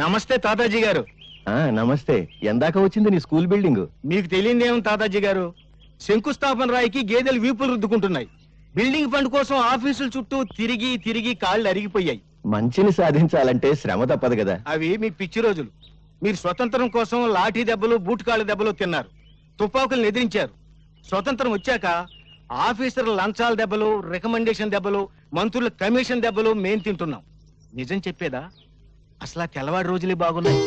నమస్తే తాతాజీ గారు. నమస్తే. ఎందాక వచ్చింది నీ స్కూల్ బిల్డింగ్? మీకు తెలియదేమో తాతాజీ గారు, శంకుస్థాపన రాయికి గేదెలు వీపులు రుద్దుకుంటున్నాయి. బిల్డింగ్ ఫండ్ కోసం ఆఫీసుల చుట్టూ తిరిగి తిరిగి కాళ్ళు అరిగిపోయాయి. మంచిని సాధించాలంటే శ్రమ తప్పదు కదా. అవి మీ పిచ్చి రోజులు. మీరు స్వతంత్రం కోసం లాఠీ దెబ్బలు బూట్కాళ్ళ దెబ్బలు తిన్నారు, తుపాకులను ఎదిరించారు. స్వతంత్రం వచ్చాక ఆఫీసర్ల లంచాల దెబ్బలు, రికమెండేషన్ దెబ్బలు, మంత్రుల కమిషన్ దెబ్బలు మేం తింటున్నాం. నిజం చెప్పేదా, అసలు ఆ తెల్లవాడి రోజులే బాగున్నాయి.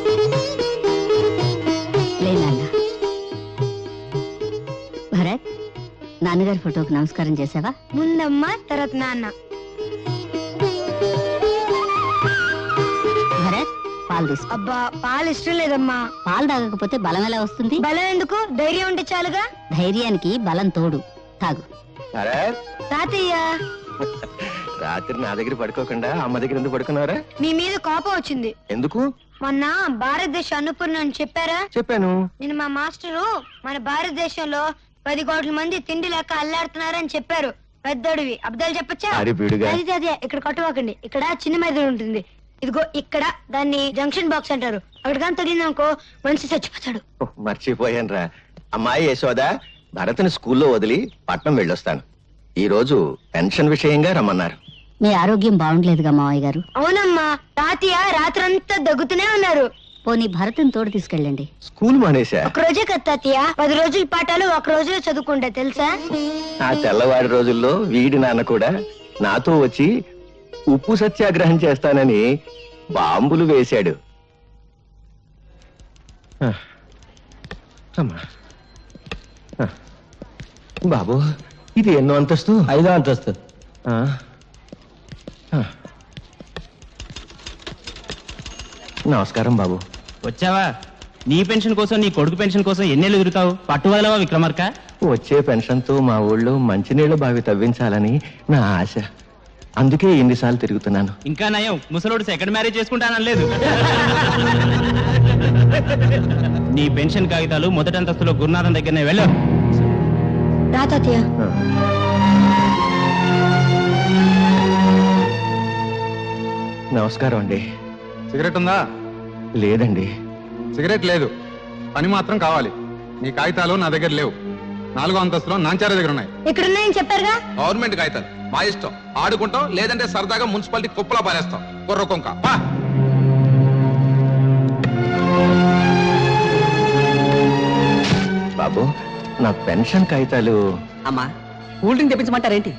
భరత్, నాన్నగారి ఫోటోకి నమస్కారం చేసావా? ముందమ్మ తర్వాత నాన్న. భరత్, పాలు తీసుకో. అబ్బా, పాలు ఇష్టం లేదమ్మా. పాలు తాగకపోతే బలం ఎలా వస్తుంది? బలం ఎందుకు, ధైర్యం ఉంటే చాలుగా. ధైర్యానికి బలం తోడు. తాగు. తాతయ్య, రాత్రి నా దగ్గర పడుకోకుండా అమ్మ దగ్గర ఎందుకు పడుకున్నారా? మీ మీద కోపం వచ్చింది. ఎందుకు? మొన్న భారతదేశ అన్నపూర్ణ అని చెప్పారా? చెప్పాను. నేను మా మాస్టరు మన భారతదేశంలో 10 కోట్ల మంది తిండి లేక అల్లాడుతున్నారని చెప్పారు. పెద్దోడివి అబద్ధాలు చెప్పచ్చా? అదే ఇక్కడ కొట్టవాకండి. ఇక్కడ చిన్న మైదానం ఉంటుంది, ఇదిగో ఇక్కడ. దాన్ని జంక్షన్ బాక్స్ అంటారు. అక్కడ కానీ తగిలిందనుకో మనిషి చచ్చిపోతాడు. మర్చిపోయాను రా. అమ్మాయి యశోద, భరత్ని స్కూల్లో వదిలి పట్నం వెళ్ళొస్తాను. ఈ రోజు పెన్షన్ విషయంగా రమ్మన్నారు. మీ ఆరోగ్యం బాగుండలేదుగా మావయ్య గారు? అవునమ్మా, తాతయ్య రాత్రంతా దగ్గుతూనే ఉన్నారు. పోనీ భరత్ని తోడు తీసుకెళ్ళండి. స్కూల్ మానేశా? ఒక రోజే కదా తాతయ్య, 10 రోజుల పాఠాలు ఒక రోజులో చదువుకుంటా తెలుసా? ఆ తెల్లవారి రోజుల్లో వీడి నాన్న కూడా నాతో వచ్చి ఉప్పు సత్యాగ్రహం చేస్తానని బాంబులు వేశాడు. బాబు, ఇది ఎన్నో అంతస్తు? 5వ అంతస్తు. నమస్కారం బాబు. వచ్చావా? నీ పెన్షన్ కోసం, నీ కొడుకు పెన్షన్ కోసం ఎన్నేళ్ళు ఎదురుతావు? పట్టువదలవా విక్రమార్క? వచ్చే పెన్షన్ తో మా ఊళ్ళో మంచినీళ్ళ బావి తవ్వించాలని నా ఆశ. అందుకే ఎన్నిసార్లు తిరుగుతున్నాను. ఇంకా నయం, ముసలోడు సెకండ్ మ్యారేజ్ చేసుకుంటానలేదు. నీ పెన్షన్ కాగితాలు మొదటి అంతస్తులో గురునాథం దగ్గరనే వెళ్ళు. రా తాతయ్య. నమస్కారం అండి. సిగరెట్ ఉందా? లేదండి. సిగరెట్ లేదు, పని మాత్రం కావాలి. నీ కాగితాలు నా దగ్గర లేవు. 4వ అంతస్తులో నాంచార దగ్గర ఉన్నాయి. ఇక్కడ ఉన్నాయని చెప్పారుగా. గవర్నమెంట్ కాగితాలు మా ఇష్టం. ఆడుకుంటాం, లేదంటే సరదాగా మున్సిపాలిటీ కుప్పలా పారేస్తాం. కుర్ర కొంక. బాబు, నా పెన్షన్ కాగితాలు. అమ్మా, కూల్ డ్రింక్ తెప్పించమంటారేంటి?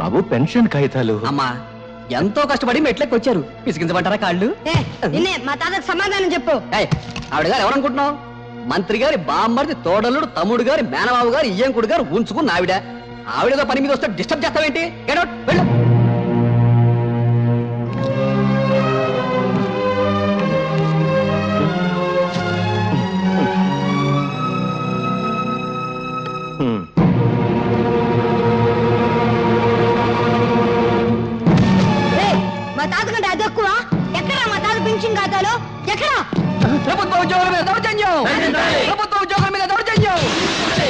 బాబు, పెన్షన్ కాగితాలు. అమ్మా, ఎంతో కష్టపడి మెట్లకి వచ్చారు, పిసికించమంటారా కాళ్ళు? నిన్నే మా తాతకు సమాధానం చెప్పు. ఆవిడ గారు ఎవరనుకుంటున్నావు? మంత్రి గారి బామ్మర్ది, తోడలుడు, తమ్ముడు గారి మేనమావు గారు, ఇయ్యంకుడు గారు ఉంచుకున్న ఆవిడ. ఆవిడతో పని మీద వస్తే డిస్టర్బ్ చేస్తావేంటి? వెళ్ళు. మా తాత కంటే అది ఎక్కువ. ఎక్కడా మా తాత పెన్షన్ ఖాతాలో? ఎక్కడా? ప్రభుత్వ ఉద్యోగుల మీద దౌర్జన్యం! ప్రభుత్వ ఉద్యోగుల మీద దౌర్జన్యం!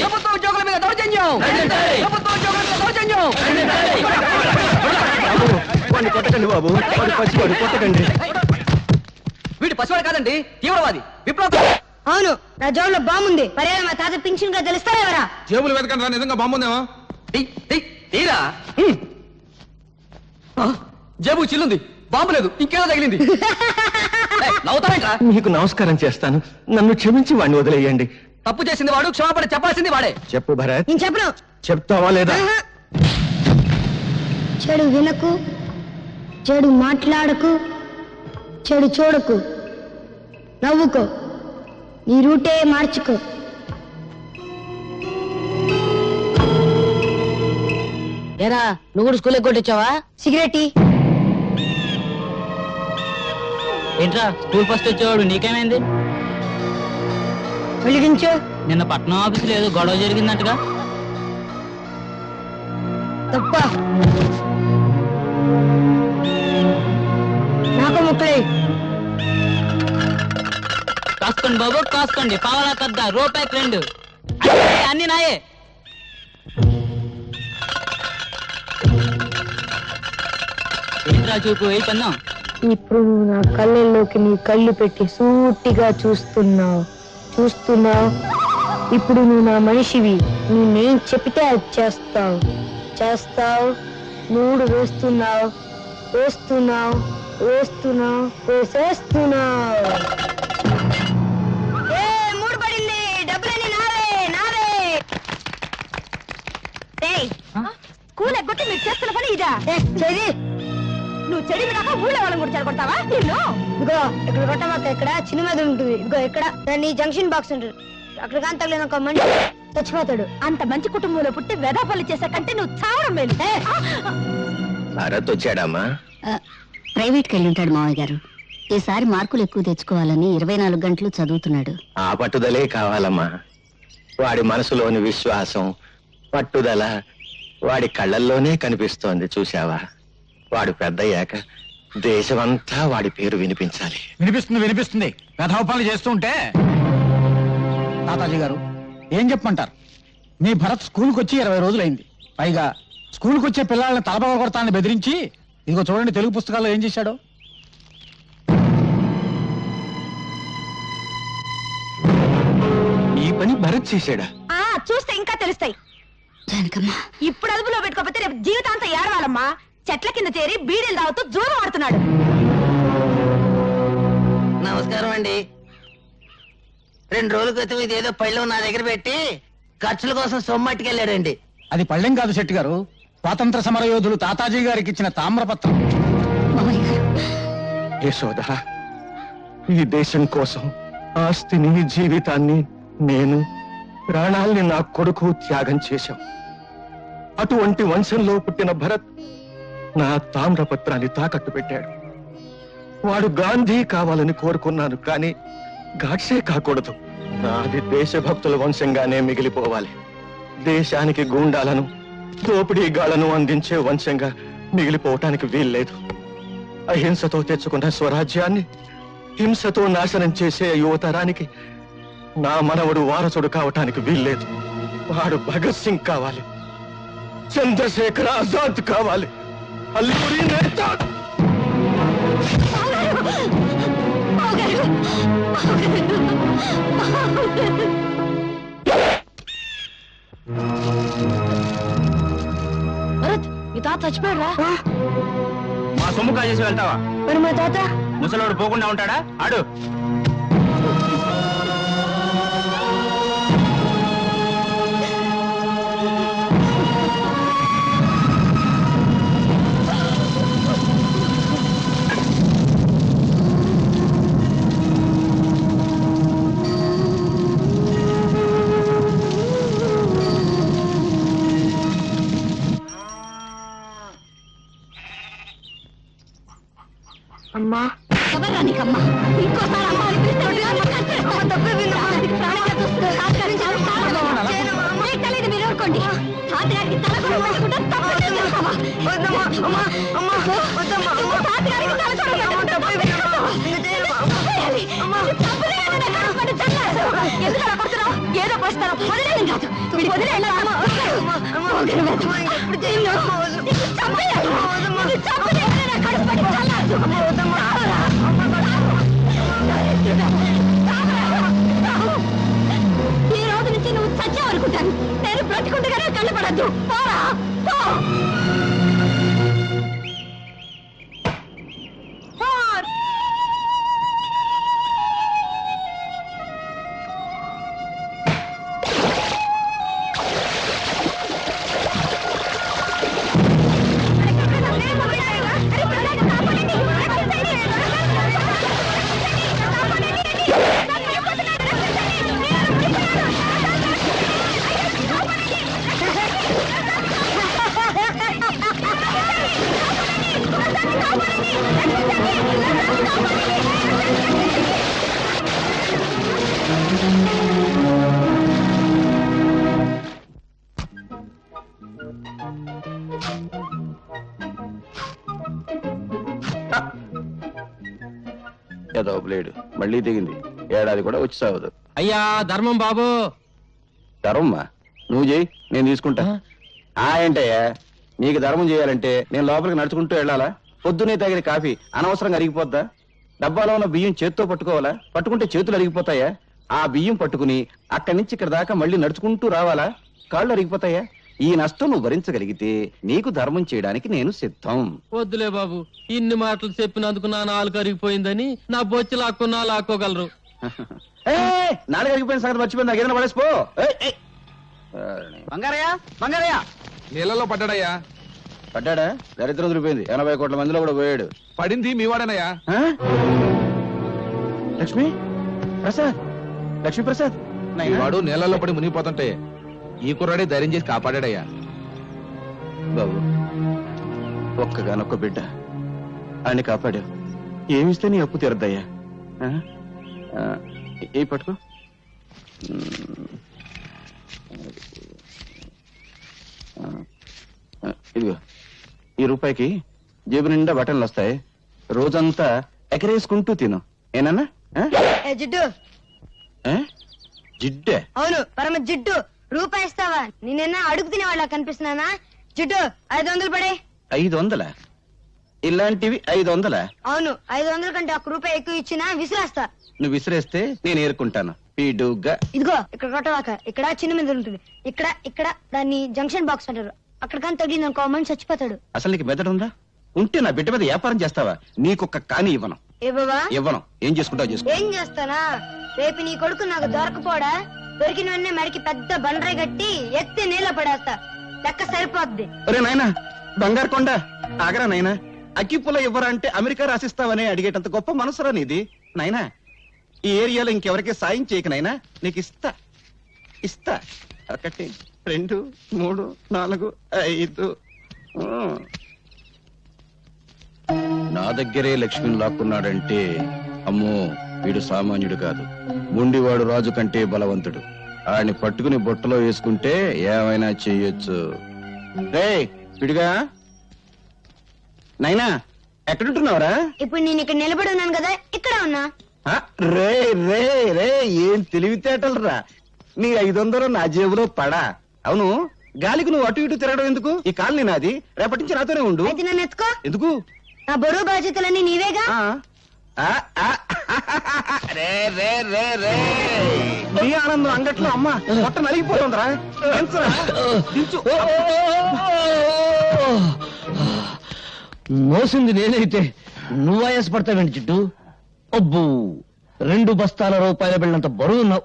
ప్రభుత్వ ఉద్యోగుల మీద దౌర్జన్యం! ప్రభుత్వ ఉద్యోగుల మీద దౌర్జన్యం! కొట్టకండి బాబు, పసివాడు, కొట్టకండి. వీడు పసివాడు కాదండి, తీవ్రవాది, విప్లవ. అవును, నా జోబులో బాగుంది. పర్యాలు మా తాత పెన్షన్ గా తెలుస్తారా ఎవరా? జేబులు వెతకండి రా, నిజంగా బాంబుందేమో. తీరా. జేబు చిల్లుంది, బాంబు లేదు, ఇంకేదో తగిలింది. నవ్వుతావేంట్రా? మీకు నమస్కారం చేస్తాను, నన్ను క్షమించి వాడిని వదిలేయండి. తప్పు చేసింది వాడు, క్షమాపణ చెప్పాల్సింది వాడే. చెప్పు భరత్. నేను చెప్పను. చెప్తావా లేదా? చెడు వినకు, చెడు మాట్లాడకు, చెడు చూడకు, నవ్వుకో, నీ రూటే మార్చుకో. ఏరా, నువ్వు కూడా స్కూల్ ఎగ్గొట్టొచ్చావా? సిగరెట్ ఏంట్రా, స్కూల్ ఫస్ట్ వచ్చేవాడు, నీకేమైంది? వెలిగించు. నిన్న పట్నం ఆఫీసులో ఏదో గొడవ జరిగిందంటగా? తప్ప నాకు ముక్కలే. కాసుకోండి బాబు, కాసుకోండి. పావలా కద్ద, రూపాయి 2 అన్ని నాయే. ఏంట్రా చూపు, ఏ పన్ను? ఇప్పుడు నువ్వు నా కళ్ళల్లోకి నీ కళ్ళు పెట్టి సూటిగా చూస్తున్నావు. ఇప్పుడు నువ్వు నా మనిషివి. నేను చెప్తే అది చేస్తావు. 3 వేస్తున్నావు. వేసేస్తున్నావు. 3 పడింది. డబ్బులన్నీ నావే. స్కూల్ ఎగ్గొట్టి మీరు చేస్తున్న పని ఇదా? చెది నువ్వు చెడి వినాక ఊళ్ళో వాళ్ళని కూడా చెడగొడతావా? నిన్ను ఇదిగో ఇక్కడ కొట్టమాక. ఇక్కడ చిన్న మీద ఉంటుంది. ఇదిగో ఇక్కడ దాన్ని జంక్షన్ బాక్స్ ఉంటుంది. అక్కడ కానీ తగిలిన ఒక మనిషి చచ్చిపోతాడు. అంత మంచి కుటుంబంలో పుట్టి వెధా పనులు చేసే కంటే నువ్వు చావడం మేలు. భరత్ వచ్చాడమ్మా? ప్రైవేట్కి వెళ్ళి ఉంటాడు మావయ్య గారు. ఈసారి మార్కులు ఎక్కువ తెచ్చుకోవాలని 24 గంటలు చదువుతున్నాడు. ఆ పట్టుదలే కావాలమ్మా. వాడి మనసులోని విశ్వాసం, పట్టుదల వాడి కళ్ళల్లోనే కనిపిస్తోంది. చూశావా? వాడు పెద్దయ్యాక దేశమంతా వాడి పేరు వినిపించాలి. వినిపిస్తుంది. వెధవ పనులు చేస్తూ ఉంటే. తాతాజీ గారు ఏం చెప్పమంటారు? మీ భరత్ స్కూల్కి వచ్చి 20 రోజులైంది. పైగా స్కూల్కి వచ్చే పిల్లల్ని తలపగ కొడతానని బెదిరించి, ఇదిగో చూడండి తెలుగు పుస్తకాల్లో ఏం చేశాడో. ఈ పని భరత్ చేశాడా? చూస్తే ఇంకా తెలుస్తాయి. ఇప్పుడు అదుపులో పెట్టుకోకపోతే రేపు జీవితాంతం ఏడవాలమ్మా. చెట్ల కింద చేరి బీడీలు తాగుతూ జూలు ఆడుతున్నాడు. నమస్కారం అండి. 2 రోజుల క్రితం ఇదేదో పళ్ళెం నా దగ్గర పెట్టి ఖర్చుల కోసం సొమ్మట్టుకెళ్ళాడండి. అది పళ్ళెం కాదు శెట్టి గారు, స్వాతంత్ర సమర యోధులు తాతాజీ గారికి ఇచ్చిన తామ్రపత్రం. యశోద, ఈ దేశం కోసం ఆస్తిని, జీవితాన్ని, నేను ప్రాణాల్ని నా కొడుకు త్యాగం చేశాం. అటువంటి వంశంలో పుట్టిన భరత్ నా తామ్రపత్రాన్ని తాకట్టు పెట్టాడు. వాడు గాంధీ కావాలని కోరుకున్నాను, కానీ గాడ్సే కాకూడదు. నాది దేశభక్తుల వంశంగానే మిగిలిపోవాలి. దేశానికి గూండాలను, దోపిడీగాళ్లను అందించే వంశంగా మిగిలిపోవటానికి వీల్లేదు. అహింసతో తెచ్చుకున్న స్వరాజ్యాన్ని హింసతో నాశనం చేసే యువతరానికి నా మనవడు వారసుడు కావటానికి వీల్లేదు. వాడు భగత్ సింగ్ కావాలి, చంద్రశేఖర్ ఆజాద్ కావాలి, అల్లూరి నేతా. భరత్, మీ తాత చచ్చిపోయాడా? మా సొమ్ము కాజేసి వెళ్తావా? మరి మా తాత ముసలోడు పోకుండా ఉంటాడా? ఆడు. అమ్మా, ఎవరా నీకమ్మా? ఇంకోసారి అమ్మ అని పిలిస్తే మీకు తెలియదు, మీరు ఊరుకోండి. తాతగారికి తల కూడా పట్టుకుంటే తప్పేం చేస్తావా? తాతగారికి తల కూడా పట్టుకుంటే తప్పేయాలి. తప్పేయాలి, నా కడుపు పడి చల్లారు. ఎందుకు అలా కొడుతున్నావు? ఏదో పడుతున్నావు. వదిలేయడం కాదు, వీడి వదిలేయాలి. ఈ రోజు నుంచి నువ్వు చచ్చావనుకుంటాను. నేను బ్రతికుండగానే కళ్ళు పడద్దు. పోరా, పో. ఏదో బ్లేడ్ మళ్ళీ దిగింది. ఏడాది కూడా వచ్చి సాగదు. అయ్యా ధర్మం బాబు. ధర్మమ్మా నువ్వు చేయి, నేను తీసుకుంటా. ఏంటయ్యా, నీకు ధర్మం చేయాలంటే నేను లోపలికి నడుచుకుంటూ వెళ్ళాలా? పొద్దునే తాగిన కాఫీ అనవసరంగా అరిగిపోద్దా? డబ్బాలో ఉన్న బియ్యం చేత్తో పట్టుకోవాలా? పట్టుకుంటే చేతులు అరిగిపోతాయా? ఆ బియ్యం పట్టుకుని అక్కడి నుంచి ఇక్కడ దాకా మళ్ళీ నడుచుకుంటూ రావాలా? కాళ్ళు అరిగిపోతాయా? ఈ నష్టం నువ్వు భరించగలిగితే నీకు ధర్మం చేయడానికి నేను సిద్ధం. వద్దులే బాబు, ఇన్ని మాటలు చెప్పినందుకు నా నాలుగు అరిగిపోయిందని నా బొచ్చి లాక్కున్నా లాక్కోగలరు. నాలుగు అరిగిపోయిన సంగతి మర్చిపోయింది, ఏదైనా పడేసిపో. బంగారయ్య బంగారయ్య నీళ్ళలో పడ్డాడయ్యా. పడ్డాడా? దరిద్రం వదిలిపోయింది. 80 కోట్ల మందిలో కూడా పోయాడు. పడింది మీ వాడనయ్యా. ఆ? లక్ష్మి ప్రసాద్, లక్ష్మీ ప్రసాద్ వాడు నీళ్ళలో పడి మునిగిపోతుంటే ఈ కుర్రాడే ధైర్యం చేసి కాపాడాడయ్యా. బాబు, ఒక్కగానొక్క బిడ్డ ఆయన కాపాడావు. ఏమిస్తే నీ అప్పు తీరద్దయ్యా. ఏ పట్టుకో. ఇదిగో, ఈ రూపాయికి జేబు నిండా బట్టలు వస్తాయి. రోజంతా ఎగరేసుకుంటూ తిను. ఏనన్నా? జిడ్డు. జిడ్డే? అవును, పరమ జిడ్డు. రూపాయి ఇస్తావా? నేనైనా అడుగు తినే వాళ్ళ కనిపిస్తున్నానా? జిడ్డు, 500 పడే. 500? ఇలాంటివి 500? అవును, 500 కంటే 1 రూపాయి ఎక్కువ ఇచ్చినా విసిరేస్తా. నువ్వు విసిరేస్తే నేను ఏరుకుంటాను. పీడుగా. ఇదిగో, ఇక్కడ కొట్టవాక. ఇక్కడ చిన్న మీద ఉంటుంది. ఇక్కడ ఇక్కడ దాన్ని జంక్షన్ బాక్స్ అంటారు. అక్కడ కానీ తగిలింది అనుకో, మనిషి చచ్చిపోతాడు. అసలు నీకు మెదడు ఉందా? ఉంటే నా బిడ్డ మీద వ్యాపారం చేస్తావా? నీకొక్క కాని ఇవ్వను. ఏ బాబా? ఇవ్వను. ఏం చేసుకుంటావు చేసుకో. ఏం చేస్తానా? రేపు నీ కొడుకు నాకు దొరకపోడా? దొరికిన వెంటనే మడికి పెద్ద బండరాయి కట్టి ఎత్తి నీళ్ళ పడేస్తా. లెక్క సరిపోద్ది. ఒరే నాయనా, బంగారు కొండ ఆగరా నాయనా. అగ్గిపుల్ల ఇవ్వరా అంటే అమెరికా రాసిస్తావని అడిగేటంత గొప్ప మనసురా నీది నాయనా. ఈ ఏరియాలో ఇంకెవరికి సాయం చేయక నాయనా. నీకు ఇస్తా ఇస్తా. 1 2 3 4 5. నా దగ్గరే లక్ష్మిని లాక్కున్నాడంటే అమ్మో, వీడు సామాన్యుడు కాదు. ముండివాడు రాజు కంటే బలవంతుడు. ఆడిని పట్టుకుని బుట్టలో వేసుకుంటే ఏమైనా చెయ్యొచ్చు. రే పిడిగా, నైనా ఎక్కడుంటున్నావురా? ఇప్పుడు నేను ఇక్కడ నిలబడి ఉన్నాను కదా, ఇక్కడ ఉన్నా. రే రే రే, ఏం తెలివితేటలు రా. నీ 500 నా జేబులో పడా. అవును, గాలికి నువ్వు అటు ఇటు తిరగడం ఎందుకు? ఈ కాలనీ నాది, రేపటి నుంచి నాతోనే ఉండు. అయితే నన్ను ఎత్తుకో. ఎందుకు? నా బరువు బాధ్యతలన్నీ నీవేగా. రే రే రే రే, నీ ఆనందం అంగట్లో అమ్మ మొట్ట నలిగిపోతుందిరా. మోసింది నేనైతే నువ్వు ఆయాసపడతావేంటి జిడ్డు? అబ్బో, 2 బస్తాల రూపాయల బిళ్ళంత బరువున్నావు.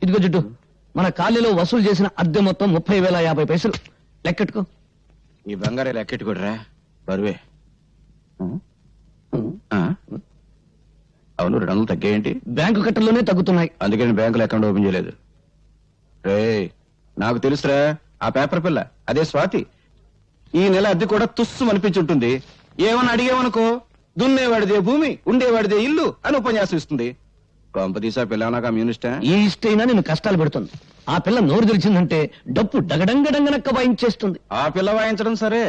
ఇదిగో జిడ్డు, మన కాలనీలో వసూలు చేసిన అద్దె మొత్తం 30,050 లెక్కెట్టుకో. ఈ బంగారే లెక్కెట్టుకోడరా, బరువే. అవును, 200 తగ్గాయేంటి? బ్యాంకు కట్టల్లోనే తగ్గుతున్నాయి. అందుకని బ్యాంకులో అకౌంట్ ఓపెన్ చేయలేదు. రే, నాకు తెలుసురా, ఆ పేపర్ పిల్ల అదే స్వాతి. ఈ నెల అద్దె కూడా తుస్సు అనిపించుంటుంది. ఏమని అడిగేవనుకో, దున్నేవాడిదే భూమి, ఉండేవాడిదే ఇల్లు అని ఉపన్యాసం ఇస్తుంది. కొంపదీసా పిల్ల నా కమ్యూనిస్టా? ఈ ఇష్టైనా నేను కష్టాలు పెడుతుంది. ఆ పిల్ల నోరు తెరిచిందంటే డప్పు డగడంగడంగనక్క వాయించేస్తుంది. ఆ పిల్ల వాయించడం సరే,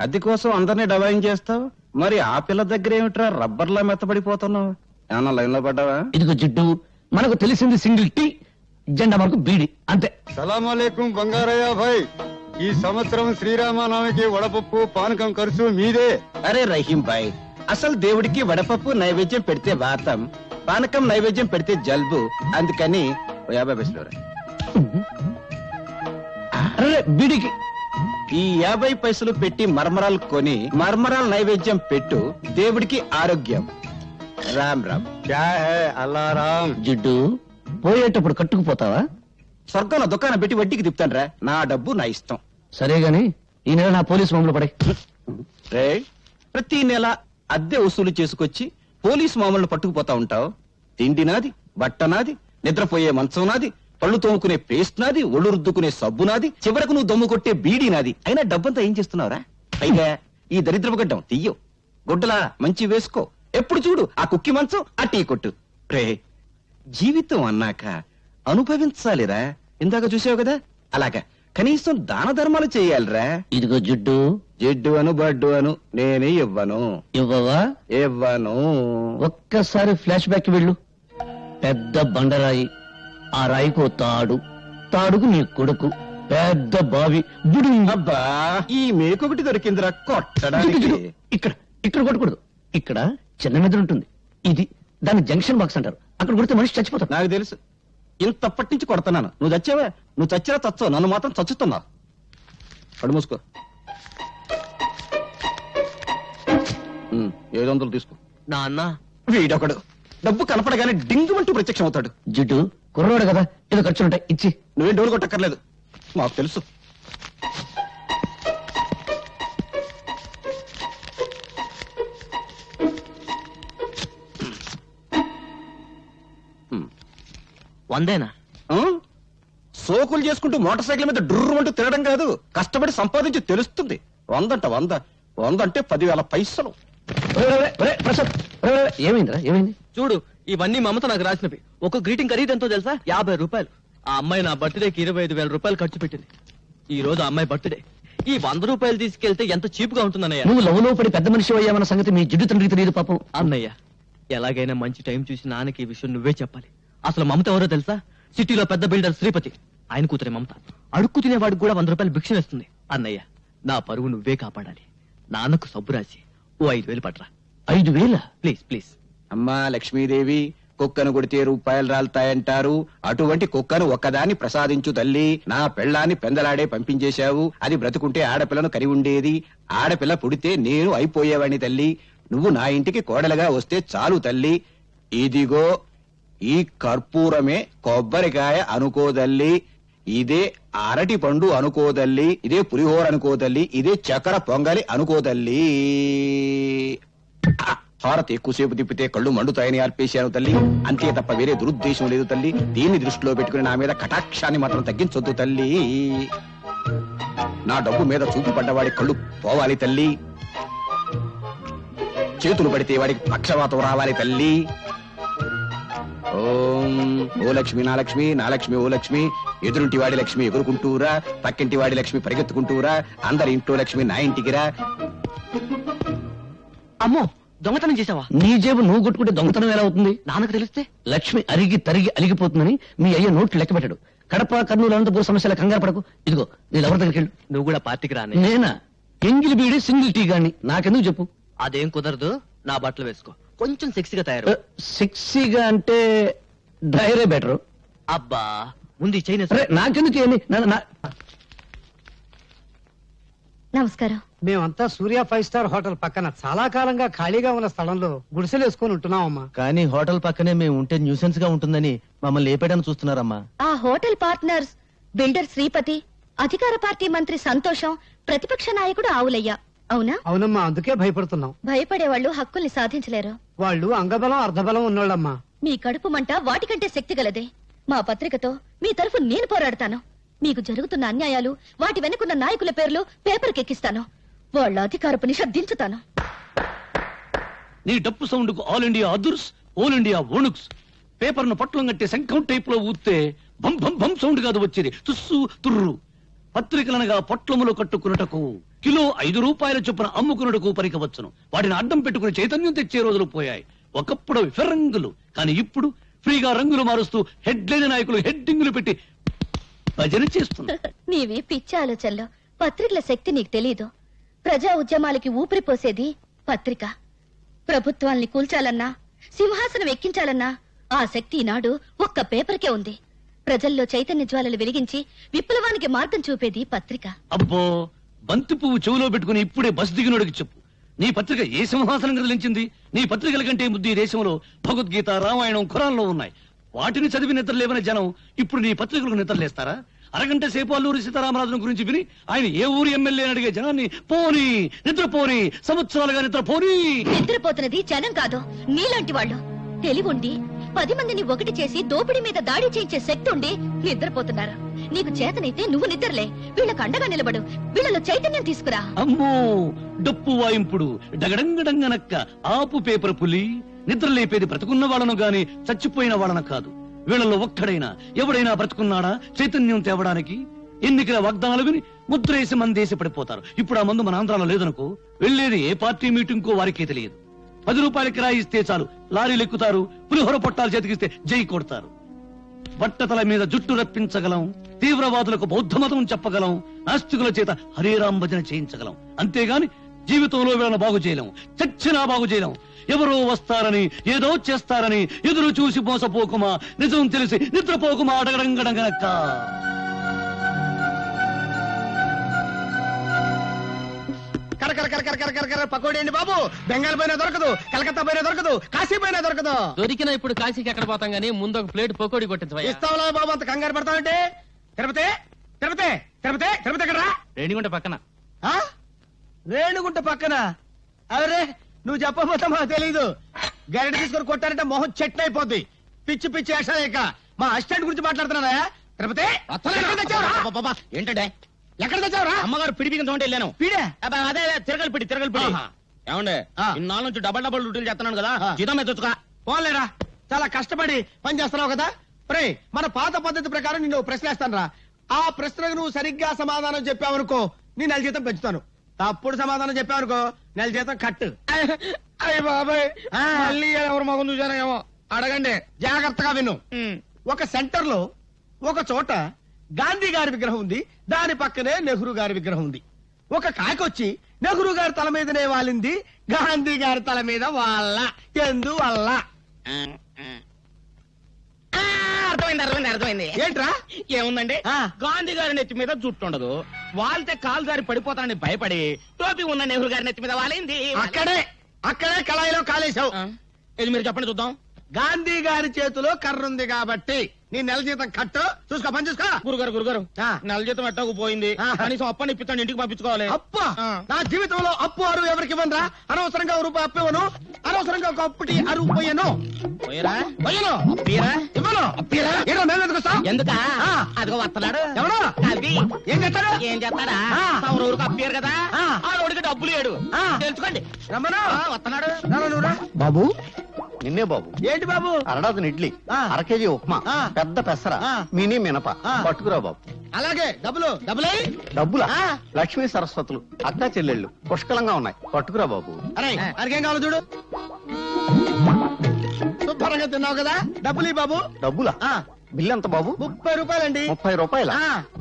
అద్దె కోసం అందరినీ డబాయించేస్తావు. మరి ఆ పిల్ల దగ్గర ఏమిట్రా రబ్బర్లా మెత్తబడిపోతున్నావు? ఏమన్నా లైన్ లో పడ్డావా? ఇదిగో జిడ్డు, మనకు తెలిసింది సింగిల్ టీ, జెండా మనకు బీడి, అంతే. సలాంలేకం బంగారయ్య భాయ్, ఈ సంవత్సరం శ్రీరామనవమికి వడపప్పు పానకం ఖర్చు మీదే. అరే రహీం భాయ్, అసలు దేవుడికి వడపప్పు నైవేద్యం పెడితే వాతం, పానకం నైవేద్యం పెడితే జల్బు. అందుకని 50 పైసలు. అరే బీడికి ఈ 50 పైసలు పెట్టి మర్మరాలు కొని మర్మరాలు నైవేద్యం పెట్టు, దేవుడికి ఆరోగ్యం. రామ్ రామ్. క్యా హై అల్లారాం. జిడ్డు, పోయేటప్పుడు కట్టుకుపోతావా? స్వర్గంలో దుకాణం పెట్టి వడ్డీకి తిప్పుతాను. నా డబ్బు నా ఇష్టం. సరే గాని ఈ నెల నా పోలీసు మామూలు పడే. రే, ప్రతి నెల అద్దె వసూలు చేసుకొచ్చి పోలీసు మామూలు పట్టుకుపోతా ఉంటావు. తిండి నాది, బట్ట నాది, నిద్రపోయే మంచం నాది, పళ్ళు తోముకునే పేస్ట్ నాది, ఒళ్ళు రుద్దుకునే సబ్బు నాది, చివరకు నువ్వు దమ్ము కొట్టే బీడీ నాది. అయినా డబ్బంతా ఏం చేస్తున్నావురా? పైగా ఈ దరిద్రపు గడ్డం తీయో, గుడ్డలా మంచి వేసుకో. ఎప్పుడు చూడు ఆ కుక్కి మంచం, ఆ టీ కొట్టు. రే, జీవితం అన్నాక అనుభవించాలిరా. ఇందాక చూసావు కదా, అలాగా కనీసం దాన ధర్మాలు చేయాలిరా. ఇదిగో జిడ్డు, జిడ్డు అను బడ్డు అను నేనే ఇవ్వను. ఇవ్వవా? ఇవ్వను. ఒక్కసారి ఫ్లాష్ బ్యాక్ వెళ్ళు. పెద్ద బండరాయి, ఆ రాయికో తాడు, తాడుకు నీ కొడుకు, పెద్ద బావి. అబ్బా, ఈ మేకొకటి దొరికిందిరా కొట్టడానికి. ఇక్కడ ఇక్కడ కొట్టకూడదు. ఇక్కడ చిన్న మెదడు ఉంటుంది. ఇది దాన్ని జంక్షన్ బాక్స్ అంటారు. అక్కడ కొడితే మనిషి చచ్చిపోతాడు. నాకు తెలుసు, ఇంతప్పటి నుంచి కొడుతున్నాను. నువ్వు చచ్చావా? నువ్వు చచ్చినా చచ్చావు, నన్ను మాత్రం చచ్చుతున్నావు. కడు మూసుకో. 700 తీసుకో. నాన్న వీడొకడు డబ్బు కనపడగానే డింగుమంటూ ప్రత్యక్షం అవుతాడు. జిడ్డు కుర్రవాడు కదా, ఏదో ఖర్చులు ఉంటాయి, ఇచ్చి. నువ్వేం డోలు కొట్టక్కర్లేదు, మాకు తెలుసు. వందేనా? ఆ? సోకులు చేసుకుంటూ మోటార్ సైకిల్ మీద డుర్రు అంటూ తిరగడం కాదు, కష్టపడి సంపాదించి తెలుస్తుంది. 100 అంటే 10,000 పైసలు. ప్రసాద్, ఏమైందిరా? ఏమైంది? చూడు, ఇవన్నీ మమత నాకు రాసినవి. ఒక గ్రీటింగ్ ఖరీదు ఎంతో తెలుసా? 50 రూపాయలు. ఆ అమ్మాయి నా బర్త్డేకి 25,000 రూపాయలు ఖర్చు పెట్టింది. ఈ రోజు ఆ అమ్మాయి బర్త్డే. ఈ 100 రూపాయలు తీసుకెళ్తే ఎంత చీప్ గా ఉంటుందన్నయ్య. నువ్వు లవ్ లో పడి పెద్ద మనిషి అయ్యామన్న సంగతి మీ జిడ్డు తండ్రికి తెలియదు పాపం. అన్నయ్య, ఎలాగైనా మంచి టైం చూసి నాన్నకి ఈ విషయం నువ్వే చెప్పాలి. అసలు మమత ఎవరో తెలుసా? సిటీలో పెద్ద బిల్డర్ శ్రీపతి, ఆయన కూతురే మమత. అడుక్కు తినేవాడికి కూడా 100 రూపాయలు భిక్ష వేస్తుంది. అన్నయ్య, నా పరువు నువ్వే కాపాడాలి. నాన్నకు సబ్బు రాసి ఓ 5,000 పట్రా. 5,000? Please please. అమ్మా లక్ష్మీదేవి, కుక్కను కొడితే రూపాయలు రాలుతాయంటారు. అటువంటి కుక్కను ఒక్కదాన్ని ప్రసాదించు తల్లి. నా పెళ్ళాన్ని పెందలాడే పంపించేశావు. అది బ్రతుకుంటే ఆడపిల్లను కరి ఉండేది. ఆడపిల్ల పుడితే నేను అయిపోయేవాడిని తల్లి. నువ్వు నా ఇంటికి కోడలుగా వస్తే చాలు తల్లి. ఇదిగో ఈ కర్పూరమే కొబ్బరికాయ అనుకోదల్లి, ఇదే అరటి పండు అనుకోదల్లి, ఇదే పులిహోర అనుకోదల్లి, ఇదే చక్కెర పొంగలి అనుకోదల్లి. హారతి ఎక్కువసేపు తిప్పితే కళ్ళు మండుతాయని అర్పేశాను తల్లి. అంతే తప్ప వేరే దురుద్దేశం లేదు తల్లి. దీన్ని దృష్టిలో పెట్టుకుని నా మీద కటాక్షాన్ని మాత్రం తగ్గించొద్దు తల్లి. నా డబ్బు మీద చూపు పడ్డవాడి కళ్ళు పోవాలి తల్లి. చేతులు పడితే వాడికి పక్షవాతం రావాలి తల్లి. ఓం ఓ లక్ష్మి నా లక్ష్మి, నా లక్ష్మి ఓ లక్ష్మి. ఎదురుంటి వాడి లక్ష్మి ఎగురుకుంటూరా, పక్కింటి వాడి లక్ష్మి పరిగెత్తుకుంటూరా, అందరి ఇంట్లో లక్ష్మి నా ఇంటికిరా. అమ్మో, దొంగతనం చేసావా? నీ జేబు నువ్వు కొట్టుకుంటే దొంగతనం ఎలా అవుతుంది? నాన్నకు తెలిస్తే? లక్ష్మి అరిగి తరిగి అలిగిపోతుందని మీ అయ్య నోట్లు లెక్క పెట్టాడు. కడప కర్నూలు అనంతపురం సమస్యల కంగారు పడకు. ఇదిగో నీ ఎవరి దగ్గరికి వెళ్ళు. నువ్వు కూడా పార్టీకి రాని. నేనా? ఎంగిలి బీడి సింగిల్ టీ గాని నాకెందుకు చెప్పు. అదేం కుదరదు. నా బట్టలు వేసుకో, కొంచెం సెక్సీగా తయారు. సెక్సీగా అంటే డైరే బెటర్. అబ్బా, ముందు ఈ చైనా. నాకెందుకు ఇవన్నీ? నమస్కారం. మేమంతా సూర్య 5 స్టార్ హోటల్ పక్కన చాలా కాలంగా ఖాళీగా ఉన్న స్థలంలో గుడిసెలు వేసుకొని ఉంటున్నామమ్మా. కానీ హోటల్ పక్కనే మేము ఉంటే న్యూసెన్స్ గా ఉంటుందని మమ్మల్ని లేపేయడానికి చూస్తున్నారమ్మా. ఆ హోటల్ పార్ట్నర్స్ బిల్డర్ శ్రీపతి, అధికార పార్టీ మంత్రి సంతోషం, ప్రతిపక్ష నాయకుడు ఆవులయ్య. అవునా? అవునమ్మా, అందుకే భయపడుతున్నాం. భయపడే వాళ్ళు హక్కుల్ని సాధించలేరు. వాళ్ళు అంగబలం అర్ధబలం ఉన్నోళ్ళమ్మా. మీ కడుపు మంట వాటికంటే శక్తి గలదే. మా పత్రికతో మీ తరఫు నేను పోరాడతాను. మీకు జరుగుతున్న అన్యాయాలు, వాటి వెనుకున్న నాయకుల పేర్లు పేపర్కి ఎక్కిస్తాను. వాళ్ళ అధికారపు నిషేధించుతాను. నీ డప్పు సౌండ్ కు ఆల్ ఇండియా అదుర్స్, ఆల్ ఇండియా ఓనుక్స్. పేపర్ ను పట్లం కట్టే శంఖం టైప్ లో ఊస్తే భం భం భం సౌండ్ కాదు వచ్చేది, తుస్సు తుర్రు. పత్రికలనగా పొట్లములు కట్టుకున్నటకు కిలో 5 రూపాయల చొప్పున అమ్ముకున్నటకు పరికవచ్చును. వాటిని అడ్డం పెట్టుకుని చైతన్యం తెచ్చే రోజులు పోయాయి. ఒకప్పుడు అవి ఫిరంగులు, కానీ ఇప్పుడు ఫ్రీగా రంగులు మారుస్తూ హెడ్లైన్ నాయకులు హెడ్డింగులు పెట్టి భజన చేస్తున్నారు. నీవి పిచ్చి ఆలోచనలో. పత్రికల శక్తి నీకు తెలీదు. ప్రజా ఉద్యమాలకి ఊపిరిపోసేది పత్రిక. ప్రభుత్వాల్ని కూల్చాలన్నా, సింహాసనం ఎక్కించాలన్నా ఆ శక్తి ఈనాడు ఒక్క పేపర్కే ఉంది. ప్రజల్లో చైతన్య జ్వాలలు వెలిగించి విప్లవానికి మార్గం చూపేది పత్రిక. అబ్బో, బంతి పువ్వు చెవులో పెట్టుకుని ఇప్పుడే బస్ దిగినోడికి చెప్పు, నీ పత్రిక ఏ సింహాసనం కదిలించింది? నీ పత్రికల కంటే ముద్దు ఈ దేశంలో భగవద్గీత, రామాయణం, ఖురాన్లో ఉన్నాయి. వాటిని చదివి నిద్రలేవని జనం ఇప్పుడు నీ పత్రికలకు నిద్రలేస్తారా? అరగంట సేపు అల్లూరి సీతారామరాజును గురించి విని ఆయన ఏ ఊరి ఎమ్మెల్యే అడిగే జనాన్ని పోనీ నిద్రపోని, సంవత్సరాలుగా నిద్రపోని. నిద్రపోతున్నది జనం కాదు, నీలాంటి వాళ్ళు. తెలివుండి 10 మందిని ఒకటి చేసి దోపిడీ మీద దాడి చేయించే శక్తి ఉండి నిద్రపోతున్నారు. నీకు చేతనైతే నువ్వు నిద్రలే, వీళ్ళకు అండగా నిలబడు, వీళ్ళలో చైతన్యం తీసుకురా. అమ్మో, డప్పు వాయింపుడు డగడంగడంగనక్క ఆపు పేపర్ పులి. నిద్ర లేపేది బ్రతుకున్న వాళ్ళను గాని చచ్చిపోయిన వాళ్ళను కాదు. వీళ్ళలో ఒక్కడైనా ఎవడైనా బ్రతుకున్నాడా చైతన్యం తేవడానికి? ఎన్నికల వాగ్దానాలు విని ముద్రేసి మందేసి పడిపోతారు. ఇప్పుడు ఆ మందు మన ఆంధ్రాలో లేదనుకో, వెళ్లేది ఏ పార్టీ మీటింగ్ కో వారికే తెలియదు. 10 రూపాయల కిరాయి ఇస్తే చాలు లారీలు ఎక్కుతారు, పులిహోర పొట్టాలు చేతికిస్తే జై కొడతారు. బట్టతల మీద జుట్టు రప్పించగలం, తీవ్రవాదులకు బౌద్ధ మతం చెప్పగలం, నాస్తికుల చేత హరేరాం భజన చేయించగలం. అంతేగాని జీవితంలో వీళ్ళని బాగు చేయలేం, చచ్చినా బాగు చేయలేం. ఎవరో వస్తారని ఏదో చేస్తారని ఎదురు చూసి మోసపోకుమా, నిజం తెలిసి నిద్రపోకుమా అడగడంగడగనక్క. పకోడీ అండి బాబు. బెంగాల్ పైన దొరకదు, కలకత్తా పైన దొరకదు, కాశీ పైన దొరకదు. దొరికినా ఇప్పుడు కాశీకి ఎక్కడ పోతాం గానీ ముందు ఒక ప్లేట్ పకోడీ కొట్టించవయ్యా. ఇస్తావులా బాబు, అంత కంగారు పడతావంటే. తిరుపతి తిరుపతి తిరుపతి తిరుపతి ఎక్కడరా? రేణిగుంట పక్కన. ఆ? రేణుగుంట పక్కన. అరే నువ్వు చెప్పబోతా మాకు తెలీదు. గరిట తీసుకొని కొట్టారంటే మొహం చెట్టు అయిపోద్ది. పిచ్చి పిచ్చి వేషాలేక మా అసిస్టెంట్ గురించి మాట్లాడుతున్నారా? తిరుపతి ఎక్కడ తెచ్చావురా? ఏంటంటే ఎక్కడ తెచ్చావురా? అమ్మగారు పిడి బిగిన తోంటే వెళ్ళాను. పిడే? అదే తిరగలి పిడి ఏమండే ఇన్నాళ్ళ నుంచి డబల్ డ్యూటీలు చేస్తున్నాను కదా, జీతం మీద తెచ్చుకా. పోలేరా, చాలా కష్టపడి పని చేస్తున్నావు కదా. రే మన పాత పద్ధతి ప్రకారం నిన్ను ప్రశ్న వేస్తాను రా. ఆ ప్రశ్నకు నువ్వు సరిగ్గా సమాధానం చెప్పావనుకో నీ నెల జీతం పెంచుతాను. తప్పుడు సమాధానం చెప్పావనుకో నెల జీతం కట్టు. అయ్య బాబాయ్, మళ్ళీ ఎవరు మగం చూసానో ఏమో. అడగండి, జాగ్రత్తగా విను. ఒక సెంటర్ లో ఒక చోట గాంధీ గారి విగ్రహం ఉంది, దాని పక్కనే నెహ్రూ గారి విగ్రహం ఉంది. ఒక కాకొచ్చి నెహ్రూ గారి తల మీదనే వాలింది, గాంధీ గారి తల మీద వాళ్ళ. ఎందువల్ల? అర్థమైంది. ఏంట్రా? ఏముందండి, గాంధీ గారి నెత్తి మీద జుట్టు ఉండదు, వాళ్తే కాలు జారి పడిపోతానని భయపడి టోపీ ఉన్న నెహ్రూ గారి నెత్తి మీద వాలింది. అక్కడే కళాయిలో కాలేశావు. ఇది మీరు చెప్పండి చూద్దాం. గాంధీ గారి చేతిలో కర్ర ఉంది కాబట్టి నీ నెల జీతం కట్టు. చూసుకో, పని చూసుకో. గురుగారు నెల జీతం ఎట్టకు పోయింది, కనీసం అప్పని ఇప్పిస్తాను, ఇంటికి పంపించుకోవాలి. అప్ప నా జీవితంలో అప్పు అరువు ఎవరికి ఇవ్వను రా. అనవసరంగా రూపాయి అప్పు ఇవ్వను, అనవసరంగా ఒక అప్పుటి అరువు పోయాను. ఎందుకా? అదిగో వస్తున్నాడు. ఎవడు? ఏం చేస్తాడా? ఊరికి అప్పారు కదా, ఆవిడికి డబ్బులు లేడు. తెలుసుకోండి. రమ్మను, వస్తున్నాడు. బాబు నిన్నే బాబు. ఏంటి బాబు? అరడాదిన ఇడ్లీ, అర కేజీ ఉప్మా, పెద్ద పెసర, మినీ మినప పట్టుకురా బాబు. అలాగే డబ్బులు. డబ్బులా? లక్ష్మీ సరస్వతులు అక్కా చెల్లెళ్ళు పుష్కలంగా ఉన్నాయి, పట్టుకురా బాబు. అరే అరికేం కావాలి చూడు. శుభ్రంగా తిన్నావు కదా, డబ్బులు ఈ బాబు. డబ్బులా? బిల్లు ఎంత బాబు? 30 రూపాయలండి. 30 రూపాయల?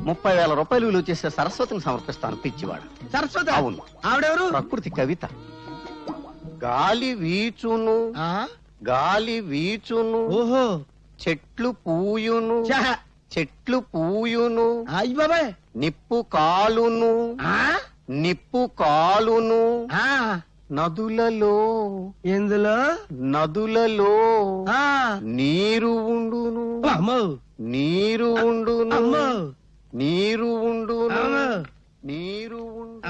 30,000 రూపాయలు విలువ చేసే సరస్వతిని సమర్పిస్తాను. పిచ్చివాడు. సరస్వతి? అవును. ఆవిడెవరు? ప్రకృతి కవిత. గాలి వీచును, గాలి వీచును, ఓహో, చెట్లు పూయును, చెట్లు పూయును, అయ్య బాబాయ్, నిప్పు కాలును, నిప్పు కాలును, నదులలో. ఎందులో? నదులలో నీరు ఉండును, నీరు ఉండును, నీరు ఉండును, నీరు ఉండు.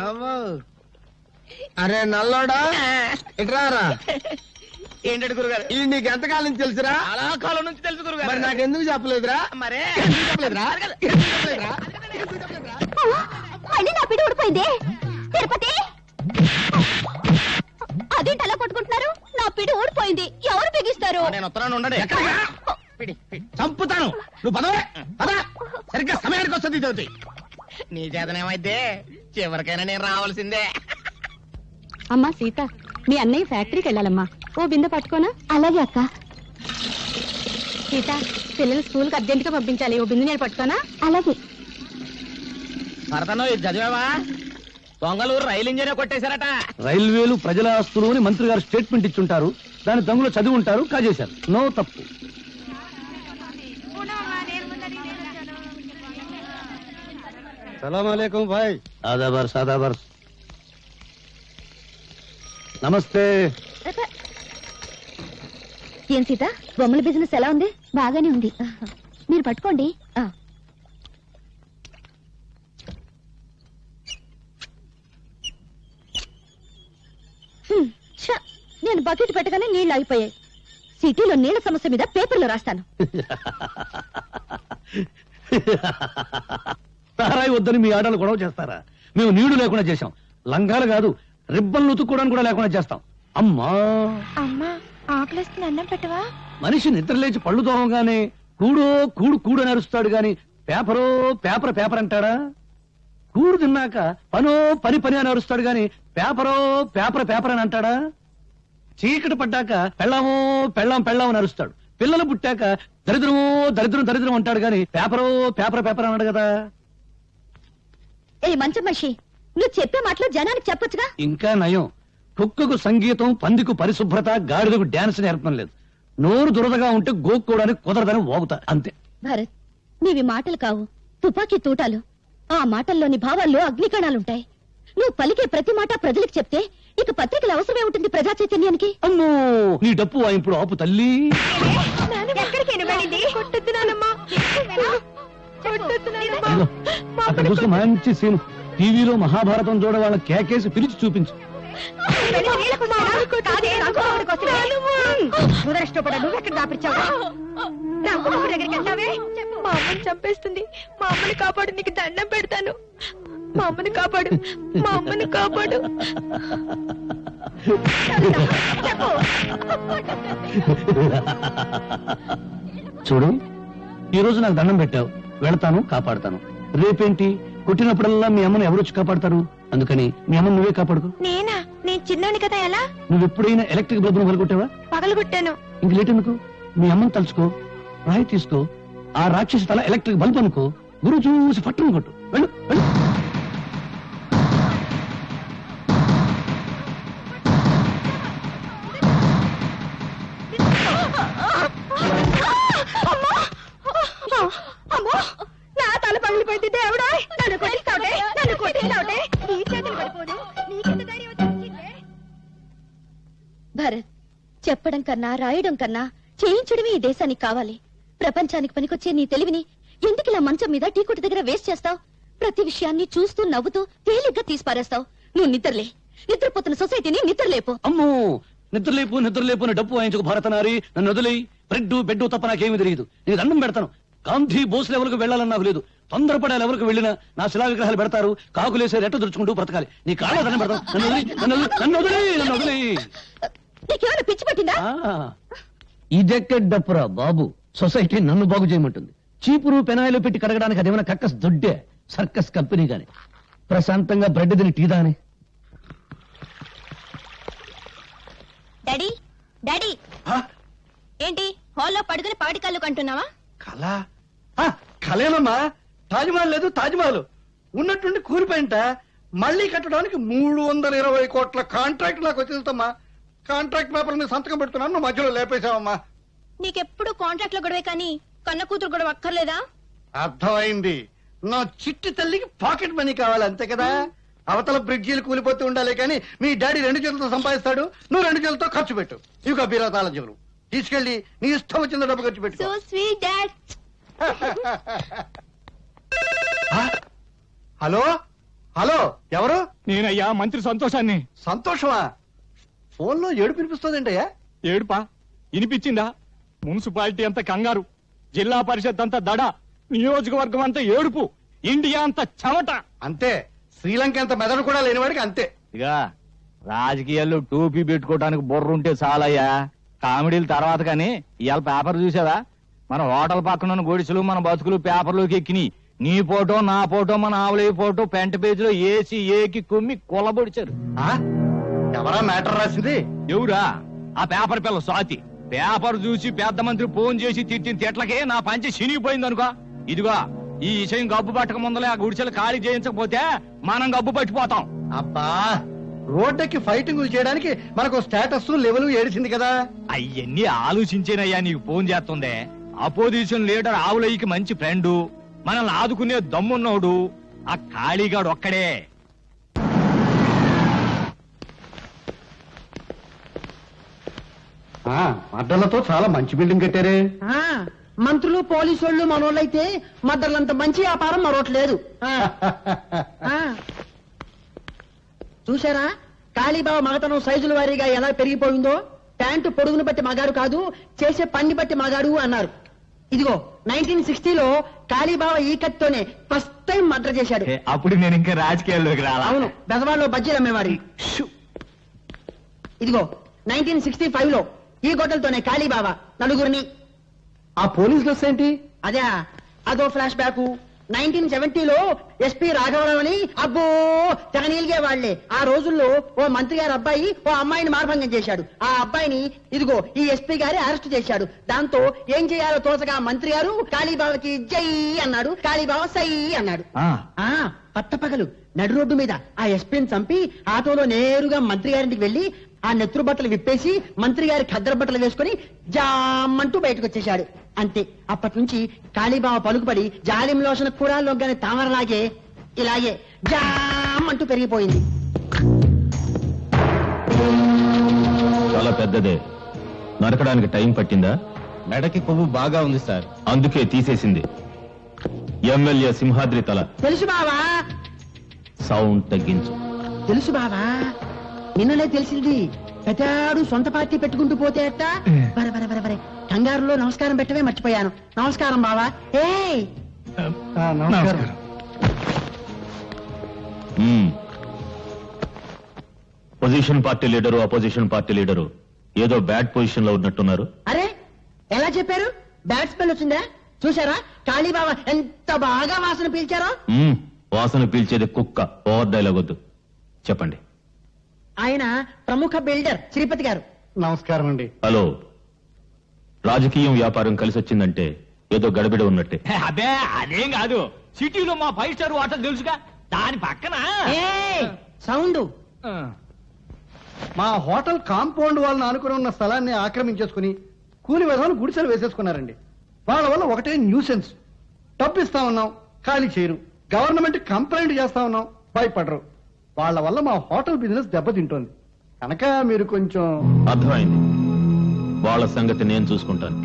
అరే నల్లోడా, ఇట్రారా. ఏంటంటే గురుగారు, ఇది నీకు ఎంతకాలం నుంచి తెలుసురా? అలా కాలం నుంచి తెలుసు గురుగారు. మరి నాకు ఎందుకు చెప్పలేదురా? మరే చెప్పలేదురా? మళ్ళీ నా పిడి ఊడిపోయింది. తిరుపతి, అదేంటి అలా కొట్టుకుంటున్నారు? నా పిడి ఊడిపోయింది, ఎవరు బిగిస్తారు? నేను వస్తున్నాను, ఉండండి. చంపుతాను. నువ్వు పదవే పద. సరిగ్గా సమయానికి వస్తుంది చదువుతి. నీ చేతనేమైతే చివరికైనా నేను రావాల్సిందే. అమ్మా సీత, మీ అన్నయ్య ఫ్యాక్టరీకి వెళ్ళాలమ్మా, ఓ బిందె పట్టుకోనా? అలాగే అక్క. సీత, పిల్లలు స్కూల్ కి అర్జెంట్ గా పంపించాలి, ఓ బిందె నేను పట్టుకోనా? అలాగే. భరతను ఇది చదివావా? దొంగలూరు రైలు ఇంజనే కొట్టేశారట. రైల్వేలు ప్రజల ఆస్తులు అని మంత్రి గారు స్టేట్మెంట్ ఇచ్చుంటారు, దాని దొంగలు చదివి ఉంటారు, కాజేశారు. నో తప్పు. సలాం అలైకుం భాయ్. ఆదాబర్ సాదాబర్. నమస్తే. ఏం సీత, బొమ్మల బిజినెస్ ఎలా ఉంది? బాగానే ఉంది, మీరు పట్టుకోండి. నేను బకెట్ పెట్టగానే నీళ్లు ఆగిపోయాయి. సిటీలో నీళ్ల సమస్య మీద పేపర్లో రాస్తాను. తారాయి వద్దని మీ ఆడలు గొడవ చేస్తారా? మేము నీళ్లు లేకుండా చేశాం, లంగాలు కాదు రిబ్బన్లు ఉతుక్కోవడానికి కూడా లేకుండా చేస్తాం. అమ్మా అమ్మా, ఆకలిస్తుంది, అన్నం పెట్టవా? మనిషి నిద్ర లేచి పళ్ళు తోమగానే కూడో కూడు కూడు అని అరుస్తాడు గాని పేపరో పేపర్ పేపర్ అంటాడా? కూడు తిన్నాక పనో పని పని అని అరుస్తాడు గాని పేపరో పేపర్ పేపర్ అని అంటాడా? చీకటి పడ్డాక పెళ్ళామో పెళ్ళాం పెళ్ళాం అని అరుస్తాడు. పిల్లలు పుట్టాక దరిద్రమో దరిద్రం దరిద్రం అంటాడు గాని పేపరో పేపర్ పేపర్ అన్నాడు కదా. ఏ మంచి మనిషి, నువ్వు చెప్పే మాటలు జనానికి చెప్పొచ్చుగా. ఇంకా నయం, కుక్కకు సంగీతం, పందికు పరిశుభ్రత, గాడిదకు డాన్స్ నేర్పడం లేదు. నోరు దురదగా ఉంటే గోక్కోవడానికి కుదరదని ఓగుతా అంతే. భరత్, నీవి మాటలు కావు, తుపాకీ తూటాలు. ఆ మాటల్లోని భావాల్లో అగ్నికణాలుంటాయి. నువ్వు పలికే ప్రతి మాట ప్రజలకు చెప్తే ఇక పత్రికల అవసరమే ఉంటుంది ప్రజా చైతన్యానికి. అమ్మో, నీ డప్పు ఇప్పుడు ఆపు తల్లి. ఇదిగో, అక్కడ చూస్తే మంచి సీన్. టీవీలో మహాభారతం చూడ వాళ్ళ కేకేసి పిలిచి చూపించు. నువ్వెక్కడ దాపిచ్చావు? మా అమ్మని చంపేస్తుంది. మా అమ్మని కాపాడు, నీకు దండం పెడతాను. మా అమ్మని కాపాడు, మా అమ్మని కాపాడు. చూడు, ఈ రోజు నాకు దండం పెట్టావు, వెళతాను, కాపాడుతాను. రేపేంటి, కొట్టినప్పుడల్లా మీ అమ్మని ఎవరొచ్చి కాపాడతారు? అందుకని మీ అమ్మని నువ్వే కాపాడుకో. నేనా? నేను చిన్నోని కదా. ఎలా? నువ్వు ఎప్పుడైనా ఎలక్ట్రిక్ బల్బును పగలగొట్టావా? పగలగొట్టాను. ఇంక లేట్ ఎందుకు, మీ అమ్మని తలుచుకో, రాయి తీసుకో, ఆ రాక్షసి తల ఎలక్ట్రిక్ బల్బ్ అనుకో, గురువు చూసి పట్టును కొట్టు. వెళ్ళు వెళ్ళు. అమ్మో, నా తల పగిలిపోయింది. దేవుడా, నన్ను కొట్టిస్తావుటే, నన్ను కొట్టిస్తావుటే. నీ చేతులు పడిపోదు. నీకెంత ధైర్యం వచ్చిందే? భరత్, చెప్పడం కన్నా రాయడం కన్నా చేయించడమే ఈ దేశానికి కావాలి. ప్రపంచానికి పనికొచ్చే నీ తెలివిని ఎందుకు ఇలా మంచం మీద టీ కొట్టు దగ్గర వేస్ట్ చేస్తావు? ప్రతి విషయాన్ని చూస్తూ నవ్వుతూ తేలిగ్గా తీసిపారేస్తావు. నువ్వు నిద్రలే, నిద్రపోతున్న సొసైటీని నిద్రలేపు. అమ్మో, నిద్రలేపు నిద్రలేపు అని డప్పు వాయించుకు భారతనారి. నన్ను వదిలేయి. బ్రెడ్ బెడ్ తప్ప నాకేమీ తెలియదు. నీకు దండం పెడతాను. గాంధీ బోస్ లెవెల్కు వెళ్ళాలని నాకు లేదు. తొందరపడే లెవెల్కు వెళ్ళినా నా శిలా విగ్రహాలు పెడతారు. కాకులేసే రెట్ట దురుచుకుంటూ బ్రతకాలి. నీ కాళ్ళ దండం పెడతాను. నన్ను వదిలేయ్, నన్ను వదిలేయ్, నన్ను వదిలేయ్, నన్ను వదిలేయ్. నీకేమైనా పిచ్చి పట్టిందా? ఇదెక్కడ డప్పురా బాబు, సొసైటీ నన్ను బాగు చేయమంటుంది. చీపురు పెనాయిలు పెట్టి కడగడానికి అదేమైనా కక్కస్ దొడ్డే సర్కస్ కంపెనీ గాని. ప్రశాంతంగా బ్రెడ్ తిని టీ దాని. డాడీ, డాడీ, ఏంటి హాల్లో పడుకుని పాటి కళ్ళు కంటున్నావా? కళ కళేనమ్మా. తాజ్మహల్ లేదు, తాజ్మహల్ ఉన్నట్టుండి కూలిపోయింట. మళ్ళీ కట్టడానికి 320 కోట్ల కాంట్రాక్ట్ నాకు వచ్చేదమ్మా. కాంట్రాక్ట్ పేపర్ మీద సంతకం పెడుతున్నాను, నువ్వు మధ్యలో లేపేశావమ్మా. నీకెప్పుడు కాంట్రాక్ట్ లో గొడవే కానీ కన్న కూతురు గొడవ అక్కర్లేదా? అర్థమైంది. నా చిట్టి తల్లికి పాకెట్ మనీ కావాలి, అంతే కదా. అవతల బ్రిడ్జీలు కూలిపోతూ ఉండాలి కానీ మీ డాడీ 2 చేతులతో సంపాదిస్తాడు, నువ్వు 2 చేతులతో ఖర్చు పెట్టు. ఇక బీరా తాళం తీసుకెళ్లి నీ ఇష్టం వచ్చిన డబ్బు ఖర్చు పెట్టు. So sweet dad. Hello hello, ఎవరు? నేనయ్యా మంత్రి సంతోషాన్ని. సంతోషమా? ఫోన్ లో ఏడుపు వినిపిస్తోందేంటయ్యా? ఏడుపా వినిపించిందా? మున్సిపాలిటీ అంతా కంగారు, జిల్లా పరిషత్ అంతా దడ, నియోజకవర్గం అంతా ఏడుపు, ఇండియా అంతా చెమట. అంతే, శ్రీలంక అంత మెదడు కూడా లేనివాడికి అంతే. ఇక రాజకీయాల్లో టోపీ పెట్టుకోవడానికి బుర్ర ఉంటే చాలయ్యా. కామెడీల తర్వాత కానీ ఇవాళ పేపర్ చూసావా? మన హోటల్ పక్కన గొడిసెలు మన బతుకులు పేపర్లోకి ఎక్కినాయి. నీ ఫోటో, నా ఫోటో, మన ఆవులే ఫోటో పెంట పేజీలో ఏసి ఏకి కుమ్మి కొల్లబొడిచారు. ఎవరా మ్యాటర్ రాసింది? ఎవరా? ఆ పేపర్ పిల్ల స్వాతి. పేపర్ చూసి పెద్ద మంత్రి ఫోన్ చేసి తిట్టిన తిట్లకే నా పంచి చినిగిపోయింది అనుకో. ఇదిగో ఈ విషయం గబ్బు పట్టక ముందలే ఆ గుడిసెలు ఖాళీ చేయించకపోతే మనం గబ్బు పట్టిపోతాం. అబ్బా, రోడ్డుకి ఫైటింగ్ చేయడానికి మనకు స్టేటస్ లెవెల్ ఏడిచింది కదా. అయ్యన్ని ఆలోచించేనయ్యా నీకు ఫోన్ చేస్తుందే. అపోజిషన్ లీడర్ ఆవులయ్యకి మంచి ఫ్రెండు, మనల్ని ఆదుకునే దమ్మున్నోడు ఆ ఖాళీగాడు ఒక్కడే. అడ్డలతో చాలా మంచి బిల్డింగ్ కట్టారే. మంత్రులు పోలీసు వాళ్ళు మనోళ్ళైతే మద్దర్లంత మంచి వ్యాపారం మరొకట్లేదు. చూసారా కాళీబాబా మగతనం సైజుల వారీగా ఎలా పెరిగిపోయిందో? ప్యాంటు పొడుగును బట్టి మగాడు కాదు, చేసే పని బట్టి మగాడు అన్నారు. ఇదిగో 1960లో కాళీబాబా ఈ కత్తితోనే ఫస్ట్ టైం మర్డర్ చేశాడు. అప్పుడు నేను ఇంకా రాజకీయాల్లోకి రాలా. అవును, బెజవాడలో బజ్జీలు అమ్మేవాడి. ఇదిగో 1965లో ఈ గొడ్డలతోనే కాళీబాబా నలుగురిని. ఆ పోలీస్ డ్రెస్ ఏంటి? అదే, అదో ఫ్లాష్ బ్యాక్. 1970లో ఎస్పీ రాఘవరావు అని అబ్బో తెగ నీలిగే వాళ్లే. ఆ రోజుల్లో ఓ మంత్రి గారి అబ్బాయి ఓ అమ్మాయిని మార్భంగం చేశాడు. ఆ అబ్బాయిని ఇదిగో ఈ ఎస్పీ గారి అరెస్ట్ చేశాడు. దాంతో ఏం చేయాలో తోచగా మంత్రి గారు కాళీబాబాకి జై అన్నాడు, కాళీబాబా సై అన్నాడు. పట్టపగలు నడు రోడ్డు మీద ఆ ఎస్పీని చంపి ఆటోలో నేరుగా మంత్రి గారింటికి వెళ్లి ఆ నెత్తురు బట్టలు విప్పేసి మంత్రి గారి ఖద్దరు బట్టలు వేసుకుని జామ్మంటూ బయటకు వచ్చేశాడు. అంతే, అప్పటి నుంచి కాళీబావ పలుకుపడి జాలిం లోషన కూడా లొగ్గని తామరలాగే ఇలాగే జామ్మంటూ పెరిగిపోయింది. చాలా పెద్దదే. నరకడానికి టైం పట్టిందా? మెడకి కొవ్వు బాగా ఉంది సార్. అందుకే తీసేసింది. ఎమ్మెల్యే సింహాద్రి తల. తెలుసు బావా, సౌండ్ తగ్గించు. తెలుసు బావా, నిన్ననే తెలిసింది. పెద్దాడు సొంత పార్టీ పెట్టుకుంటూ పోతే అట్ట. బరే బరే బరే బరే, కంగారులో నమస్కారం పెట్టవే మర్చిపోయాను. నమస్కారం బావా. ఏ position party leader, opposition party leader ఏదో బ్యాడ్ పొజిషన్ లో ఉన్నట్టున్నారు. అరే ఎలా చెప్పారు? బ్యాడ్ స్మెల్ వచ్చిందా? చూసారా కాళీబాబా ఎంత బాగా వాసన పీల్చారో? వాసన పీల్చేది కుక్క. ఓవర్ డైలాగ్ వద్దు, చెప్పండి. ఆయన ప్రముఖ బిల్డర్ శ్రీపతి గారు. నమస్కారం అండి. హలో, రాజకీయం వ్యాపారం కలిసి వచ్చిందంటే ఏదో గడబిడ ఉన్నట్టే. అదే అదేం కాదు, సిటీలో మా 5 స్టార్ హోటల్ తెలుసుగా, దాని పక్కన సౌండ్. మా హోటల్ కాంపౌండ్ వాళ్ళని ఆనుకుని ఉన్న స్థలాన్ని ఆక్రమించేసుకుని కూలి విధాలు గుడిసెలు వేసేసుకున్నారండి. వాళ్ళ వల్ల ఒకటే న్యూసెన్స్. డబ్బు ఇస్తా ఉన్నాం, ఖాళీ చేయరు. గవర్నమెంట్ కంప్లైంట్ చేస్తా ఉన్నాం, భయపడరు. వాళ్ళ వల్ల మా హోటల్ బిజినెస్ దెబ్బతింటోంది. కనుక మీరు కొంచెం. అర్థమైంది, వాళ్ళ సంగతి నేను చూసుకుంటాను.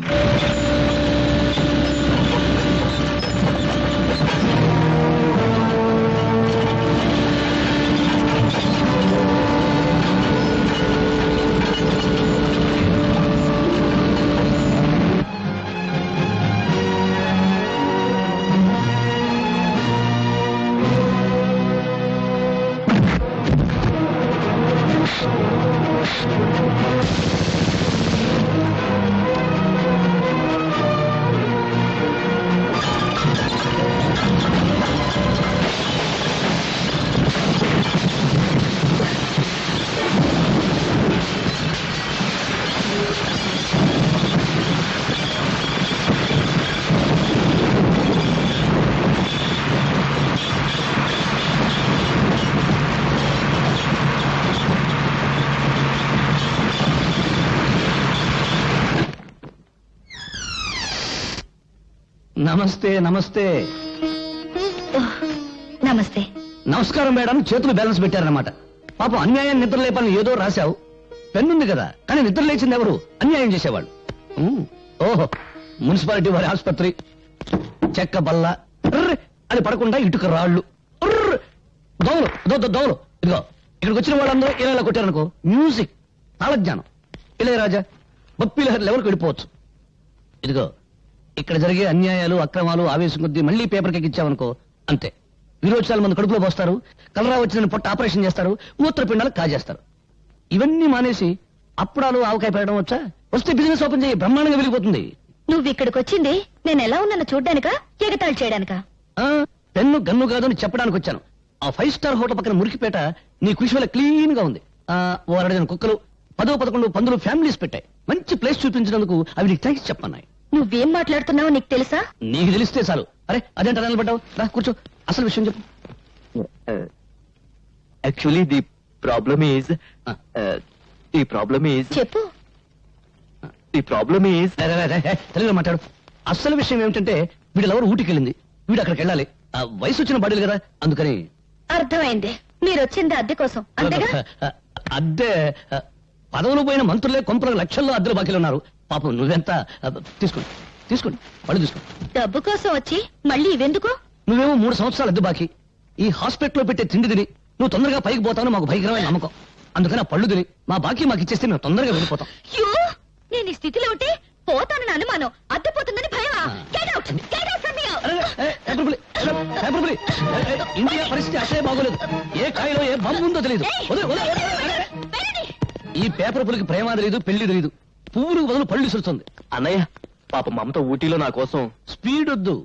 నమస్తే. నమస్తే. నమస్తే. నమస్కారం మేడం. చేతులు బ్యాలెన్స్ పెట్టారన్నమాట. పాపం అన్యాయం నిద్ర లేపని ఏదో రాశావు. పెన్నుంది కదా, కానీ నిద్ర లేచింది ఎవరు? అన్యాయం చేసేవాళ్ళు. ఓహో, మున్సిపాలిటీ వారి ఆసుపత్రి. చెక్క బల్ల అది పడకుండా ఇటుక రాళ్ళు, దోవలు దోవలు. ఇదిగో ఇక్కడికి వచ్చిన వాళ్ళందరూ ఇలా కొట్టారనుకో, మ్యూజిక్, తాళజ్ఞానం, ఇళయరాజా, బొప్పిలహరి లెవెల్కి వెళ్ళిపోవచ్చు. ఇదిగో ఇక్కడ జరిగే అన్యాయాలు, అక్రమాలు ఆవేశం కొద్దీ మళ్ళీ పేపర్కి ఎక్కించామనుకో, అంతే. విరోచనాలు మంది కడుపులో పోస్తారు, కలరా వచ్చిన పొట్ట ఆపరేషన్ చేస్తారు, మూత్రపిండాలు కాజేస్తారు. ఇవన్నీ మానేసి అప్పుడాలు ఆవకాయ పెట్టడం వచ్చా? వస్తే బిజినెస్ ఓపెన్ చేయి, బ్రహ్మాండంగా వెళ్ళిపోతుంది. నువ్వు ఇక్కడికి వచ్చింది నేను ఎలా ఉన్నానో చూడ్డానికా, ఎగతాళి చేయడానికా? పెన్ను గన్ను కాదు అని చెప్పడానికి వచ్చాను. ఆ 5 స్టార్ హోటల్ పక్కన మురికిపేట నీ కృషి వల్ల క్లీన్ గా ఉంది. ఓ 2 కుక్కలు, 10-11 పందులు ఫ్యామిలీస్ పెట్టాయి. మంచి ప్లేస్ చూపించినందుకు అవి నీకు థ్యాంక్స్ చెప్పన్నాయి. నువ్వేం మాట్లాడుతున్నావో నీకు తెలుసా? నీకు తెలిస్తే చాలు. అరే అదేంట నిలబడ్డావు? రా కూర్చో, అసలు విషయం చెప్పు. యాక్చువల్లీ ది ప్రాబ్లమ్ ఈజ్ చెప్పు. తెలుగులో మాట్లాడు. అసలు విషయం ఏమిటంటే వీడి లవర్ ఊటికి వెళ్ళింది, వీడు అక్కడికి వెళ్ళాలి. వయసు వచ్చిన బాడీలు కదా, అందుకని. అర్థమైంది, మీరు వచ్చింది అద్దె కోసం అంతేగా? అద్దె పదవులు పోయిన మంత్రులే కొంపల లక్షల్లో అద్దెలు బాకీలు ఉన్నారు. పాపం నువ్వెంత తీసుకోండి పళ్ళు తీసుకోండి. డబ్బు కోసం వచ్చి మళ్ళీ ఇవెందుకు? నువ్వేమో 3 సంవత్సరాలు అద్దె బాకీ. ఈ హాస్పిటల్లో పెట్టే తిండి తిని నువ్వు తొందరగా పైకి పోతావు మాకు భయంకరమైన నమ్మకం. అందుకని ఆ పళ్ళు తిని మా బాకీ మాకు ఇచ్చేస్తే మేము తొందరగా వెళ్ళిపోతాం. నేను ఈ స్థితిలో ఉంటే పోతానని అనుమానం, అద్దె పోతుందని భయమా? Get out! Get out from here! India పరిస్థితి అసలే బాగోలేదు. ఏ కాయలో ఏ బొమ్మ ఉందో తెలియదు. ఈ పేపర్ పులికి ప్రేమ తెలియదు, పెళ్లి తెలియదు. పువ్వులకు బదులు పళ్ళు విసురుతుంది. అన్నయ్య, పాప మమత ఊటీలో నా కోసం. స్పీడ్ వద్దు.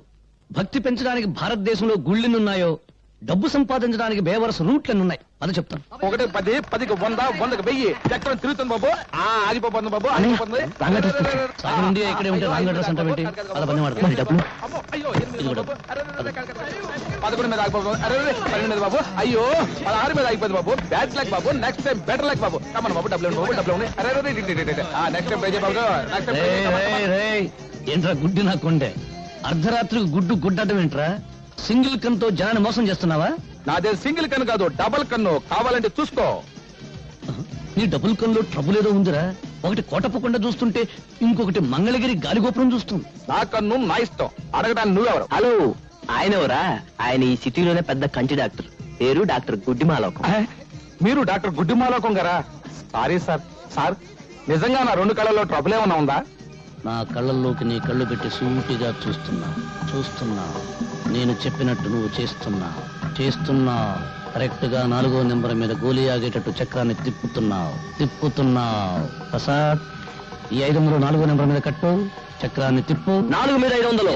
భక్తి పెంచడానికి భారతదేశంలో గుళ్ళెన్నున్నాయో, డబ్బు సంపాదించడానికి బేవరస రూట్లెన్నున్నాయి. అది చెప్తాను. 1 10 10కి 100 100కి 1000 చక్రం తిరుగుతుంది బాబు. ఆగిపోతుంది బాబు, ఆగిపోతుంది. రాంగ్ అడ్రస్ తెచ్చు. సాగర్ నుండి ఇక్కడే ఉంటే రాంగ్ అడ్రస్ అంటే ఏంటి? అలా పని వాడతాం. మరి డబ్బులు అమ్మో, అయ్యో, ఇదిగో డబ్బు. 11 మీద ఆగిపోతుంది. 12 మీద బాబు. అయ్యో 16 మీద ఆగిపోతుంది బాబు. బ్యాడ్ లక్ బాబు, నెక్స్ట్ టైం బెటర్ లక్ బాబు. కమన్ బాబు, డబ్బులు బాబు, డబ్బులు నెక్స్ట్ టైం పే బాబు. నెక్స్ట్ టైం రేయ్, రేయ్, రేయ్. ఏంట్రా గుడ్డి నా కొండే? అర్ధరాత్రికి గుడ్డటం ఏంట్రా? సింగిల్ కన్తో జనాన్ని మోసం చేస్తున్నావా? నాదే సింగిల్ కన్ను కాదు, డబుల్ కన్ను. కావాలంటే చూసుకో. నీ డబుల్ కన్లో ట్రబుల్ ఏదో ఉందిరా. ఒకటి కోటప్పకుండా చూస్తుంటే ఇంకొకటి మంగళగిరి గాలిగోపురం చూస్తుంది. నా కన్ను నా ఇష్టం. అడగడానికి నువ్వెవరు? హలో, ఆయన ఎవరా? ఆయన ఈ సిటీలోనే పెద్ద కంటి డాక్టర్. పేరు డాక్టర్ గుడ్డిమాలోకం. మీరు డాక్టర్ గుడ్డిమాలోకం గారా? Sorry sir. సార్, నిజంగా నా 2 కళ్ళలో ట్రబుల్ ఏమన్నా ఉందా? నా కళ్ళల్లోకి నీ కళ్ళు పెట్టి సూటిగా చూస్తున్నా. నేను చెప్పినట్టు నువ్వు చేస్తున్నా. కరెక్ట్ గా 4వ నెంబర్ మీద గోలీ ఆగేటట్టు చక్రాన్ని తిప్పుతున్నావు. ప్రసాద్, ఈ 500 4వ నెంబర్ మీద కట్టు. చక్రాన్ని తిప్పు. 4 మీద 500.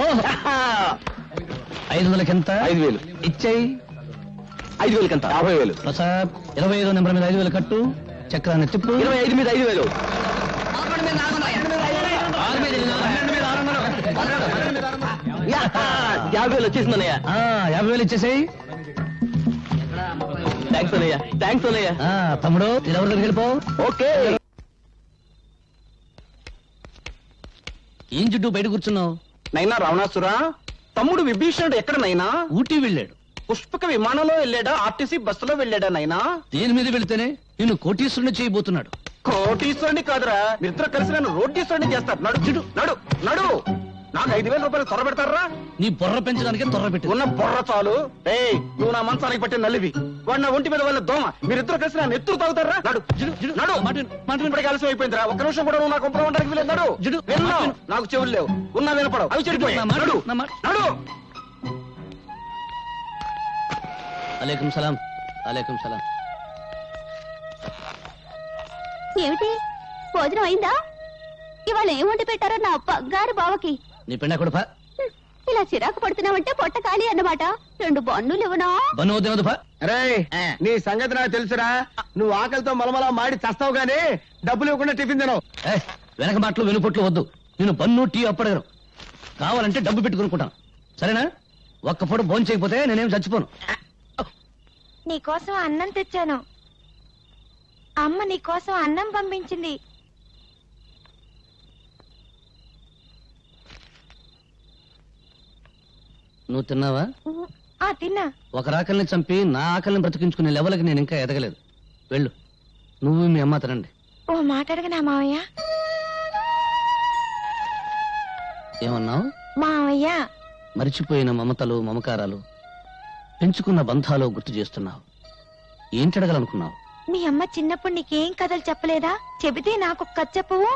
ఓహ్, 500కి ఎంత? 5000. ఇచ్చేయి. 5000 కంత 50000. ప్రసాద్, 25వ నెంబర్ మీద 5000 కట్టు. చక్రాన్ని తిప్పు. 25 మీద 5000. 50,000 వచ్చేసిందన్నయ్య. 50,000 ఇచ్చేసేయి. థ్యాంక్స్ అన్నయ్య, థ్యాంక్స్ అన్నయ్య. తమ్ముడు, ఎవరి దగ్గరికి వెళ్ళిపో. ఓకే. ఏం చుట్టూ బయట కూర్చున్నావు? నైనా రావణాసురా, తమ్ముడు విభీషణుడు ఎక్కడ నైనా? ఊటీ వెళ్ళాడు. పుష్పక విమానంలో వెళ్ళాడా, ఆర్టీసీ బస్సులో వెళ్ళాడా నైనా? దేని మీద వెళితేనే నిన్ను కోటీశ్వరుని చేయబోతున్నాడు. కోటీశ్వరుని కాదురా, మీరిద్దరు కలిసి నన్ను రోడ్డీశ్వరుని చేస్తారు. నడు చుడు, నడు నడు. నాకు 5,000 రూపాయలు త్వర పెడతారా? నీ బుర్ర పెంచడానికి త్వర పెట్టి ఉన్న బుర్ర చాలు. ఏయ్, నువ్వు నా మంచానికి పట్టిన నల్లివి, వాడు నా ఒంటి మీద వాళ్ళ దోమ. మీరిద్దరు కలిసి నా నెత్తురు తాగుతారా? నడు నడు. ఇప్పటికి ఆలస్యం అయిపోయిందిరా. ఒక్క నిమిషం కూడా నువ్వు నా కొంపరం ఉండడానికి వీలేదు. నడు. విన్నా, నాకు చెవులు లేవు, ఉన్నా వినపడవు, అవి చెడిపోయాయి. నడు నడు. అలైకుం సలాం. అలైకుం సలాం. ఏమిటి, భోజనం అయిందా? ఇవాళ ఏం వండి పెట్టారో నా బంగారు బావకి. నీ పెండ కొడుపా. ఇలా చిరాకు పడుతున్నావంటే పొట్ట ఖాళీ అన్నమాట. 2 బన్నులు ఇవ్వనా? బన్ను వద్దు పా. రే, నీ సంగతి నాకు తెలుసురా. నువ్వు ఆకలితో మలమలా మాడి చస్తావు గానీ డబ్బులు ఇవ్వకుండా టిఫిన్ తినవు. వెనక మాటలు వెనుపొట్లు వద్దు. నేను బన్ను టీ అప్పడగను. కావాలంటే డబ్బు పెట్టుకునుకుంటాను. సరేనా? ఒక్క పూట భోజనం చేయకపోతే నేనేం చచ్చిపోను. నీకోసం అన్నం తెచ్చాను. అమ్మ నీకోసం అన్నం పంపించింది. నువ్వు తిన్నావా? తిన్నా. ఒక రాకల్ని చంపి నా ఆకలిని బ్రతికించుకునే లెవెల్కి నేను ఇంకా ఎదగలేదు. వెళ్ళు, నువ్వు మీ అమ్మ తినండి. ఓ మాట అడగనా మావయ్య? ఏమన్నావు? మావయ్య, మరిచిపోయిన మమతలు మమకారాలు, పెంచుకున్న బంధాలు గుర్తు చేస్తున్నావు. ఏంటడగలనుకున్నావు? మీ అమ్మ చిన్నప్పుడు నీకేం కథలు చెప్పలేదా? చెబితే నాకు కథ చెప్పవు.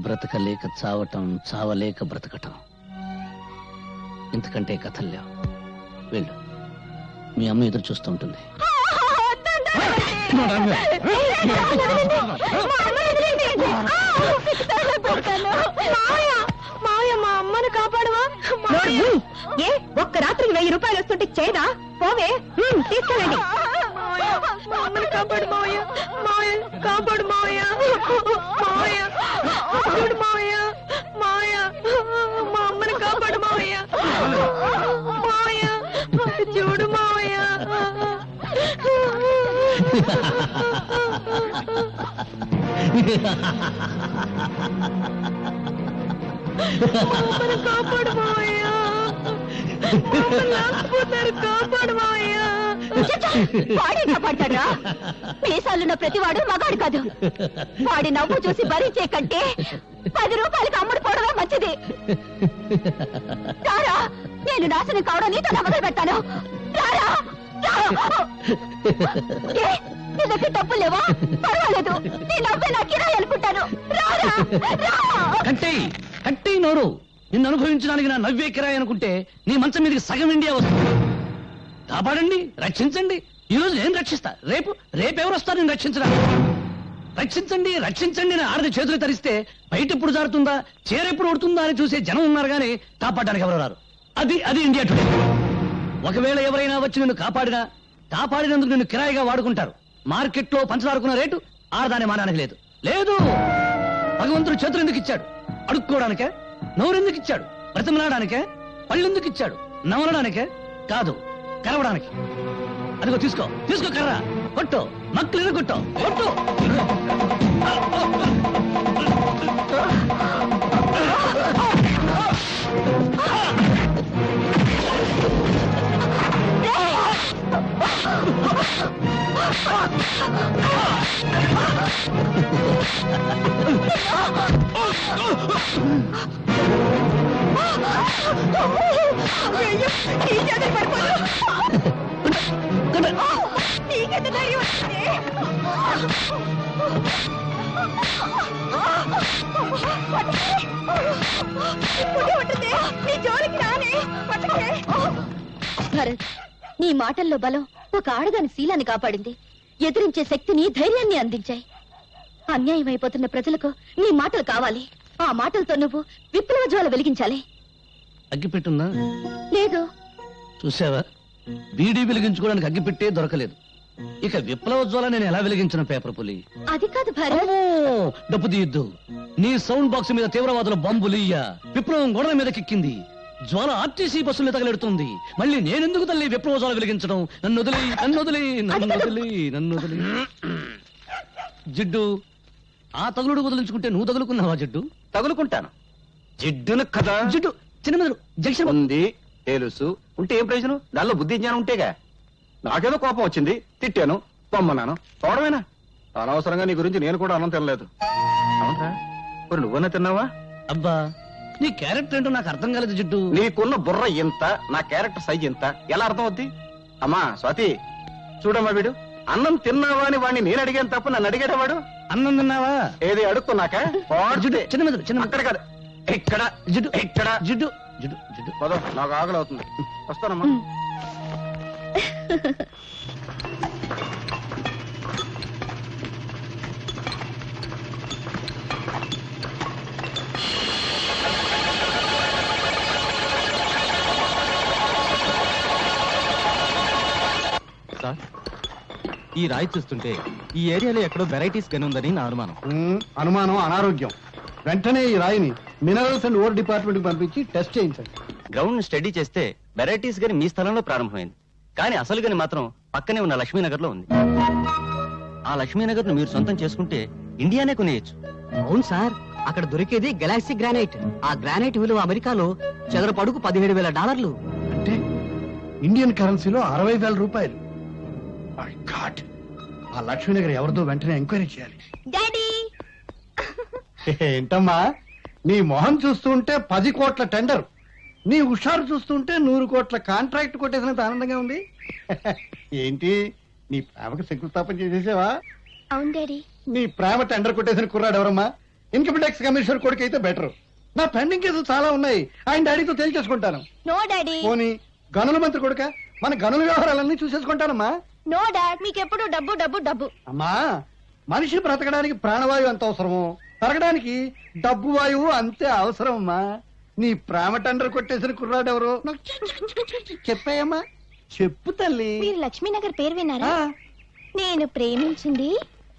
బ్రతకలేక చావటం, చావలేక బ్రతకటం, ఇంతకంటే కథలు లేవు. వెళ్ళు, మీ అమ్మ ఎదురు చూస్తుంటుంది. మా అమ్మను కాపాడవా? ఏ, ఒక్క రాత్రికి 1000 రూపాయలు వస్తుంటే చేదా? పోవే, తీసుకెళ్ళండి. మా అమ్మని కాపాడు మావయ్య, మావయ్య కాపాడు మావయ్య, మావయ్య చూడు మావయ్య, మావయ్య మా అమ్మని కాపాడు మావయ్య, మావయ్య చూడు మావయ్య. కాపాడు మావయ్య, కాపాడు మావయ్య. వాడే కాపాడతాడా? మీసాలున్న ప్రతివాడు మగాడు కాదు. వాడి నవ్వు చూసి భరించే కంటే 10 రూపాయలకి అమ్ముడు పోవడమే మంచిది. రారా, నేను నాశనం కావడం నీతో మొదలు పెడతాను. రారా. నీ దగ్గర డబ్బులు లేవా? పర్వాలేదు, నీ నవ్వే నా కిరాయి అనుకుంటాను. రారా, రా. కట్టి నోరు. నిన్ను అనుభవించడానికి నా నవ్వే కిరాయి అనుకుంటే నీ మంచం మీదకి సగం ఇండియా వస్తుంది. కాపాడండి, రక్షించండి. ఈ రోజు నేను రక్షిస్తా, రేపెవరు వస్తారు నేను రక్షించడానికి? రక్షించండి రక్షించండి అని ఆడది చేతులు తరిస్తే బయట ఎప్పుడు జారుతుందా, చేరెప్పుడు ఉడుతుందా అని చూసే జనం ఉన్నారు కానీ కాపాడడానికి ఎవరు రారు. అది ఇండియా టుడే. ఒకవేళ ఎవరైనా వచ్చి నిన్ను కాపాడినందుకు నిన్ను కిరాయిగా వాడుకుంటారు. మార్కెట్లో పంచదారుకున్న రేటు ఆడదాని మానానికి లేదు. భగవంతుడు చేతులు ఎందుకు ఇచ్చాడు? అడుక్కోవడానికే? నోరెందుకు ఇచ్చాడు? బ్రతిమలాడానికే? పళ్ళెందుకు ఇచ్చాడు? నమలడానికే కాదు, కరవడానికి. అదిగో తీసుకో కర్ర, కొట్టు, మక్కలు కొట్టు. భరత్, నీ మాటల్లో బలం ఒక ఆడదాని శీలాన్ని కాపాడింది. ఎదిరించే శక్తిని, ధైర్యాన్ని అందించాయి. అన్యాయం అయిపోతున్న ప్రజలకు నీ మాటలు కావాలి. ఆ మాటలతో నువ్వు విప్లవ జ్వాల వెలిగించాలి. అగ్గిపెట్టుందా? లేదు. చూసావా, బీడీ వెలిగించుకోవడానికి అగ్గిపెట్టే దొరకలేదు. ఇక విప్లవ జ్వాల నేను ఎలా వెలిగించిన పేపర్ పులి? అది కాదు భరత్. డబ్బు తీయద్దు. నీ సౌండ్ బాక్స్ మీద తీవ్రవాదుల బాంబులియ్యా. విప్లవం గోడల మీద కిక్కింది. జ్వాల ఆర్టీసీ బస్సులు తగలెడుతుంది. మళ్ళీ నేనెందుకు తల్లి విప్లవ జ్వాల వెలిగించడం? నన్ను వదిలి. జిడ్డు, ఆ తగులుడు వదిలించుకుంటే నువ్వు తగులుకున్నావా జిడ్డు? తగులుకుంటాను. జిడ్డును కదా. జిడ్డు చిన్న జంక్షన్ ఉంది, తెలుసు. ఉంటే ఏం ప్రయోజనం? దానిలో బుద్ధి జ్ఞానం ఉంటేగా. నాకేదో కోపం వచ్చింది, తిట్టాను, పొమ్మన్నాను. పోవడమేనా? అనవసరంగా నీ గురించి నేను కూడా అన్నం తినలేదు. అవునరా, మరి నువ్వన్నా తిన్నావా? అబ్బా, నీ క్యారెక్టర్ ఏంటో నాకు అర్థం కాలేదు జిడ్డు. నీకున్న బుర్ర ఎంత, నా క్యారెక్టర్ సైజ్ ఎంత, ఎలా అర్థం అవుద్ది? అమ్మా స్వాతి, చూడమ్మా, వీడు అన్నం తిన్నావా అని వాడిని నేను అడిగాను తప్ప నన్ను అడిగాడు వాడు. అన్నం తిన్నావా ఏది అడుక్కున్నాక? చిన్న అక్కడ కాదు, ఎక్కడ జిడ్డు, ఎక్కడ జిడ్డు. పదో, నాకు ఆకలి అవుతుంది, వస్తానమ్మా. సార్, ఈ రాయి చూస్తుంటే ఈ ఏరియాలో ఎక్కడో వెరైటీస్ గని ఉందని నా అనుమానం. అనుమానం అనారోగ్యం. వెంటనే ఈ రాయిని మినరల్స్ అండ్ ఓర్ డిపార్ట్మెంట్ పంపించి టెస్ట్ చేయించండి. గ్రౌండ్ స్టడీ చేస్తే వెరైటీస్ గని మీ స్థలంలో ప్రారంభమైంది, కానీ అసలు గని మాత్రం పక్కనే ఉన్న లక్ష్మీనగర్ లో ఉంది. ఆ లక్ష్మీనగర్ ను మీరు సొంతం చేసుకుంటే ఇండియానే కొనేయచ్చు. అవును సార్, అక్కడ దొరికేది గెలాక్సీ గ్రానైట్. ఆ గ్రానైట్ విలువ అమెరికాలో చదరపు అడుగు $17,000. అంటే ఇండియన్ కరెన్సీలో 60,000 రూపాయలు. My God! ఆ లక్ష్మీనగర్ ఎవరిదో వెంటనే ఎంక్వైరీ చేయాలి. డాడీ, ఏంటమ్మా, నీ మొహం చూస్తుంటే 10 కోట్ల టెండర్, నీ హుషారు చూస్తుంటే 100 కోట్ల కాంట్రాక్ట్ కొట్టేసినంత ఆనందంగా ఉంది. ఏంటి, నీ ప్రేమకు శంకుస్థాపన చేసేసావా? అవును డాడీ. నీ ప్రేమ టెండర్ కొట్టేసిన కుర్రాడు ఎవరమ్మా? ఇన్కమ్ ట్యాక్స్ కమిషనర్ కొడుకు అయితే బెటర్. నా పెండింగ్ కేసులు చాలా ఉన్నాయి, ఆయన డాడీతో తేల్చేసుకుంటాను. No daddy. పోనీ గనుల మంత్రి కొడుక, మన గనుల వ్యవహారాలన్నీ చూసేసుకుంటానమ్మా. నో డాడ్, మీకెప్పుడు డబ్బు డబ్బు డబ్బు. అమ్మా, మనిషి బ్రతకడానికి ప్రాణవాయువు ఎంత అవసరమో పెరగడానికి డబ్బు వాయువు అంతే అవసరం. అమ్మా, నీ ప్రేమ టెండర్ కొట్టేసిన కుర్రాడు ఎవరు చెప్పాయమ్మా? చెప్పు తల్లి. మీరు లక్ష్మీనగర్ పేరు విన్నారా? నేను ప్రేమించింది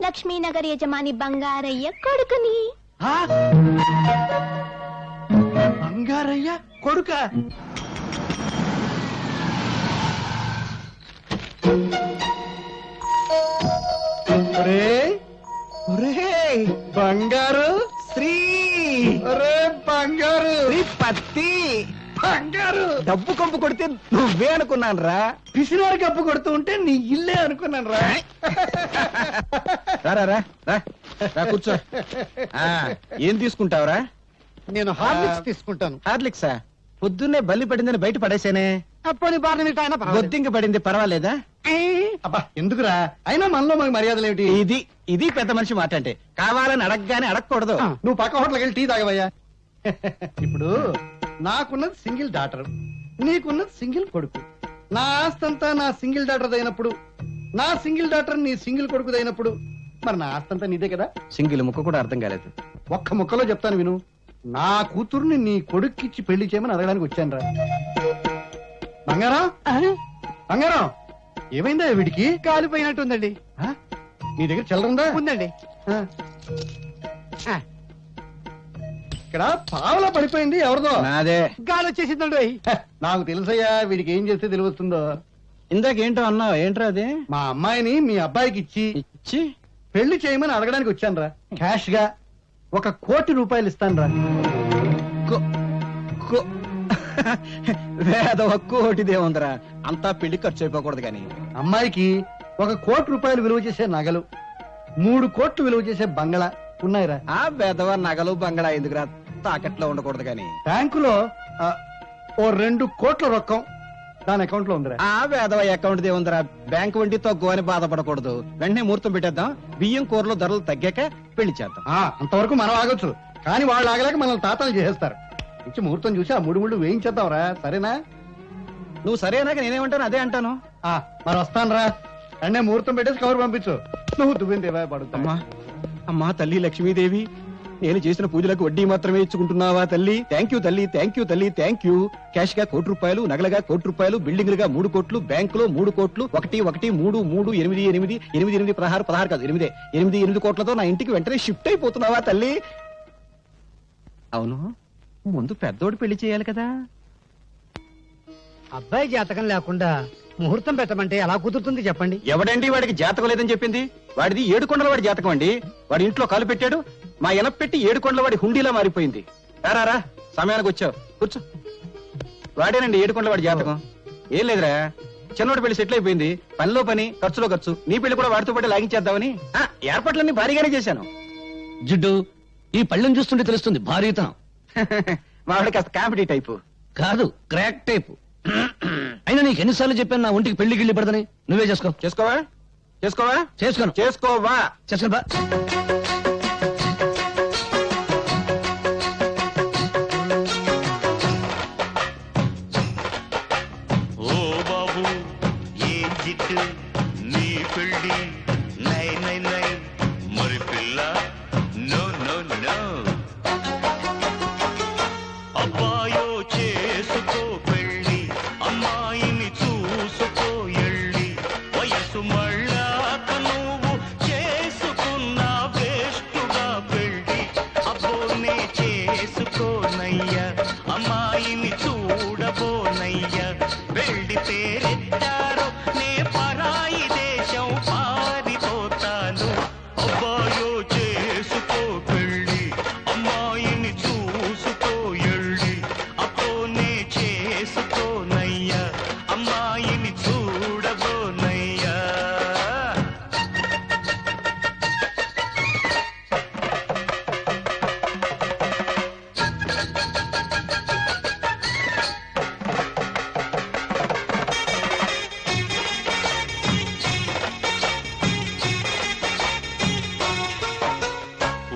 లక్ష్మీనగర్ యజమాని బంగారయ్య కొడుకుని. బంగారయ్య కొడుక? బంగారు శ్రీ బంగారు పత్తి బంగారు డబ్బు కంపు కొడితే నువ్వే అనుకున్నాను రా. పిసినారు కప్పు కొడుతూ ఉంటే నీ ఇల్లే అనుకున్నాను రా. కూర్చో. ఏం తీసుకుంటావురా? నేను హార్లిక్స్ తీసుకుంటాను. హార్లిక్సా? పొద్దున్నే బల్లి పడిందని బయట పడేసానే. అప్పని బారిన బొద్దింక పడింది, పర్వాలేదా? అబ్బా ఎందుకురా అయినా మనలో మనకి మర్యాదలు ఏమిటి ఇది పెద్ద మనిషి మాట అంటే. కావాలని అడగగానే అడగకూడదు. నువ్వు పక్క హోటల్కి వెళ్ళి టీ తాగవయ్యా. ఇప్పుడు నాకున్నది సింగిల్ డాటర్, నీకున్నది సింగిల్ కొడుకు. నా ఆస్తంతా నా సింగిల్ డాటర్ అయినప్పుడు, నా సింగిల్ డాటర్ నీ సింగిల్ కొడుకు అయినప్పుడు, మరి నా ఆస్తంతా నీదే కదా. సింగిల్ ముక్క కూడా అర్థం కాలేదు. ఒక్క ముక్కలో చెప్తాను విను. నా కూతుర్ని నీ కొడుక్కిచ్చి పెళ్లి చేయమని అడగడానికి వచ్చాను రా. బంగారం బంగారం ఏమైందా వీడికి? కాలిపోయినట్టుందండి. నీ దగ్గర చిల్లరుందా? ఉందండి. ఇక్కడ పావలా పడిపోయింది ఎవరిదో. నాదే. గాలి వచ్చేసిందండి. నాకు తెలుసయ్యా వీడికి ఏం చేస్తే తెలివస్తుందో. ఇందాకేంటో అన్నావు, ఏంట్రా అది? మా అమ్మాయిని మీ అబ్బాయికి ఇచ్చి ఇచ్చి పెళ్లి చేయమని అడగడానికి వచ్చాను రా. క్యాష్ గా 1 కోటి రూపాయలు ఇస్తాను రా. వేదవ కోటిదేముందిరా, అంతా పెళ్లి ఖర్చు అయిపోకూడదు కానీ. అమ్మాయికి 1 కోటి రూపాయలు విలువ చేసే నగలు, 3 కోట్లు విలువ చేసే బంగళా ఉన్నాయిరా. ఆ వేదవ నగలు బంగళా ఎందుకురా, తాకట్లో ఉండకూడదు కానీ. బ్యాంకులో ఓ 2 కోట్ల రొక్కం దాని అకౌంట్ లో ఉందిరా. ఆ వేదవ అకౌంట్ దేముందిరా, బ్యాంకు వడ్డీ తక్కువ అని బాధపడకూడదు. వెంటనే ముహూర్తం పెట్టేద్దాం, బియ్యం కూరలో ధరలు తగ్గాక పెళ్లి చేద్దాం. అంతవరకు మనం ఆగొచ్చు, కానీ వాళ్ళు ఆగలేక మనల్ని తాతాలు చేసేస్తారు. ఇచ్చి ముహూర్తం చూసి ఆ 3 ముళ్ళు వేయించేద్దాంరా, సరేనా? నువ్వు సరేనాక నేనేమంటాను అదే అంటాను. మరి వస్తాను రా. వెంటనే ముహూర్తం పెట్టేసి కవర్ పంపించు. నువ్వు దువ్విందేవా పడుతా. అమ్మా తల్లి లక్ష్మీదేవి, నేను చేసిన పూజలకు వడ్డీ మాత్రమే ఇచ్చుకుంటున్నావా తల్లి? థ్యాంక్ యూ తల్లి, థ్యాంక్ యూ తల్లి, థ్యాంక్ యూ. క్యాష్ గా 1 కోటి రూపాయలు, నగలగా 1 కోటి రూపాయలు, బిల్డింగ్లుగా 3 కోట్లు, బ్యాంకులో 3 కోట్లు, 1 1 3 3 8 8 8 8 16 కాదు 8 కోట్లతో నా ఇంటికి వెంటనే షిఫ్ట్ అయిపోతున్నావా తల్లి? అవును, ముందు పెద్దోడు పెళ్లి చేయాలి కదా. అబ్బాయి జాతకం లేకుండా ముహూర్తం పెట్టమంటే ఎలా కుదురుతుంది చెప్పండి? ఎవడండి వాడికి జాతకం లేదని చెప్పింది? వాడిది 7 కొండల వాడి జాతకం అండి. వాడి ఇంట్లో కాలు పెట్టాడు, మా ఎనపెట్టి 7 కొండల వాడి హుండీలా మారిపోయింది. రారా సమయానికి వచ్చావు, కూర్చో. వాడేనండి 7 కొండల వాడి జాతకం. ఏం లేదురా, చిన్నోడి పెళ్లి సెటిల్ అయిపోయింది. పనిలో పని, ఖర్చులో ఖర్చు. నీ పెళ్లి కూడా వాడితో పాటు లాగించేద్దామని ఏర్పాట్లన్నీ భారీగానే చేశాను. జిడ్డు, ఈ పళ్ళెం చూస్తుంటే తెలుస్తుంది భారీతనం. వాడికి కాస్త కామెడీ టైపు కాదు, క్రాక్ టైపు. అయినా నీకు ఎన్నిసార్లు చెప్పాను నా ఒంటికి పెళ్లి గిళ్ళి పడదని. నువ్వే చేసుకో. చేసుకోవా? చేసుకోను. చేసుకోను బా. ఓ బాబు ఏం జిట్టు నీ పెళ్ళి నై నై నై మరి పిల్ల నో నో నో. అబ్బాయో చేసుకో పెళ్ళి, అమ్మాయిని చూసుకో ఎళ్ళి. వయసు మళ్ళాక నువ్వు చేసుకున్న వేస్తుగా పెళ్ళి. అబ్బోనే చేసుకోనయ్యా, అమ్మాయిని చూడబోనయ్యా. పెళ్లి పేరెత్తారో నే పరాయి దేశం పారిపోతాను. అబ్బాయో చేసుకో పెళ్ళి, అమ్మాయిని చూసుకో ఎళ్ళి. అబ్బోనే చేసుకోనయ్యా, అమ్మాయిని చూడబోనయ్యా.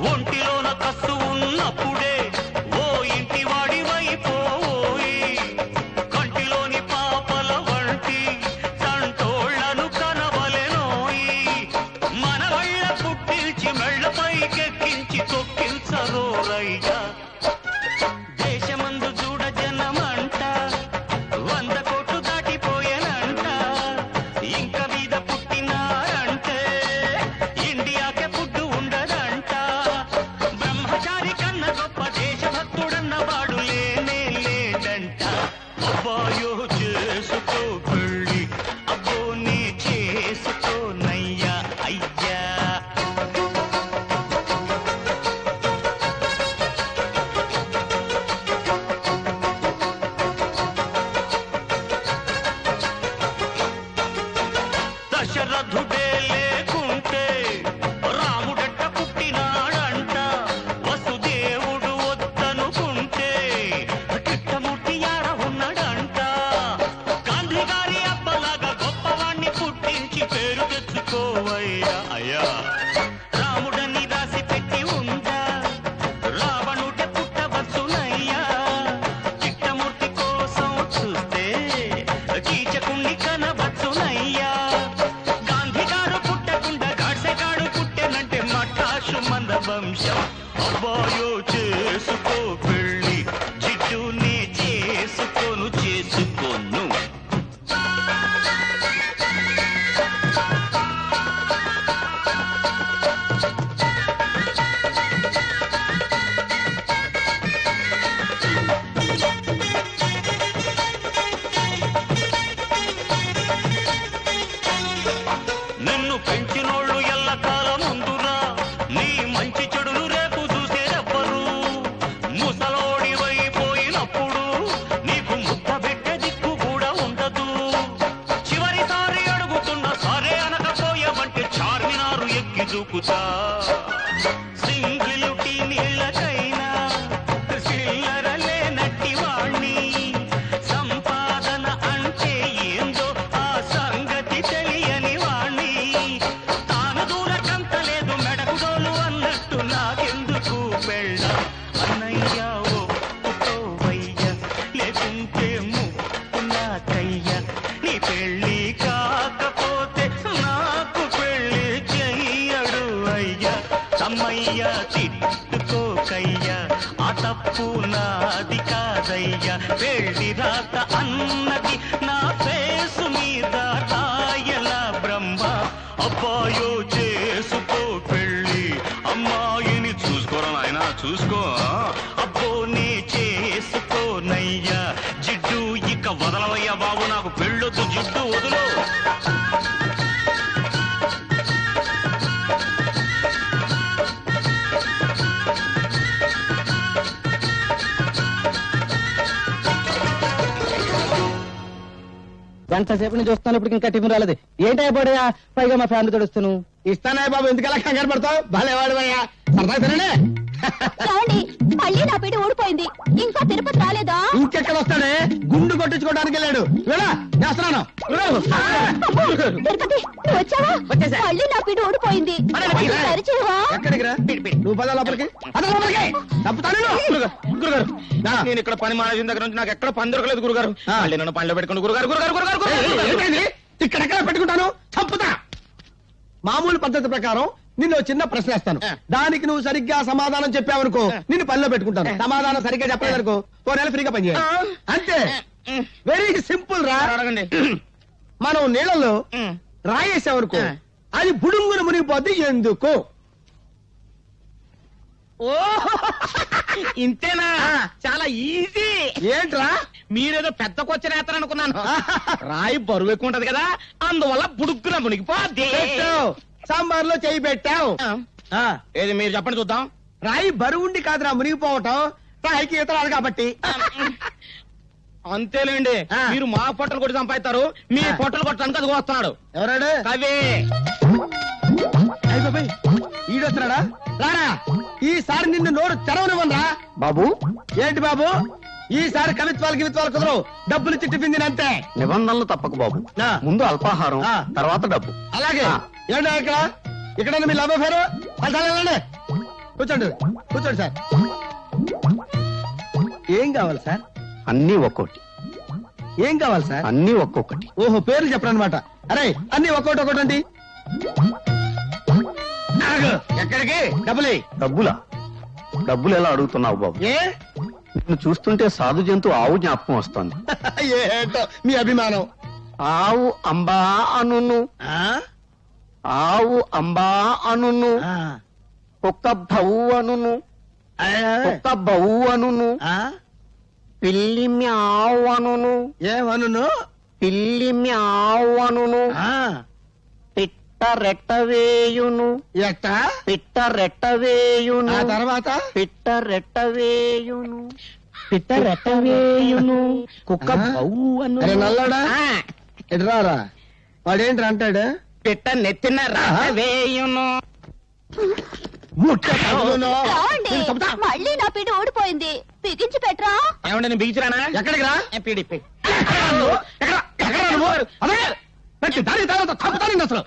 ఒంటిలోన కస్సు ఉన్నప్పుడే ఓ ఇంటి వాడివైపోయి. కంటిలోని పాపల వంటి సంటోళ్లను కనవలెనోయి. మన వళ్ళ పుట్టించి మెళ్ళపైకెక్కించి తొక్కించరోరయ్యా. దేశమందు చూడ జనమంట 100 కోట్లు దాటిపోయానంట. ఇంక మీద పుట్టినారంటే ఇండియాకే పుట్టు ఉండదంట. బ్రహ్మచారి కన్న గొప్ప దేశభక్తుడన్న వాడు లేనే లేదంట. అబ్బాయో చేసుకో పెళ్ళి, అబ్బోనే చేసుకోనయ్యా అయ్యా. దశరథుడే లేకుంటే రాముడట్ట పుట్టినాడంట. వసుదేవుడు వద్దనుకుంటే కృష్ణమూర్తి యాడ ఉన్నాడంట. గాంధీ గారి అబ్బలాగా గొప్పవాణ్ణి పుట్టించి కాదయ్యా పెళ్లి రాత అన్నది నా ఫేసు మీద రాయల బ్రహ్మ అబ్బాయో చేసుకో పెళ్ళి అమ్మాయిని చూసుకోరా నాయన చూసుకో అబ్బో నే చేసుకోనయ్యా జిడ్డు ఇక వదలవయ్యా బాబు నాకు పెళ్ళొద్దు జిడ్డు వదులు గంట సేపు నుంచి వస్తాను ఇప్పుడు ఇంకా టిఫిన్ రాలేదు ఏంటైపోయా పైగా మా ఫ్యామిలీ తోడుస్తాను ఇస్తానే బాబు ఎందుకలా కంగారు పడతావు భలేవాడు అయ్యా సరదా సరేనే మళ్ళీ నా పిడి ఊడిపోయింది ఇంకా తిరుపతి రాలేదా ఇంకెక్కడ వస్తాడే గుండు కొట్టించుకోవడానికి వెళ్ళాడు వెళ్ళా చేస్తున్నాను తిరుపతి నువ్వు వచ్చావా మళ్ళీ నా పిడి ఊడిపోయింది సరిచేవా ఎక్కడికి రా నువ్వు పద లోపలికి తప్పుతాను గురుగారు నేను ఇక్కడ పని మానేసిన దగ్గర నుంచి నాకు ఎక్కడ పని దొరకలేదు గురుగారు మళ్ళీ నన్ను పనిలో పెట్టుకుని గురుగారు గురుగారు గురుగారు ఇక్కడెక్కడ పెట్టుకుంటాను చంపుతా మామూలు పద్ధతి ప్రకారం నిన్ను చిన్న ప్రశ్న వేస్తాను దానికి నువ్వు సరిగ్గా సమాధానం చెప్పావనుకో నిన్ను పనిలో పెట్టుకుంటాను సమాధానం సరిగ్గా చెప్పలేదనుకో ఓ నెల ఫ్రీగా పని చేయాలి అంతే వెరీ సింపుల్ రా అడగండి మనం నీళ్ళలో రాయేసావనుకో అది బుడుంగును మునిగిపోద్ది ఎందుకు ఓ ఇంతేనా చాలా ఈజీ ఏంట్రా మీరేదో పెద్ద కొచ్చనేస్తారు అనుకున్నాను రాయి బరువు ఎక్కువ ఉంటది కదా అందువల్ల బుడుక్కున మునిగిపోద్ది సాంబార్ లో చేయి పెట్టావు ఏది మీరు చెప్పండి చూద్దాం రాయి బరువుండి కాదురా మునిగిపోవటం రాయికి ఈత రాదు కాబట్టి అంతేలేండి మీరు మా పొట్టలు కొట్టి సంపాదిస్తారు మీ పొట్టలు కొట్టడానికి అది వస్తున్నాడు ఎవరాడు కవి ఈడొస్తున్నాడా రారా ఈసారి నిన్ను నోరు తెరవనివ్వనరా బాబు ఏంటి బాబు ఈసారి కవిత్వాలు కుదరవు డబ్బులు చిట్టి పిందినంతే నిబంధనలు తప్పకు బాబు ముందు అల్పాహారం తర్వాత డబ్బు అలాగే ఏంటో ఇక్కడ మీ లవ్ అఫేరు కూర్చోండి కూర్చోండి సార్ ఏం కావాలి సార్ అన్ని ఒక్కోటి ఏం కావాలి సార్ అన్ని ఒక్కొక్కటి ఓహో పేర్లు చెప్పరనమాట అరే అన్ని ఒక్కోటి అండి ఎక్కడికి డబ్బులా డబ్బులు ఎలా అడుగుతున్నావు బాబు ఏ నిన్ను చూస్తుంటే సాధు జంతు ఆవు జ్ఞాపకం వస్తుంది ఏంటో మీ అభిమానం ఆవు అంబా అనును ఆవు అంబా అనును కుక్క భవు అనును కుక్క బవు అనును పిల్లి మ్యావు అనును ఏమను పిల్లి మ్యావు అనును పిట్ట రెట్టవేయును ఎట్ట పిట్ట రెట్టవేయును ఆ తర్వాత పిట్ట రెట్టవేయును పిట్ట రెట్టవేయును కుక్క బవు అను అరే నల్లడా ఎటురారా వాడేంటి అంటాడు పిట్ట నెత్తిన రావేయును మళ్ళీ నా పిడి ఊడిపోయింది బిగించి పెట్టరా ఏమంటే నేను బిగించరానా ఎక్కడికి రా పీడిపి అసలు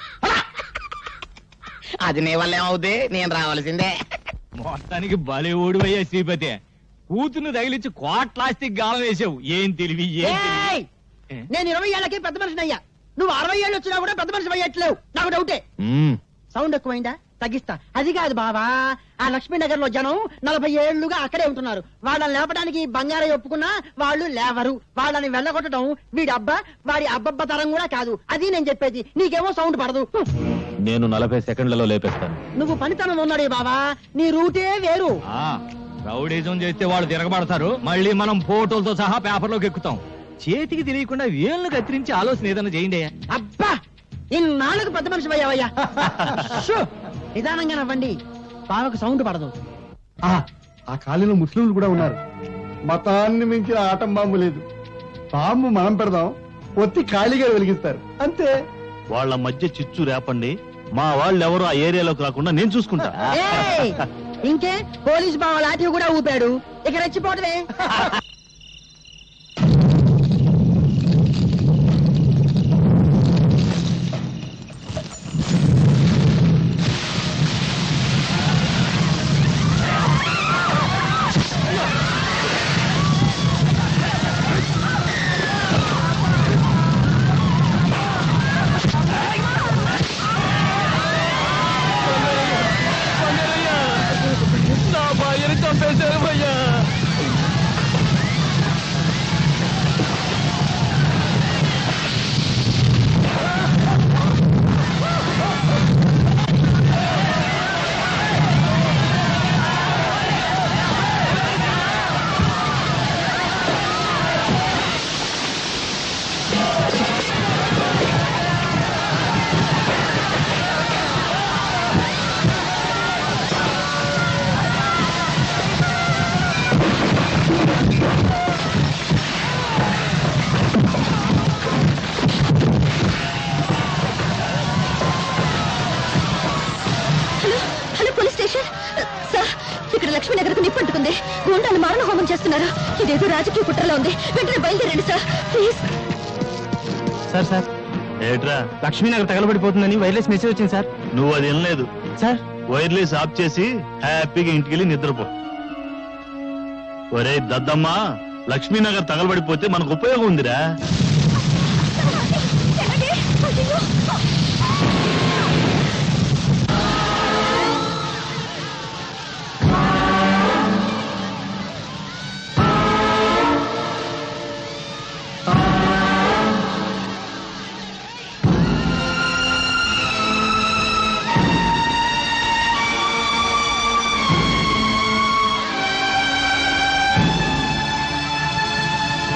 అది నీ వల్ల ఏమవుద్ది నేను రావాల్సిందే మొత్తానికి బలి ఓడిపోయా శ్రీపతి కూతురు తగిలించి కోట్లాస్తికి గాలం వేసావు ఏం తెలివి ఏయ్! నేను 20 ఏళ్ళకి పెద్ద మనిషిని అయ్యా నువ్వు 60 ఏళ్ళు వచ్చినా కూడా పెద్ద మనిషి అయ్యట్లేవు నాకు డౌటే సౌండ్ ఎక్కువైందా తగ్గిస్తా అది కాదు బావా ఆ లక్ష్మీనగర్ లో జనం 40 ఏళ్లుగా అక్కడే ఉంటున్నారు వాళ్ళని లేపడానికి బంగారం ఒప్పుకున్నా వాళ్ళు లేవరు వాళ్ళని వెళ్ళగొట్టడం వీడి అబ్బా వాడి అబ్బబ్బ తరం కూడా కాదు అది నేను చెప్పేది నీకేమో సౌండ్ పడదు నేను 40 సెకండ్లలో లేపేస్తాను నువ్వు పనితనం ఉన్నాడే బావా నీ రూటే వేరు రౌడీజం చేస్తే వాళ్ళు తిరగబడతారు మళ్ళీ మనం ఫోటోలతో సహా పేపర్లోకి ఎక్కుతాం చేతికి తెలియకుండా వేళ్ళు కత్తిరించి ఆలోచన ఏదైనా చేయండి అబ్బా ఇన్నాళ్ళకు పెద్ద మనిషి అయ్యావయ్యా నిదానంగా నవ్వండి బావకు సౌండ్ పడదు ఆ కాలంలో ముస్లింలు కూడా ఉన్నారు మతాన్ని మించిన ఆటం బాంబు లేదు బాంబు మనం పెడదాం ఒత్తి ఖాళీగా వెలిగిస్తారు అంతే వాళ్ళ మధ్య చిచ్చు రేపండి మా వాళ్ళు ఎవరు ఆ ఏరియాలోకి రాకుండా నేను చూసుకుంటా ఏయ్! ఇంకే పోలీస్ బావ లాఠీ కూడా ఊపాడు ఇక రెచ్చిపోవడమే గూండాలు మారణ హోమం చేస్తున్నారు. ఇదేదో రాజకీయ కుట్రలో ఉంది. వెంటనే బయలుదేరండి సార్, ప్లీజ్. సార్ ఏట్రా లక్ష్మీనగర్ తగలబడిపోతుందని వైర్లెస్ మెసేజ్ వచ్చింది సార్. నువ్వు అది వినలేదు. సార్ వైర్లెస్ ఆఫ్ చేసి హ్యాపీగా ఇంటికి వెళ్ళి నిద్రపో. ఒరే దద్దమ్మా, లక్ష్మీనగర్ తగలబడిపోతే మనకు ఉపయోగం ఉందిరా.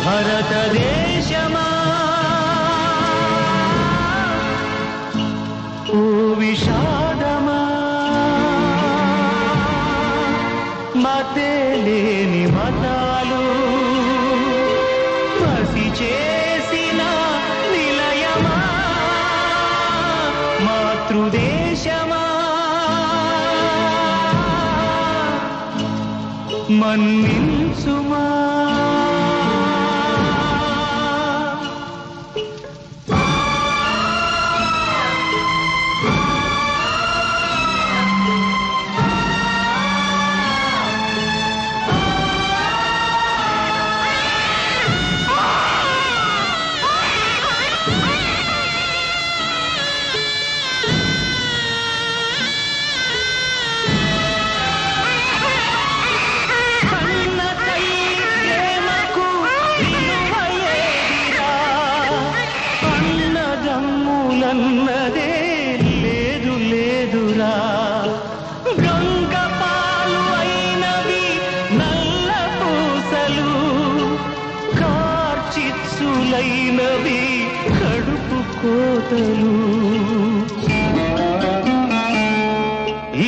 భారతదేశమా ఓ విషాదమా, మతే లేని మతాలు మసి చేసిన నిలయమా, మాతృదేశమా మన్నించుమా. అన్నదే లేదు లేదురా, గంగ పాలు అయినవి నల్ల పూసలు, కార్చిచ్చులైనవి కడుపు కోతలు.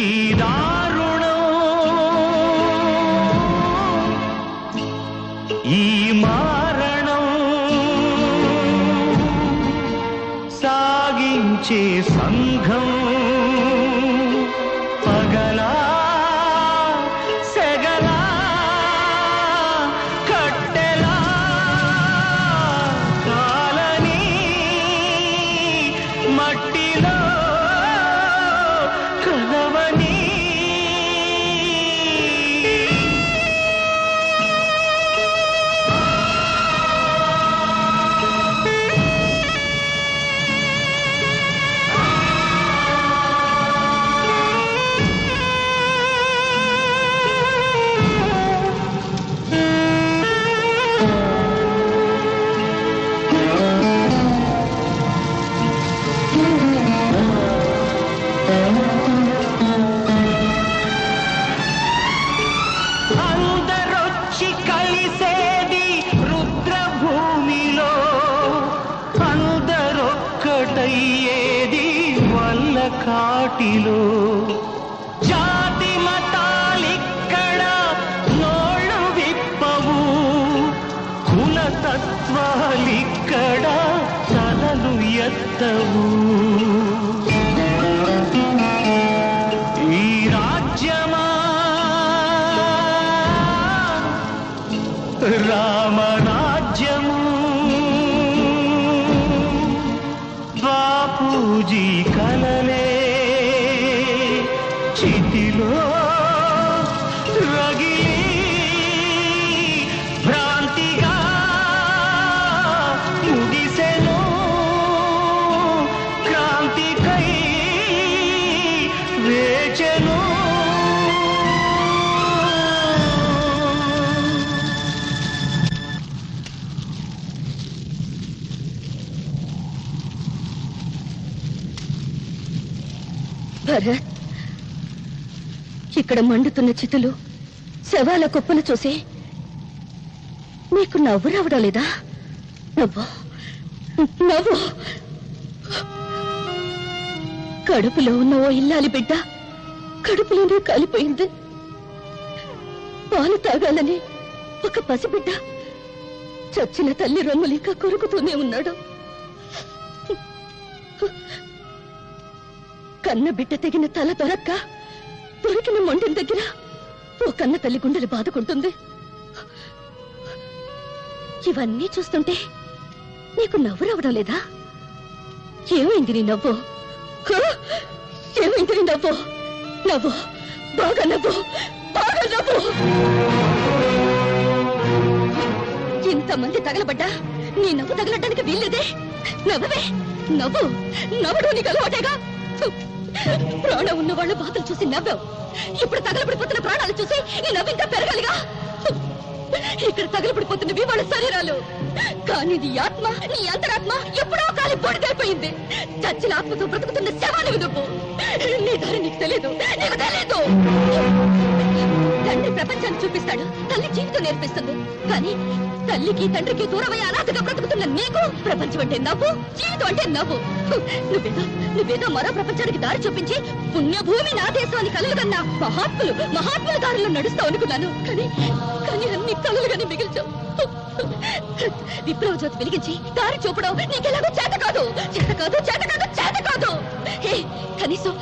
ఈ దారుణం ఈ మారణం సాగించే సంఘం పగలా సెగలా కట్టెలా కాలని మట్టిలో కలవని. అందరొచ్చి కలిసేది రుద్రభూమిలో, అందరొక్కటయ్యేది వల్ల కాటిలో. జాతి మతాలిక్కడ నోళ్ళు విప్పవు, కులతత్వాలిక్కడ తలలు ఎత్తవు. ఈ రాజ్యమా రామరాజ్యము, బాపూజీ కలలే చితిలో రగిలి భ్రాంతిగా ముగిసెను, క్రాంతికై వేచెను. భరత్, ఇక్కడ మండుతున్న చితులు శవాల కుప్పను చూసి నీకు నవ్వు రావడం లేదా? నవ్వు నవ్వు. కడుపులో ఉన్న ఓ ఇల్లాలి బిడ్డ కడుపులోనే కాలిపోయింది. పాలు తాగాలని ఒక పసిబిడ్డ చచ్చిన తల్లి రొమ్ములింకా కొరుకుతూనే ఉన్నాడు. కన్న బిడ్డ తెగిన తల దొరక్క దొరికిన మొండిన దగ్గర ఓ కన్న తల్లి గుండెలు బాదుకుంటుంది. ఇవన్నీ చూస్తుంటే నీకు నవ్వు రావడం లేదా? ఏమైంది నీ నవ్వు? హ? ఏమైంది నీ నవ్వు? నవ్వు, బాగా నవ్వు, బాగా నవ్వు. ఇంతమంది తగలబడ్డా నీ నవ్వు తగలడానికి వీల్లేదే. నవ్వవే, నవ్వు. నవ్వడం నీకు అలవాటేగా. ప్రాణం ఉన్న వాళ్ళ బాధలు చూసి నవ్వావు. ఇప్పుడు తగలబడిపోతున్న ప్రాణాలు చూసి నీ నవ్వు ఇంకా పెరగాలిగా. ఇక్కడ తగలబడిపోతున్నవి వాళ్ళ శరీరాలు, కానీ నీ ఆత్మ, నీ అంతరాత్మ ఎప్పుడో కాలి పొడికైపోయింది. చచ్చిన ఆత్మతో బ్రతుకుతున్న శవాన్ని నువ్వు. నీ దారి నీకు తెలియదు, నీకు తెలియదు. తండ్రి ప్రపంచాన్ని చూపిస్తాడు, తల్లి జీవితం నేర్పిస్తుంది. కానీ తల్లికి తండ్రికి దూరమయ్యే అనాథగా బ్రతుకుతున్న నీకు ప్రపంచం అంటే నవ్వు, జీవితం అంటే నవ్వు. నువ్వేదో మరో ప్రపంచానికి దారి చూపించి పుణ్యభూమి నా దేశం అని కలలు కన్నా మహాత్ముల దారిలో నడుస్తావు అనుకున్నాను. కానీ అన్ని కలలుగానే మిగిల్చావు. విప్లవ జ్యోతి వెలిగించి దారి చూపడం నీకెలాగో చేత కాదు. కనీసం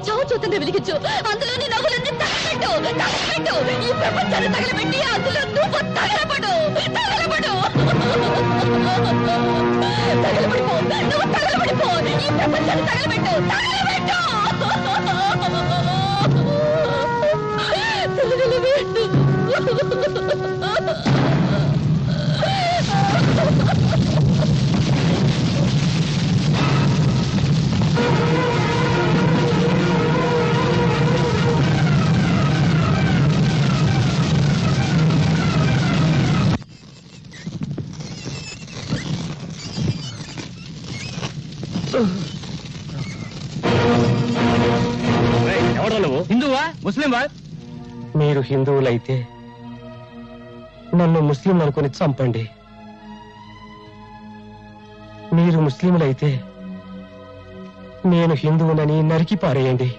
చావు చూతంగా వెలిగించు. అందులో నీ నవ్వులన్నీ తగలబెట్టు. ఈ ప్రపంచాన్ని తగలబెట్టి అందులో నువ్వు తగలబడు. నువ్వు తగలబడిపో. ఈ ప్రపంచాన్ని తగలబెట్టు. ఎవడో నువ్వు? హిందువా ముస్లింవా? మీరు హిందువులైతే నన్ను ముస్లిం అనుకుని చంపండి. మీరు ముస్లింలైతే నేను హిందువునని నరికి పారేయండి.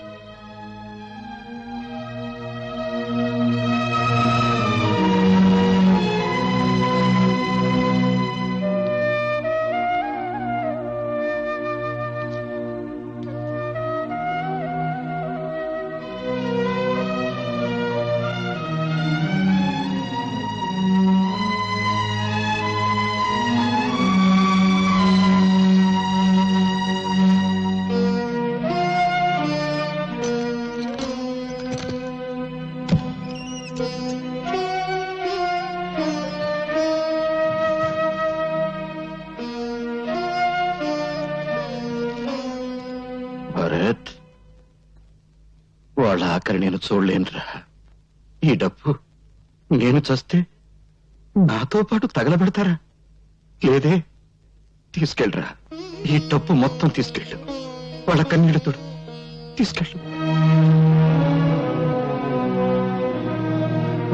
భరత్, వాళ్ళ ఆఖరి నేను చూడలేనురా. ఈ డబ్బు నేను చస్తే నాతో పాటు తగలబెడతారా? లేదే, తీసుకెళ్ళరా. ఈ డబ్బు మొత్తం తీసుకెళ్ళు. వాళ్ళ కన్నీళ్లతో తీసుకెళ్ళు.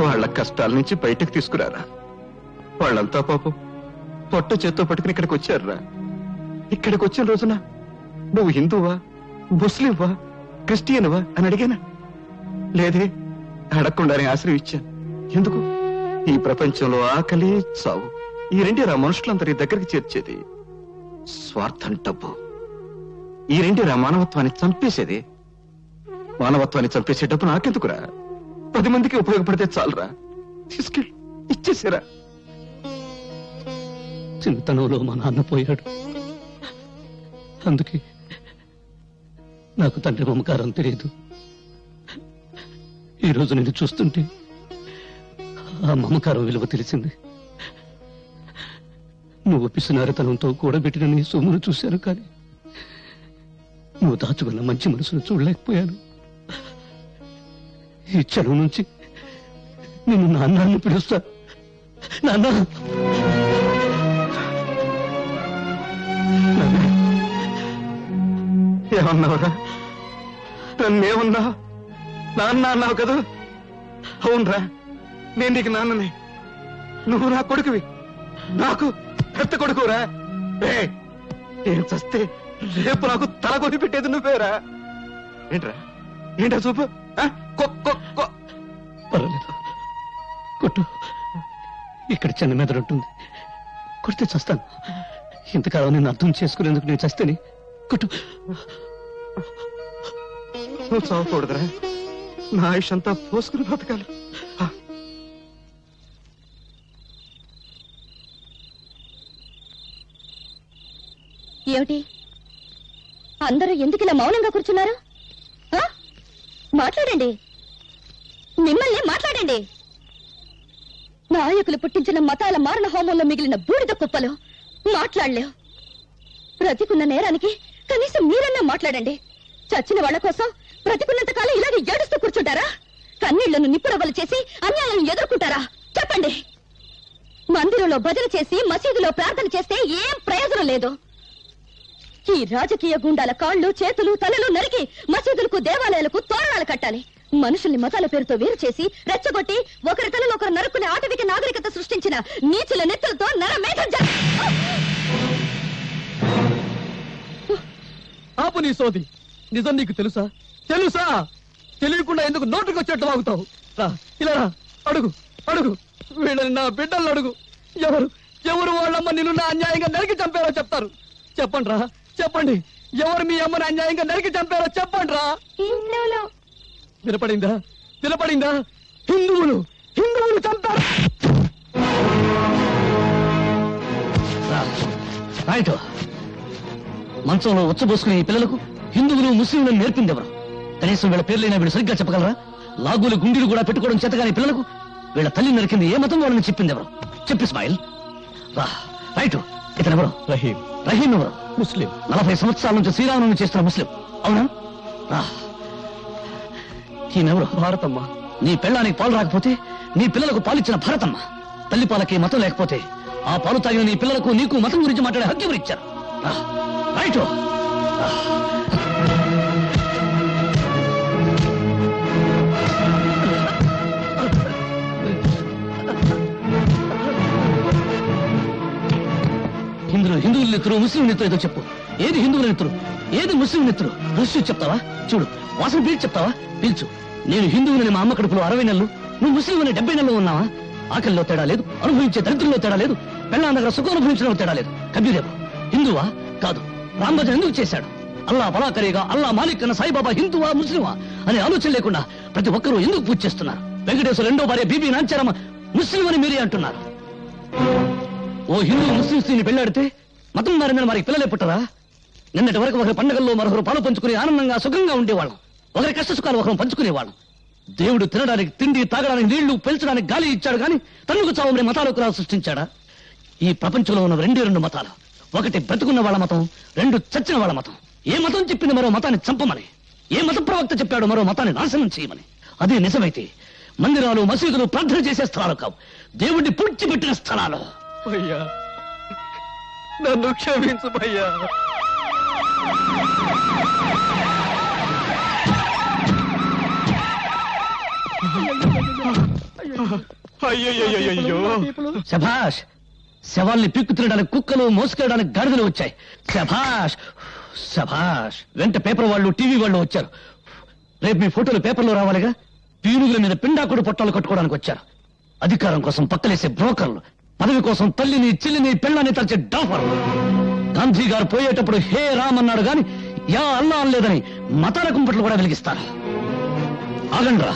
వాళ్ళ కష్టాల నుంచి బయటకు తీసుకురారా. వాళ్ళంతా పాపం పొట్ట చేత్తో పట్టుకుని ఇక్కడికి వచ్చారురా. ఇక్కడికి వచ్చిన రోజున నువ్వు హిందువా, ముస్లింవా, క్రిస్టియన్వా అని అడిగానా? లేదే, అడగకుండానే ఆశ్రయించాను. ఎందుకు? ఈ ప్రపంచంలో ఆకలి, చావు ఈ రెండేరా మనుషులందరి దగ్గరికి చేర్చేది. స్వార్థం, డబ్బు ఈ రెండేరా మానవత్వాన్ని చంపేసేది. మానవత్వాన్ని చంపేసే డబ్బు నాకెందుకురా? 10 మందికి ఉపయోగపడితే చాలరా. తీసుకెళ్ళి ఇచ్చేసారా. చిన్నతనంలో మా నాన్న పోయాడు. అందుకే నాకు తండ్రి మమకారం తెలియదు. ఈ రోజు నేను చూస్తుంటే ఆ మమకారం విలువ తెలిసింది. నువ్వు పిసినారితనంతో కూడబెట్టిన నీ సొమ్మును చూశాను, కానీ నువ్వు దాచుకున్న మంచి మనసును చూడలేకపోయాను. ఈ క్షణం నుంచి నిన్ను నాన్న పిలుస్తా. నాన్న, ఏమన్నావురా? నన్నేమన్నా? నాన్న అన్నావు కదా? అవునరా, నేను నీకు నాన్ననే. నువ్వు నా కొడుకువి, నాకు పెద్ద కొడుకురా. ఏం చస్తే రేపు నాకు తల కొని పెట్టేది నువ్వేరా. ఏంట్రా చూపు? పర్వాలేదు, కొట్టు. ఇక్కడ చిన్న మెదడు ఉంటుంది, కొడితే చస్తాను. ఇంతకాలం నేను అర్థం చేసుకునేందుకు నేను చస్తేనే. కొట్టు. నువ్వు చావకూడదురా. నా ఆయుష్ అంతా పోసుకుని బ్రతకాలి. ఏమిటి అందరూ ఎందుకు ఇలా మౌనంగా కూర్చున్నారు? ఆ? మాట్లాడండి, మిమ్మల్ని మాట్లాడండి. నాయకులు పుట్టించిన మతాల మారణ హోమంలో మిగిలిన బూడిద కుప్పలు మాట్లాడలేవు. బ్రతికున్న నేరానికి కనీసం మీరన్నా మాట్లాడండి. చచ్చిన వాళ్ళ కోసం బ్రతికున్నంత కాలం ఇలాగే ఏడుస్తూ కూర్చుంటారా? కన్నీళ్లను నిప్పురవ్వలు చేసి అన్యాయాలను ఎదుర్కొంటారా? చెప్పండి. మందిరంలో భజన చేసి మసీదులో ప్రార్థన చేస్తే ఏం ప్రయోజనం లేదు. ఈ రాజకీయ గుండాల కాళ్ళు చేతులు తలలు నరికి మసీదులకు దేవాలయాలకు తోరణాలు కట్టాలి. మనుషుల్ని మతాల పేరుతో వేరు చేసి రెచ్చగొట్టి ఒకరి తలలో ఒకరు నరుక్కునే ఆటవిక నాగరికత సృష్టించిన నీచుల నెత్తులతో నరమేధం ఆపు నీ సోది. నిజం నీకు తెలుసా? తెలుసా? తెలియకుండా ఎందుకు నోటుకొచ్చేట్టు వాగుతావు? రా, ఇలా రా, అడుగు అడుగు, వీళ్ళని నా బిడ్డలను అడుగు. ఎవరు ఎవరు వాళ్ళమ్మ నిన్ను నా అన్యాయంగా నరికి చంపారో చెప్తారు. చెప్పండి రా, చెప్పండి. ఎవరు మీ అమ్మని అన్యాయంగా నరికి చంపారో చెప్పండి రా. వినపడిందా? వినపడిందా? హిందువులు హిందువులు చంపారు. రైట్. మంచంలో ఉచ్చబోసుకునే ఈ పిల్లలకు హిందువులు ముస్లింలను నేర్పింది ఎవరు? కనీసం వీళ్ళ పేర్లైనా వీళ్ళు సరిగ్గా చెప్పగలరా? లాగులు గుండీలు కూడా పెట్టుకోవడం చేతగాని పిల్లలకు వీళ్ళ తల్లి నరికింది ఏ మతం వాళ్ళని చెప్పింది ఎవరు? చెప్పి స్మైల్. రైట్. ఇతను ఎవరు? రహీం. రహీం ఎవరు? ముస్లిం. 40 సంవత్సరాల నుంచి శ్రీరామనవమి చేస్తున్న ముస్లిం. అవునా? ఈయనెవరు? భారతమ్మ. నీ పెళ్ళానికి పాలు రాకపోతే నీ పిల్లలకు పాలిచ్చిన భారతమ్మ. తల్లి పాలకి మతం లేకపోతే ఆ పాలు తాగిన నీ పిల్లలకు నీకు మతం గురించి మాట్లాడే హక్కు ఎవరిచ్చారు? రైట్. హిందువుల నెత్తురు ముస్లిం నెత్తురు ఏదో చెప్పు. ఏది హిందువుల నెత్తురు, ఏది ముస్లిం నెత్తురు? రుచి చెప్తావా? చూడు, వాసన పీల్చి చెప్తావా? పీల్చు. నేను హిందువులని మా అమ్మ కడుపులో 60 నెలలు, నువ్వు ముస్లిం అని 70 నెలలు ఉన్నావా? ఆకలిలో తేడా లేదు, అనుభవించే దరిద్రంలో తేడా లేదు, పెళ్ళాం దగ్గర సుఖం అనుభవించడంలో తేడా లేదు. కబీరేవు హిందువా? కాదు. రాంభజన్ ఎందుకు చేశాడు? అల్లా బలాకరీగా అల్లా మాలిక్ అన్న సాయిబాబా హిందువా ముస్లిమా అనే ఆలోచన లేకుండా ప్రతి ఒక్కరూ ఎందుకు పూజ చేస్తున్నారు? వెంకటేశ్వర రెండో భార్య బీబీ నాంచారమ్మ ముస్లిం అని మీరే అంటున్నారు. ఓ హిందూ ముస్లిం స్త్రీని పెళ్లాడితే మతం మారిందని మరి పిల్లలే పుట్టరా? నిన్నటి వరకు ఒకరి పండుగల్లో మరొకరు పాలు పంచుకుని ఆనందంగా సుఖంగా ఉండేవాళ్ళం. ఒకరి కష్ట సుఖాలు ఒకరు పంచుకునేవాళ్ళం. దేవుడు తినడానికి తిండి, తాగడానికి నీళ్లు, పెంచడానికి గాలి ఇచ్చాడు కానీ తన్నుకు చావమని మతాలు కూడా సృష్టించాడా? ఈ ప్రపంచంలో ఉన్న 2 మతాలు. ఒకటి బ్రతుకున్న వాళ్ళ మతం, 2 చచ్చిన వాళ్ళ మతం. ఏ మతం చెప్పింది మరో మతాన్ని చంపమని? ఏ మత ప్రవక్త చెప్పాడు మరో మతాన్ని నాశనం చేయమని? అదే నిజమైతే మందిరాలు మసీదులు ప్రార్థన చేసే స్థలాలు కావు, దేవుడిని పూడ్చిపెట్టిన స్థలాలు. భయ్యా, నన్ను క్షమించు భయ్యా. అయ్యో శభాష్. శవాల్ని పీక్కు తినడానికి కుక్కలు, మోసుకెళ్ళడానికి గాడిదలు వచ్చాయి. శభాష్ శభాష్. వెంట పేపర్ వాళ్ళు, టీవీ వాళ్ళు వచ్చారు. రేపు మీ ఫోటోలు పేపర్లో రావాలిగా. పీనుగుల మీద పిండాకుడు పొట్టాలు కట్టుకోవడానికి వచ్చారు. అధికారం కోసం పక్కలేసే బ్రోకర్లు, పదవి కోసం తల్లిని, చెల్లిని, పెళ్ళాన్ని తలచే డాఫర్లు. గాంధీ గారు పోయేటప్పుడు హే రామ్ అన్నాడు గాని యా అల్లా అనలేదని మతాల కుంపట్లు కూడా వెలిగిస్తారు. ఆగండ్రా,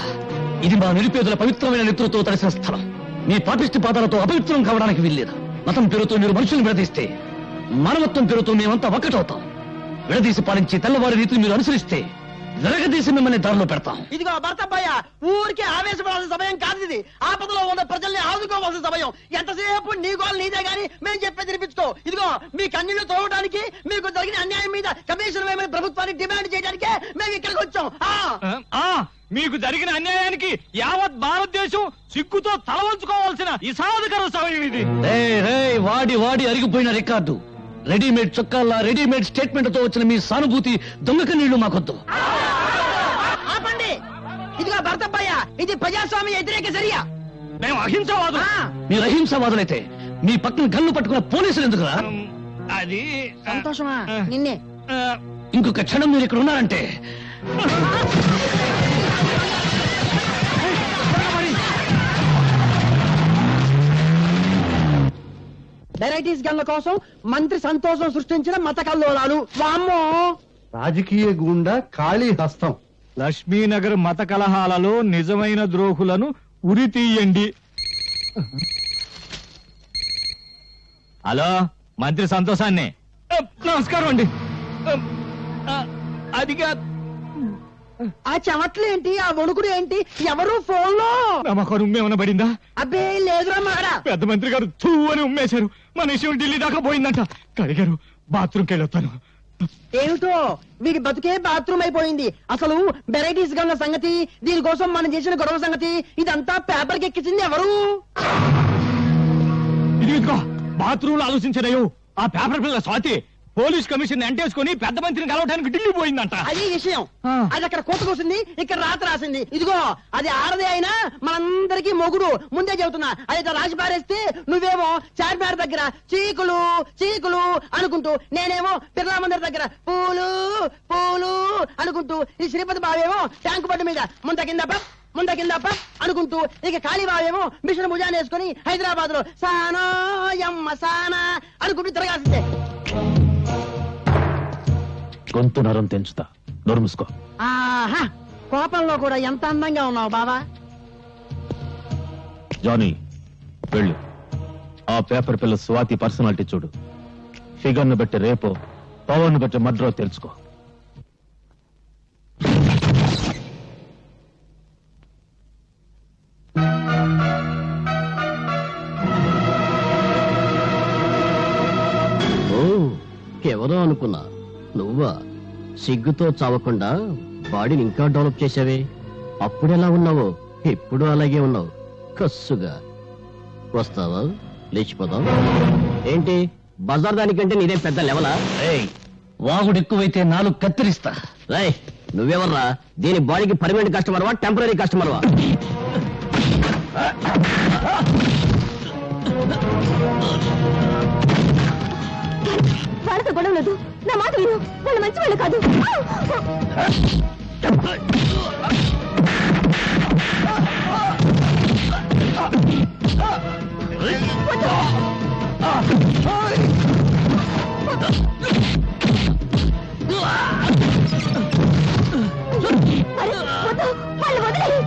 ఇది మా నిరుపేదల పవిత్రమైన నెత్తులతో తడిసిన స్థలం. మీ పాపిష్టి పాదాలతో అపవిత్రం కావడానికి వీల్లేదు. మతం పేరుతో మీరు మనుషుల్ని విడదీస్తే మానవత్వం పేరుతో మేమంతా ఒక్కటవుతాం. విడదీసి పాలించి తెల్లవారి రీతిని మీరు అనుసరిస్తే విరగదీసి మిమ్మల్ని దారిలో పెడతాం. ఇదిగో భర్తబ్బయ్య, ఊరికే ఆవేశపడాల్సిన సమయం కాదు ఇది. ఆపదలో ఉన్న ప్రజల్ని ఆదుకోవాల్సిన సమయం. ఎంతసేపు నీ గోల్ నీదే గాని మేము చెప్పేది వినిపించుకో. ఇదిగో మీ కన్నీళ్లు తోవడానికి, మీకు జరిగిన అన్యాయం మీద కమిషన్ వేయమని ప్రభుత్వాన్ని డిమాండ్ చేయడానికే మేము ఇక్కడికి వచ్చాం. మీకు జరిగిన అన్యాయానికి యావత్ భారతదేశం సిగ్గుతో తలవంచుకోవాల్సిన ఇసాధకర సమయం ఇది. వాడి వాడి అరిగిపోయిన రికార్డు. రెడీమేడ్ చొక్కాల్లా రెడీమేడ్ స్టేట్మెంట్ తో వచ్చిన మీ సానుభూతి దొంగక నీళ్లు మాకొద్దు. ఆపండి. ఇదిగో భర్తబ్బయ్య, ఇది ప్రజాస్వామ్య వ్యతిరేక చర్య. మేము అహింసవాదు. మీరు అహింసవాదులైతే మీ పక్కన గన్ను పట్టుకున్న పోలీసులు ఎందుకురా? అది సంతోషమా? నిన్నే. ఇంకొక క్షణం మీరు ఇక్కడ ఉన్నారంటే వెరైటీస్ గన్ల కోసం మంత్రి సంతోషం సృష్టించిన మత కల్లోలాలు. వామ్మో. రాజకీయ గూండా ఖాళీ హస్తం లక్ష్మీనగర్ మత కలహాలలో నిజమైన ద్రోహులను ఉరి తీయండి. హలో, మంత్రి సంతోషాన్ని. నమస్కారం అండి. అదిగా ఆ చెమట్లు ఏంటి, ఆ వణుకుడు ఏంటి, ఎవరు ఫోన్ లో? నమ్మకం ఉమ్మేమన్నా పడిందా? అబ్బే లేదురా మాడ. పెద్ద మంత్రి గారు తూ అని ఉమ్మేశారు. మన విషయం ఢిల్లీ దాకా పోయిందంట. కడిగారు, బాత్రూమ్కి వెళ్ళొస్తాను. ఏమిటో వీడి బతుకే బాత్రూమ్ అయిపోయింది. అసలు వెరైటీస్ గా ఉన్న సంగతి, దీనికోసం మనం చేసిన గొడవ సంగతి, ఇదంతా పేపర్కి ఎక్కించింది ఎవరు? ఇదిగో బాత్రూమ్ లో ఆలోచించడయో ఆ పేపర్ పిల్ల స్వాతి పోలీస్ కమిషన్ ఎంటేసుకుని పెద్ద మంత్రిని కలవడానికి ఢిల్లీ పోయిందంట. అది విషయం. అది అక్కడ కోత కూసింది, ఇక్కడ రాత రాసింది. ఇదిగో అది ఆడదే అయినా మనందరికీ మొగుడు. ముందే చెబుతున్నా. అది రాసి పారేస్తే నువ్వేమో చార్మినార్ దగ్గర చీకులు చీకులు అనుకుంటూ, నేనేమో బిర్లా మందిర్ దగ్గర పూలు పూలు అనుకుంటూ, ఈ శ్రీపతి బావేమో ట్యాంకు బండి మీద ముంద కింద అనుకుంటూ, ఇక కాళీబావేమో మిషన్ భుజాన్ని వేసుకుని హైదరాబాద్ లో సానా యమ్మ సానా అనుకుంటూ తిరగాల్సిందే. గొంతు నరం తెంచుతా, నోరు మూసుకో. ఆహా, కోపంలో కూడా ఎంత అందంగా ఉన్నావు బావా. జానీ, వెళ్ళు. ఆ పేపర్ పిల్ల స్వాతి పర్సనాలిటీ చూడు. ఫిగర్ ను బట్టి రేపో, పవర్ ను బట్టి మడ్రో తెలుసుకో. ఎవరో అనుకున్నా, నువ్వా? సిగ్గుతో చావకుండా బాడీని ఇంకా డెవలప్ చేసావే. అప్పుడెలా ఉన్నావో ఇప్పుడు అలాగే ఉన్నావు. కస్సుగా వస్తావా? లేచిపోదాం. ఏంటి బజార్ దానికంటే నీదే పెద్ద లెవలా? వాగుడు ఎక్కువైతే నాలుగు కత్తిరిస్తా. రై, నువ్వెవర్రా? దీని బాడీకి పర్మనెంట్ కస్టమర్వా, టెంపరీ కస్టమర్వా? వాళ్ళతో గొడవ లేదు. నా మాట విను, వాళ్ళు మంచి వాళ్ళు కాదు. వాళ్ళు వదిలేయ్.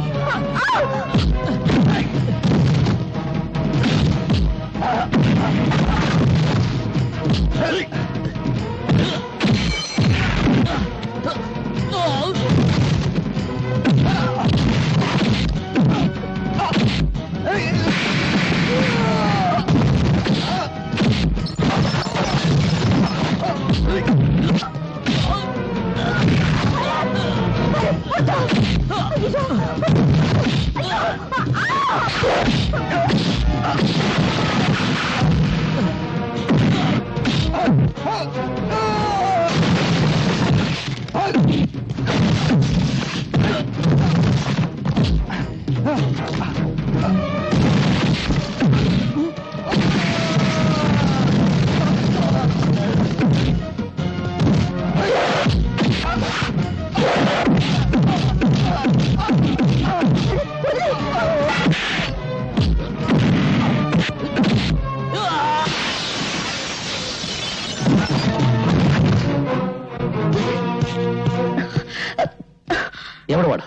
ఎవడు వాడు?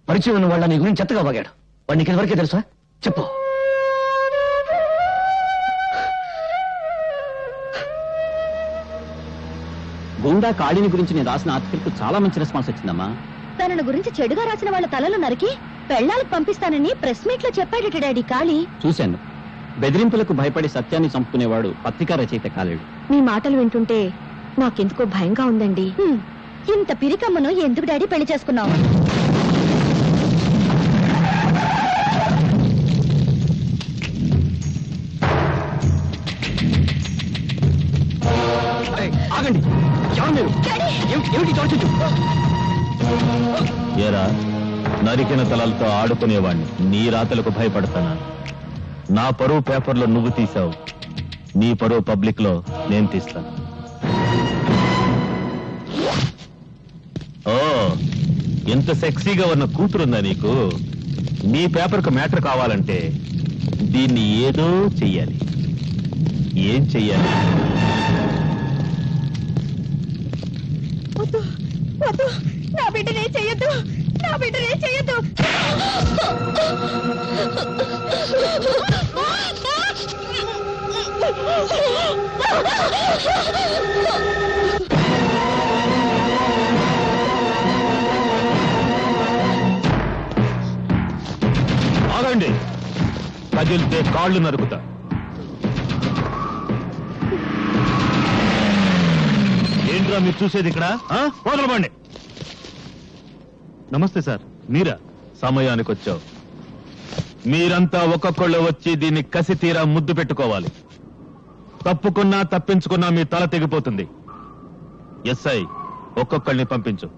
పరిచయం ఉన్న వాళ్ళ నీ గురించి చెత్తగా బాగాడు. వాడు నీకు ఎవరికే తెలుసా? చెప్పు. గుండా కాళీని గురించి నేను రాసిన ఆర్టికల్ కు చాలా మంచి రెస్పాన్స్ వచ్చిందమ్మా. తనను గురించి చెడుగా రాసిన వాళ్ళ తలలు నరికి పెళ్ళాలకు పంపిస్తానని ప్రెస్ మీట్ లో చెప్పాడట డాడీ కాళీ. చూశాను. బెదిరింపులకు భయపడి సత్యాన్ని చంపుకునేవాడు పత్రికా రచయిత కాలేడు. మీ మాటలు వింటుంటే నాకెందుకో భయంగా ఉందండి. ఇంత పిరికమ్మను ఎందుకు డాడీ పెళ్లి చేసుకున్నావు? ఆగండి. ఏమిటి చోటు? ఏరా, నరికిన తలలతో ఆడుకునేవాణ్ణి నీ రాతలకు భయపడతానా? నా పరువు పేపర్లో నువ్వు తీసావు, నీ పరువు పబ్లిక్ లో నేను తీస్తాను. ఓ, ఎంత సెక్సీగా ఉన్న కూతురుందా నీకు? నీ పేపర్కు మ్యాటర్ కావాలంటే దీన్ని ఏదో చెయ్యాలి. ఏం చెయ్యాలి? నా బిడ్డనే చెయ్యొద్దు. నా బిడ్డనే చేయొద్దు. ఆగండి, కదిలితే కాళ్ళు నరుకుతా. ఏంట్రా మీరు చూసేది ఇక్కడ? వదలబండి. నమస్తే సార్, మీరా? సమయానికి వచ్చావు. మీరంతా ఒక్కొక్కళ్ళు వచ్చి దీన్ని కసి తీరా ముద్దు పెట్టుకోవాలి. తప్పుకున్నా తప్పించుకున్నా మీ తల తెగిపోతుంది. ఎస్ఐ, ఒక్కొక్కళ్ళని పంపించు.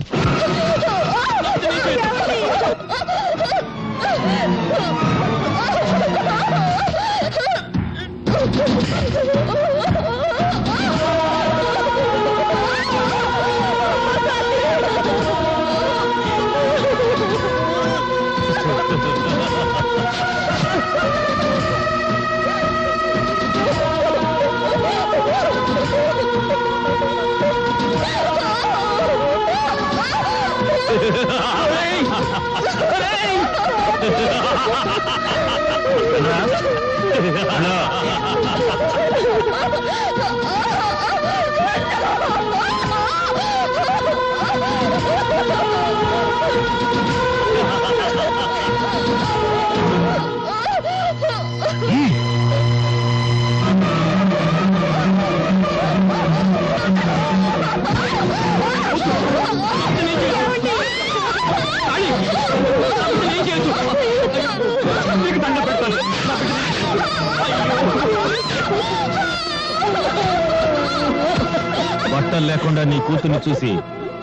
బట్టలు లేకుండా నీ కూతుర్ని చూసి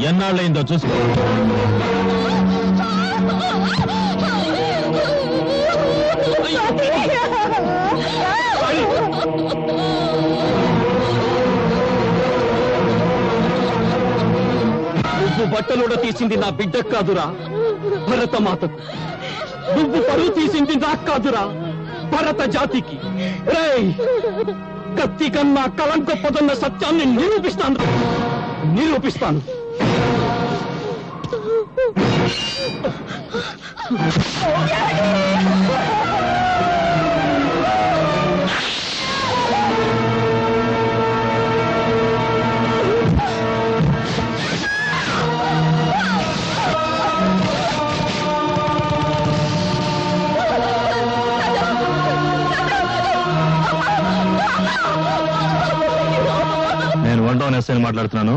ఎన్నాళ్ళైందో చూసుకో. నువ్వు బట్టలుడ తీసింది నా బిడ్డ కాదురా, భరత మాతకు. నువ్వు పరువు తీసింది నాకు కాదురా, భరత జాతికి. రేయ్, కత్తి కన్నా కలం గొప్పదన్న సత్యాన్ని నిరూపిస్తాను. నేను 1 టౌన్ ఎస్ఐని మాట్లాడుతున్నాను.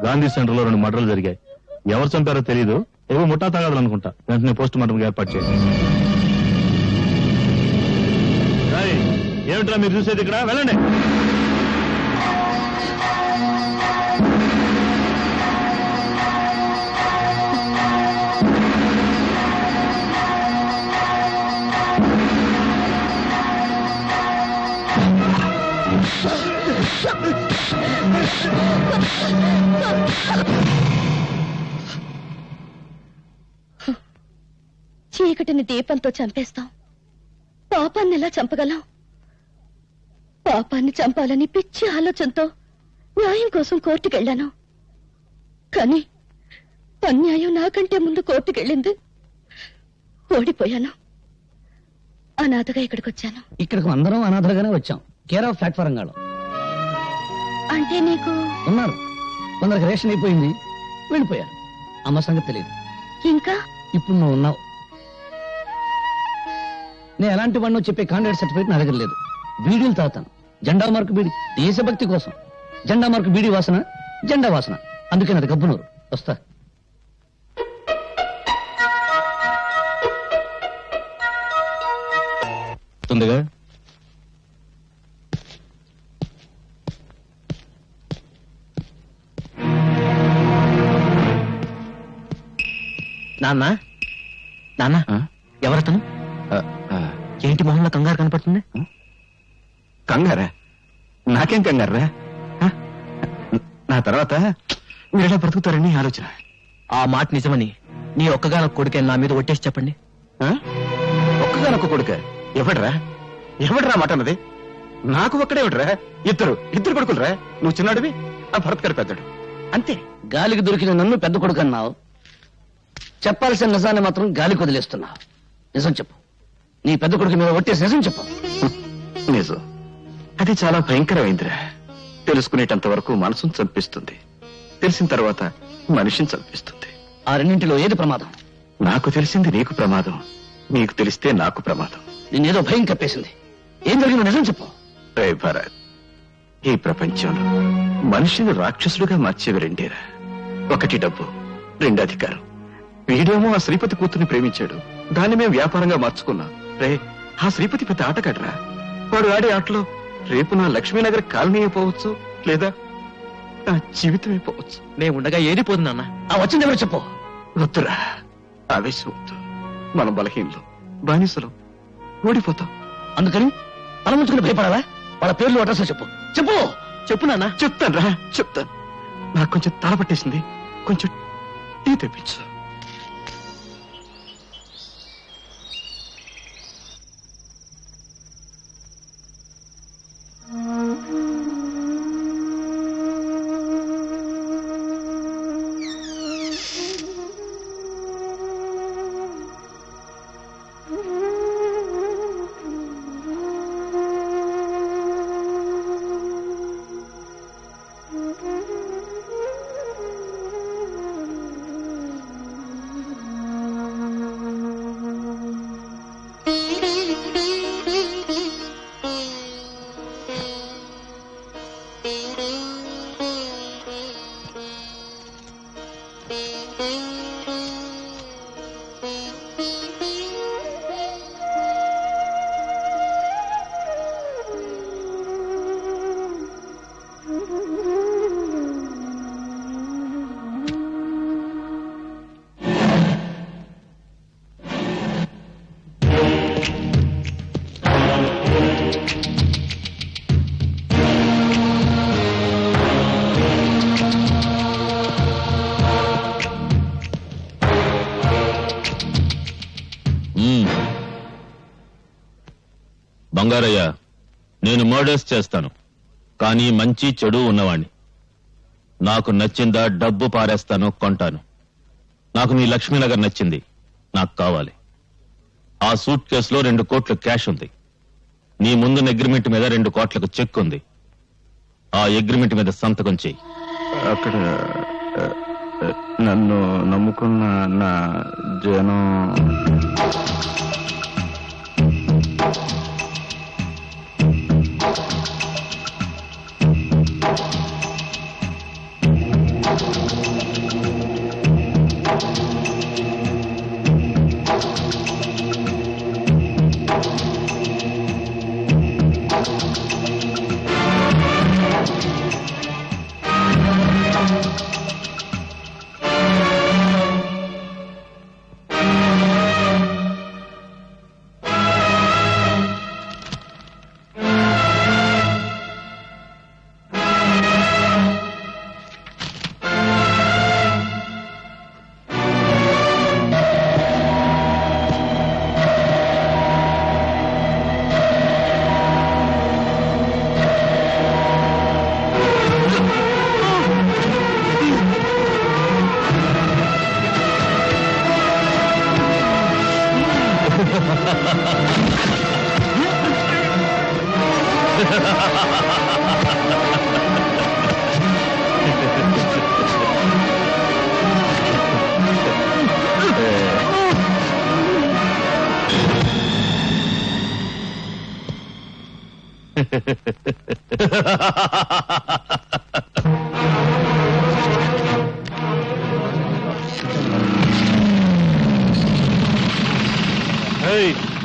గాంధీ సెంటర్ లో 2 మర్డర్లు జరిగాయి. ఎవరు చంపారో తెలియదు. ఏవో ముఠా తగాదులు అనుకుంటా. వెంటనే పోస్ట్ మార్టం ఏర్పాటు చేయండి. ఏమిట్రా మీరు చూసేది ఇక్కడ? వెళ్ళండి. చీకటిని దీపంతో చంపేస్తాం, పాపాన్ని ఎలా చంపగలం? పాపాన్ని చంపాలని పిచ్చి ఆలోచనతో న్యాయం కోసం కోర్టుకెళ్లాను. కానీ అన్యాయం నాకంటే ముందు కోర్టుకెళ్ళింది. ఓడిపోయాను. అనాథగా ఇక్కడికి వచ్చాను. ఇక్కడికి అందరం అనాథలుగానే వచ్చాం. కేర్ ఆఫ్ ఫ్యాక్ట్ వరంగాళం. అంటే నీకు ఉన్నారు. కొందరికి రేషన్ అయిపోయింది, వెళ్ళిపోయారు. అమ్మ సంగతి తెలియదు. ఇంకా ఇప్పుడు నువ్వు ఉన్నావు. నేను ఎలాంటి వాడినో చెప్పే కాండిడేట్ సర్టిఫికేట్ నా దగ్గర లేదు. బీడీలు తాగుతాను. జెండా మార్కు బీడి, దేశభక్తి కోసం. జెండా మార్కు బీడీ వాసన, జెండా వాసన. అందుకే నాది గబ్బునూరు. వస్తా. ఉందిగా. నాన్న, ఎవరతను? ఏంటి మొహంలో కంగారు కనపడుతుంది? కంగారా? నాకేం కంగారా? నా తర్వాత మీరెలా బ్రతుకుతారని ఆలోచన. ఆ మాట నిజమని నీ ఒక్కగానొక్క కొడుకే నా మీద ఒట్టేసి చెప్పండి. ఒక్కగానొక్క కొడుక? ఎవడరా మాట అన్నది? నాకు ఒక్కడేమిట్రా? ఇద్దరు కొడుకులరా. నువ్వు చిన్నాడివి, ఆ భరత్ గారు పెద్దడు. అంతే. గాలికి దొరికిన నన్ను పెద్ద కొడుకు అన్నావు. చెప్పాల్సిన నిజాన్ని మాత్రం గాలికి వదిలేస్తున్నా. నిజం చెప్పు, నీ పెద్ద కొడుకు మీద ఒట్టేసి నిజం చెప్పు. నిజం అది చాలా భయంకరమైందిరా. తెలుసుకునేటంత వరకు మనసును చంపిస్తుంది, తెలిసిన తర్వాత మనిషిని చంపిస్తుంది. ఆ రెండింటిలో ఏది ప్రమాదం? నాకు తెలిసింది నీకు ప్రమాదం, నీకు తెలిస్తే నాకు ప్రమాదం. నిన్నేదో భయం కప్పేసింది. ఏం జరిగిందో నిజం చెప్పు. రే భరత్, ఈ ప్రపంచంలో మనిషిని రాక్షసులుగా మార్చేవి రెండేరా. ఒకటి డబ్బు, రెండు అధికారం. వీడేమో ఆ శ్రీపతి కూతుర్ని ప్రేమించాడు, దాన్ని మేము వ్యాపారంగా మార్చుకున్నాం. రే, ఆ శ్రీపతి పెద్ద ఆటగాడ్రా. వాడు ఆడే ఆటలో రేపు నా లక్ష్మీనగర్ కాలనీ అయిపోవచ్చు, లేదా నా జీవితం అయిపోవచ్చు. మేము ఉండగా ఏది పోతుంది నాన్న. ఆ వచ్చింది ఎవరు చెప్పు. వద్దురా, ఆవేశం వద్దు. మనం బలహీనలు, బానిసలు, ఓడిపోతాం. అందుకని తల ముంచుకుని భయపడాలా? వాళ్ళ పేర్లు అడ్రస్ చెప్పు. చెప్పు చెప్పు నాన్న. చెప్తాను రా, చెప్తాను. నాకు కొంచెం తల పట్టేసింది, కొంచెం టీ తెప్పించు. బంగారయ్య, నేను మర్డర్స్ చేస్తాను, కానీ మంచి చెడు ఉన్నవాణ్ణి. నాకు నచ్చిందా డబ్బు పారేస్తాను, కొంటాను. నాకు నీ లక్ష్మీనగర్ నచ్చింది, నాకు కావాలి. ఆ సూట్ కేసులో 2 కోట్ల క్యాష్ ఉంది. నీ ముందున్న అగ్రిమెంట్ మీద 2 కోట్లకు చెక్ ఉంది. ఆ అగ్రిమెంట్ మీద సంతకం చెయ్యి. అక్కడ నన్ను నమ్ముకున్న నా జనం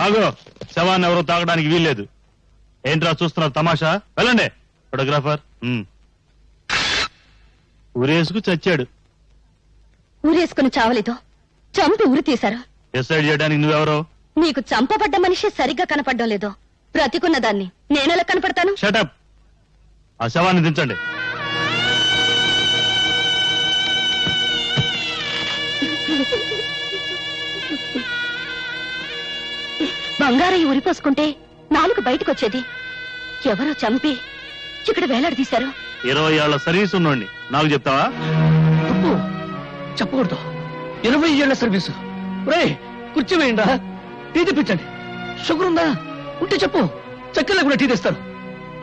ఆగో, శవాన్ని ఎవరో తాగడానికి వీల్లేదు. ఏంట్రా చూస్తున్నారు తమాషా? వెళ్ళండి. ఫోటోగ్రాఫర్ ఊరేసుకు చచ్చాడు. ఊరేసుకుని చావలేదు, చంపి ఉరి తీశారు. డిసైడ్ చేయడానికి నువ్వెవరో? నీకు చంపబడ్డ మనిషి సరిగ్గా కనపడడం లేదు. బ్రతికున్న దాన్ని నేనెలా కనపడతాను? షటప్. ఆ శవాన్ని దించండి. బంగారయ్య ఉరిపోసుకుంటే నాలుగు బయటకొచ్చేది. ఎవరో చంపి ఇక్కడ వేలాడదీశారు. 20 ఏళ్ల సర్వీస్ ఉన్నోండి నాకు చెప్తావా? చెప్పకూడదు. 20 ఏళ్ల సర్వీసు. రే కుర్చీ వేయండా, టీ తెప్పించండి. షుగర్ ఉందా? ఉంటే చెప్పు, చక్కెర లేకుండా టీ తెస్తాను.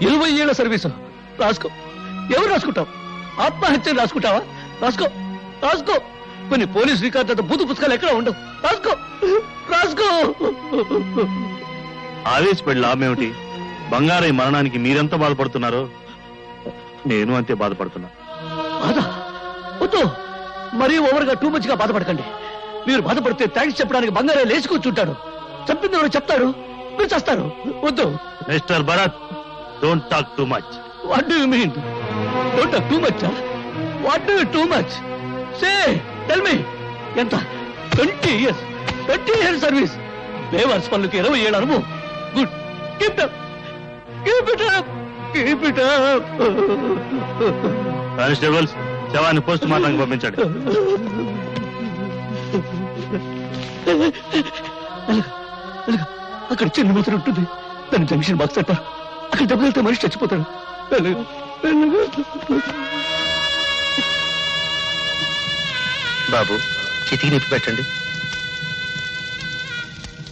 20 ఏళ్ల సర్వీసు. రాసుకో. ఎవరు రాసుకుంటావు? ఆత్మహత్యలు రాసుకుంటావా? రాసుకో రాసుకో. కొన్ని పోలీస్ రికార్డు బూతు పుస్తకాలు ఎక్కడ ఉండవు. రాసుకో రాసుకో. ఆవేశపడి లాభమేమిటి? బంగారయ్య మరణానికి మీరెంత బాధపడుతున్నారో నేను అంతే బాధపడుతున్నా. బాధ వద్దు, మరీ ఓవర్గా టూ మచ్ గా బాధపడకండి. మీరు బాధపడితే థ్యాంక్స్ చెప్పడానికి బంగారే లేచి కూర్చుంటాడు. చెప్పింది ఎవరు చెప్తారు, మీరు చేస్తారు. వద్దు. Mister Bharat, don't talk too much. What do you mean? Don't talk too much? What do you too much? Say tell me. ఎంత? 20 years. 20 years service. బేవర్స్ పనులకి 20 ఏళ్ళ అనుభవం. Good. Keep it up. Keep it up. Keep it up. Constables, శవాన్ని post మార్టంకి పంపించండి. అక్కడ చిన్న మూతలు ఉంటుంది, దాన్ని జంక్షన్ బాక్స్ అంటారు. అక్కడ దెబ్బలితే మనిషి చచ్చిపోతాడు. బాబు, చితికి నిప్పి పెట్టండి.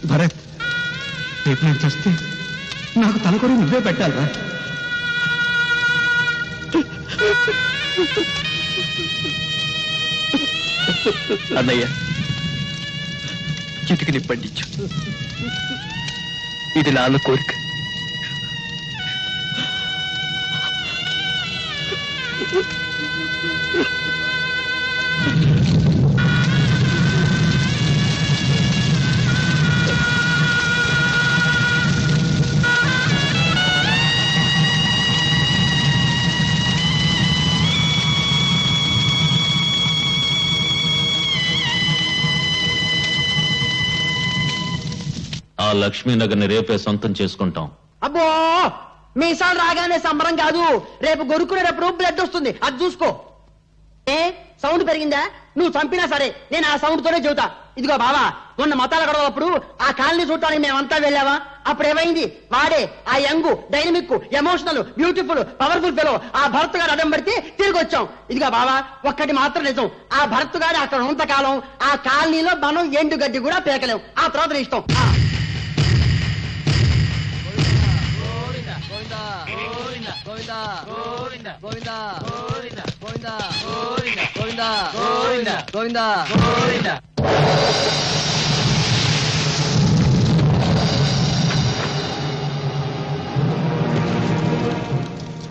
భరత్, రేపు నేను చేస్తే నాకు తలకొరి నువ్వే పెట్టాలరా. అన్నయ్య, చిటికి నిప్పండించు. ఇది నాన్న కోరిక. ఆ లక్ష్మీనగర్ ని రేపే సొంతం చేసుకుంటాం. అబ్బో, మీసాలు రాగానే సంబరం కాదు, రేపు గొరుకునేటప్పుడు బ్లడ్ వస్తుంది, అది చూసుకో. ఏ సౌండ్ పెరిగిందా? నువ్వు చంపినా సరే నేను ఆ సౌండ్ తోనే చెబుతా. ఇదిగో బావా, మొన్న మతాల గొడవప్పుడు ఆ కాలనీ చూడటానికి మేమంతా వెళ్ళావా? అప్పుడు ఏమైంది? వాడే ఆ young, dynamic, emotional, beautiful, powerful fellow ఆ భరత్ గారు అడ్డం పెడితే తిరిగి వచ్చాం. ఇదిగో బావా, ఒక్కటి మాత్రం నిజం, ఆ భరత్ గారు అక్కడ ఉన్నంతకాలం ఆ కాలనీలో మనం ఎండు గడ్డి కూడా పేకలేం. ఆ తర్వాత నీ ఇష్టం.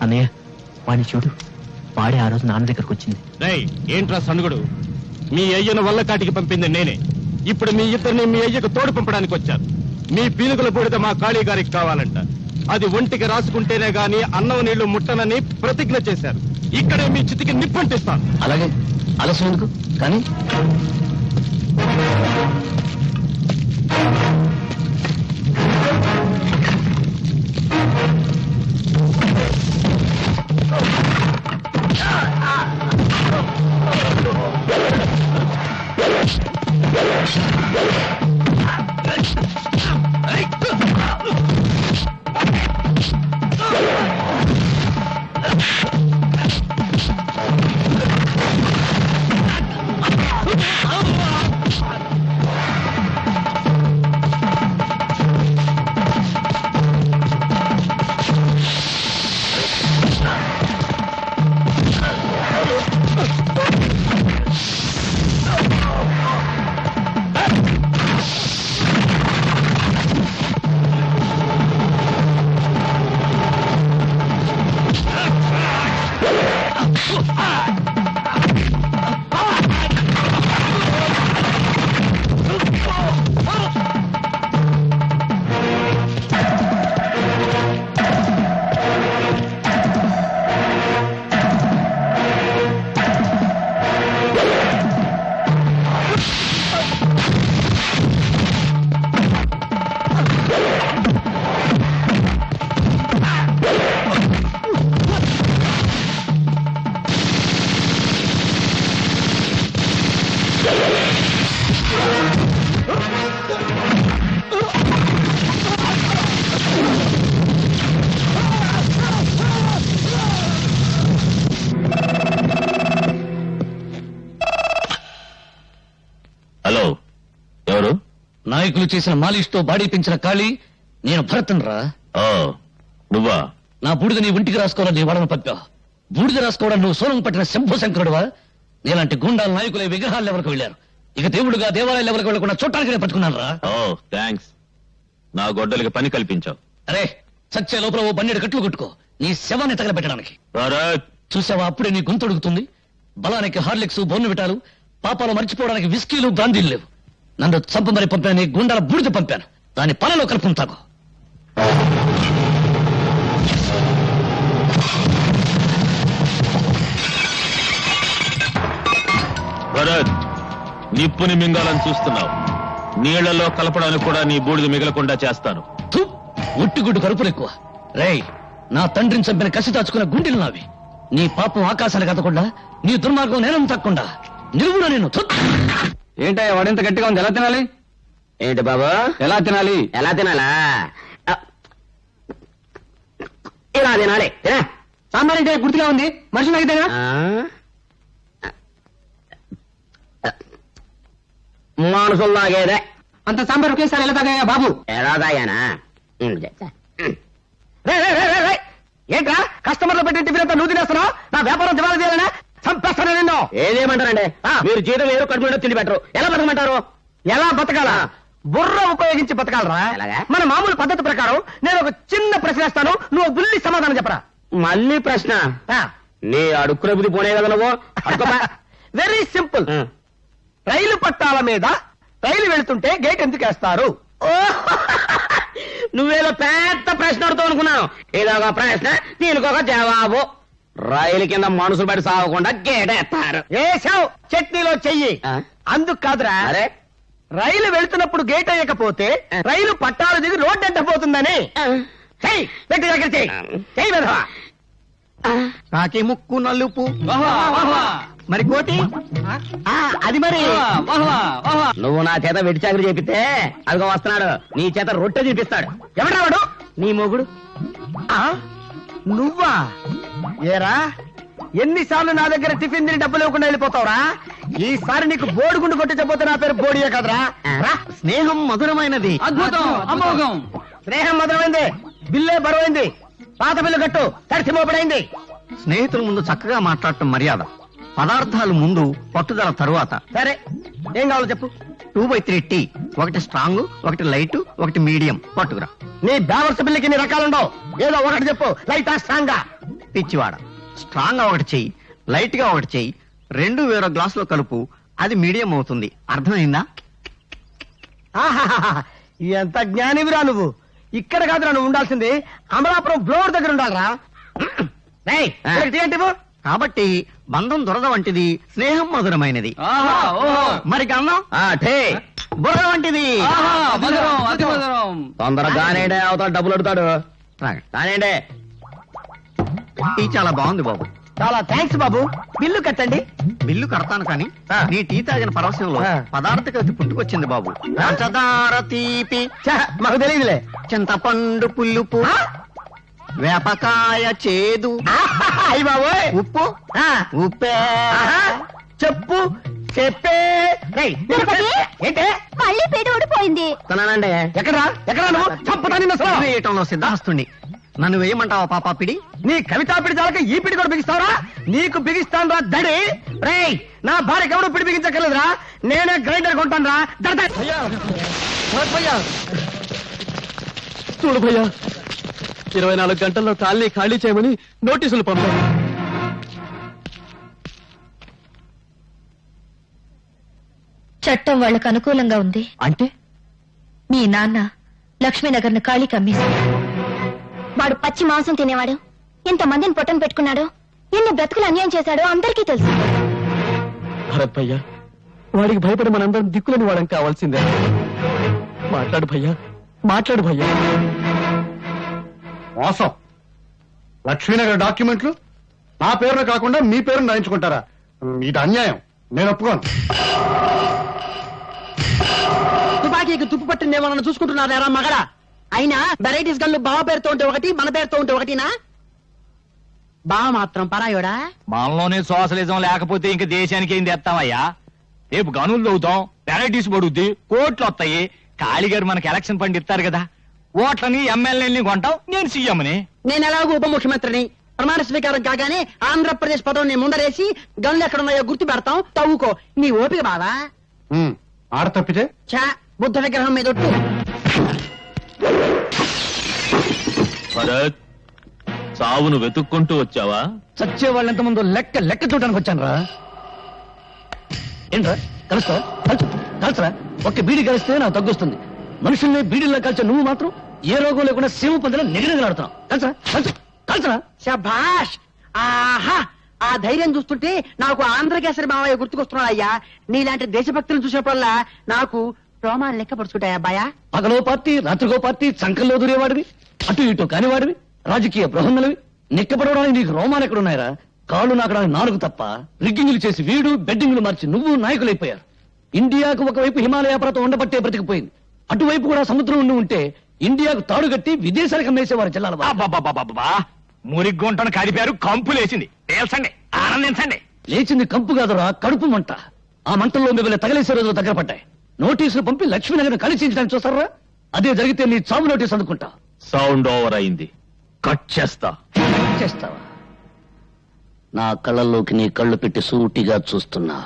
అన్నయ్య, వాడిని చూడు, వాడే ఆ రోజు నాన్న దగ్గరకు వచ్చింది. ఏంట్రా సనుగుడు? మీ అయ్యను వల్ల కాటికి పంపింది నేనే. ఇప్పుడు మీ ఇద్దరిని మీ అయ్యకు తోడు పంపడానికి వచ్చారు. మీ పీనుగుల బూడిద మా కాళీ గారికి కావాలంట. అది ఒంటికి రాసుకుంటేనే గాని అన్నం నీళ్లు ముట్టనని ప్రతిజ్ఞ చేశారు. ఇక్కడే మీ చితికి నిప్పంటిస్తాను. అలాగే, ఆలస్యం ఎందుకు? కానీ నాయకులు చేసిన మాలిష్తో బాడీ పెంచిన ఖాళీ నేను భరతన్ రా. ఓ నువ్వా? నా బూడిద నీ ఒంటికి రాసుకోవాలని నీ వాళ్ళని పంపా. బూడిద రాసుకోవడం నువ్వు సోలం పట్టిన శంభు శంకరుడువా? నీలాంటి గుండాల నాయకులే విగ్రహాలు ఎవరికి వెళ్ళారు. ఇక దేవుడుగా దేవాలయాలు ఎవరికి వెళ్ళకుండా చూడటానికి పట్టుకున్నాను రా. ఓ థ్యాంక్స్. నా గొడ్డలికి పని కల్పించావు. అరే సచ్చే లోపల ఓ బన్నెడు కట్లు కొట్టుకో నీ శవాన్ని తగలబెట్టడానికి. భరత్, చూసావా అప్పుడే నీ గొంతు అడుగుతుంది. బలానికి హార్లిక్స్ బోర్నవిటాలు, పాపాలు మర్చిపోవడానికి విస్కీలు బ్రాందీలు లేవు. నన్ను చంపమని పంపాను, నీ గుండాల బూడిద పంపాను. దాని పలలో కలుపును తాగు. భరత్, నిప్పుని మింగాలని చూస్తున్నావు. నీళ్లలో కలపడానికి కూడా నీ బూడిద మిగలకుండా చేస్తాను. థు, ఒట్టిగుడ్డు కరుపులు ఎక్కువ. రేయ్, నా తండ్రిని చంపిన కసి దాచుకున్న గుండెలు నావి. నీ పాపం ఆకాశానికి కదకుండా, నీ దుర్మార్గం నేనం తక్కకుండా నిలువున నేను. ఏంటయ్యా వాడింత గట్టిగా ఉంది, ఎలా తినాలి? ఏంటి బాబు? ఎలా తినాలి? ఎలా తినాలా? ఇలా తినాలి. తినా. సాంబార్ అంటే గుర్తుగా ఉంది, మనుషులు అయితేనా? మానుసులు తాగేదే. అంత సాంబార్ ఒకేసారి ఎలా తాగాయా బాబు? ఎలా తాగానా? ఏంట్రా కస్టమర్లు పెట్టిన టిఫిన్ అంతా నువ్వు తినేస్తున్నావు? నా వ్యాపారం దివాళా చేయాలనా? చంపేస్తాను నిన్ను. ఏదేమంటారండి? మీరు జీతం వేరు, కడుపు నిండా తిండి పెట్టరు. ఎలా బతకమంటారు? ఎలా బతకాలా? బుర్ర ఉపయోగించి బతకాలరా. ఎలాగా? మన మామూలు పద్ధతి ప్రకారం నేను ఒక చిన్న ప్రశ్న వేస్తాను, నువ్వు బుల్లి సమాధానం చెప్పరా. మళ్ళీ ప్రశ్న? నీ అడుక్కునే బుద్ధి పోనే కదా నువ్వు. Very simple. రైలు పట్టాల మీద రైలు వెళ్తుంటే గేట్ ఎందుకు వేస్తారు? నువ్వేదో పెద్ద ప్రశ్న అడుగుతావు అనుకున్నాను. ఇదొక ప్రశ్న, దీనికి ఒక జవాబు. రైలు కింద మనుషులు బయట సాగకుండా గేటేస్తారు. వేసావు చట్నీలో చెయ్యి. అందుకు కాదురా, అరే రైలు వెళ్తున్నప్పుడు గేట్ అయ్యకపోతే రైలు పట్టాలు దిగి రోడ్డు అడ్డపోతుందని. చెయ్యి, పెట్టి దగ్గర చెయ్యి. చెయ్యి వెధవా. కాకి ముక్కు నలుపు, మరి కోటి అది మరి. నువ్వు నా చేత వెడి చాకరీ చేపితే అదిగో వస్తున్నాడు, నీ చేత రొట్టె చూపిస్తాడు. ఎవడా వాడు? నీ మొగుడు. నువ్వా? ఏరా, ఎన్నిసార్లు నా దగ్గర టిఫిన్ తిని డబ్బులు ఇవ్వకుండా వెళ్ళిపోతావురా? ఈసారి నీకు బోడిగుండు కొట్టించకపోతే నా పేరు బోడియే కదరా. రా. స్నేహం మధురమైనది. అద్భుతం, అమోఘం. స్నేహం మధురమైంది, బిల్లే బరువైంది. పాత బిల్లు కట్టు, తడిసి మోపడైంది. స్నేహితుల ముందు చక్కగా మాట్లాడటం మర్యాద, పదార్థాలు ముందు, పట్టుదల తరువాత. సరే, ఏం కావాలో చెప్పు. 2/3 టీ, ఒకటి స్ట్రాంగ్, ఒకటి లైట్, ఒకటి మీడియం పట్టుకురా. నీ బ్యావర్స్ బిల్లుకి నీ రకాలుండవు, ఏదో ఒకటి చెప్పు. లైటా స్ట్రాంగా? పిచ్చివాడ, స్ట్రాంగ్ గా ఒకటి చెయ్యి, లైట్ గా ఒకటి చెయ్యి, రెండు వేరే గ్లాసులో కలుపు, అది మీడియం అవుతుంది. అర్థమైందా? ఎంత జ్ఞానివిరా నువ్వు. ఇక్కడ కాదురా నువ్వు ఉండాల్సింది, అమలాపురం బ్లోర్ దగ్గర ఉండాలరా. కాబట్టి బంధం దొరద వంటిది, స్నేహం మధురమైనది. మరి గంధం బుర్ర వంటిది. తొందరగానే అవతల డబ్బులు అడుగుతాడు. కానివ్వండి. టీ చాలా బాగుంది బాబు. చాలా థ్యాంక్స్ బాబు. బిల్లు కట్టండి. బిల్లు కడతాను కానీ నీ టీ తాగిన పరవశంలో పదార్థ గతి పుట్టుకొచ్చింది బాబు. పంచదార తీపి, మాకు తెలియదులే. చింతపండు పులుపు, వేపకాయ చేదు, అయ్యి బాబోయ్. ఉప్పు ఉప్పే. చెప్పు చెప్పే. ఏంటే మళ్ళీ పేట ఊడిపోయింది. తనానండి. ఎక్కడా ఎక్కడా నువ్వు? చంపుతా నిన్ను అసలు. వేయటంలో సిద్ధాస్తుని. నన్ను వేయమంటావా పాపా పిడి? నీ కవితా పిడి చాలక ఈ పిడి కూడా బిగిస్తావరా? నీకు బిగిస్తాను రా దడి. రేయ్, నా భార్యకి ఎవడు పిడి బిగించక్కర్లేదురా, నేనే గ్రైండర్ కొంటాను రా. చూడు భయ్యా, 24 గంటల్లో కాలనీ ఖాళీ చేయమని నోటీసులు పంపారు. చట్టం వాళ్ళకు అనుకూలంగా ఉంది. అంటే మీ నాన్న లక్ష్మీనగర్ ను ఖాళీ కమ్మేశాడు. వాడు పచ్చి మాంసం తినేవాడు, ఎంతమందిని పొట్టను పెట్టుకున్నాడో, ఎన్ని బ్రతుకులు అన్యాయం చేశాడో అందరికీ తెలుసు. భరత్ భయ్యా, వాడికి భయపడి మనందరం దిక్కులని వాడం కావాల్సిందే. మాట్లాడు భయ్యా, మాట్లాడు భయ్యా. మోసం. లక్ష్మీనగర్ డాక్యుమెంట్లు నా పేరున కాకుండా మీ పేరును రాయించుకుంటారా? ఇది అన్యాయం, నేను ఒప్పుకోను. తుపాకీకి తుప్పు పట్టిందేమో నన్ను చూసుకుంటున్నారా మగడా? అయినా వెరైటీస్ గన్లు బావ పేరుతో ఉంటే ఒకటి, మన పేరుతో ఉంటే ఒకటినా? బావ మాత్రం పరాయోడా? మనలోనే సోషలిజం లేకపోతే ఇంక దేశానికి ఏం తెస్తామయ్యా? రేపు గనులు అవుతాం, వెరైటీస్ పడుద్ది, కోట్లు వస్తాయి, కాళీగారు మనకి ఎలక్షన్ ఫండ్ ఇస్తారు కదా, ఓట్లని ఎమ్మెల్యేని కొంటాం, నేను సీఎంని. నేను ఎలాగో ఉప ముఖ్యమంత్రిని. ప్రమాణ స్వీకారం కాగానే ఆంధ్రప్రదేశ్ పదం నేను ముందరేసి గన్లు ఎక్కడున్నాయో గుర్తు పెడతాం. తవ్వుకో. నీ ఓపిక బావా. ఆడ తప్పితే చా బుద్ధ విగ్రహం మీద ఒట్టు. భరత్, చావును వెతుక్కుంటూ వచ్చావా? చచ్చే వాళ్ళు ఎంతమందో లెక్క చూడడానికి వచ్చాను రా. ఏంట్రా కలుస్తా? కలుసరా? ఒక్క బీడి కలిస్తే నాకు తగ్గుస్తుంది. మనుషుల్ని బీడీల్లో కలిసే నువ్వు మాత్రం ఏ రోగం లేకుండా సీమ పొందిన నిగనిగలాడుతున్నావు. కలుసరా? శభాష్. ఆహా, ఆ ధైర్యం చూస్తుంటే నాకు ఆంధ్రకేసరి మావయ్య గుర్తుకొస్తున్నాడు అయ్యా. నీలాంటి దేశభక్తులను చూసేప్పుడల్లా నాకు రోమాలు లెక్క పడుచుకుంటాయి అబ్బాయా. పగలో పార్టీ, రాత్రికో పార్టీ, చంకల్లో దూరేవాడివి, అటు ఇటు కానివాడివి, రాజకీయ బృహన్నలవి. నిక్కపడవడానికి నీకు రోమాలు ఎక్కడున్నాయరా? కాళ్ళు నాకడానికి నాలుగు తప్ప. రిగ్గింగులు చేసి వీడు, బెడ్డింగులు మార్చి నువ్వు నాయకులైపోయారు. ఇండియాకు ఒకవైపు హిమాలయ పర్వతం ఉండబట్టే బ్రతికిపోయింది. అటువైపు కూడా సముద్రం ఉండి ఉంటే ఇండియాకు తాడు కట్టి విదేశాలకు అమ్మేసేవారు జిల్లాల. మురిగ్గుంటను కదిపారు, కంపు లేచింది. తేల్చండి, ఆనందించండి. లేచింది కంపు కాదురా, కడుపు మంట. ఆ మంటల్లో మిమ్మల్ని తగలేసే రోజులు దగ్గర పడ్డాయి. నోటీసులు పంపి లక్ష్మీనగర్ కలిసించడానికి చూస్తారా? అదే జరిగితే నీ చావు నోటీస్ అందుకుంటా. సౌండ్ ఓవర్ అయింది, కట్ చేస్తా. చేస్తావా? నా కళ్ళల్లోకి నీ కళ్ళు పెట్టి సూటిగా చూస్తున్నా.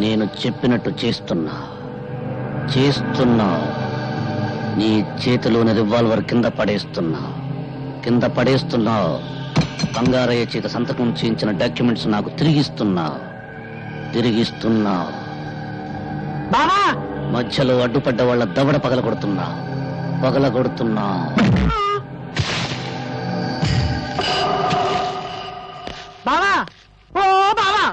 నేను చెప్పినట్టు చేస్తున్నా. నీ చేతిలోని రివాల్వర్ కింద పడేస్తున్నా. బంగారయ్య చేత సంతకం చేయించిన డాక్యుమెంట్స్ నాకు తిరిగిస్తున్నా. మధ్యలో అడ్డుపడ్డ వాళ్ళ దవడ పగలగొడుతున్నా. బావా, ఓ బావా,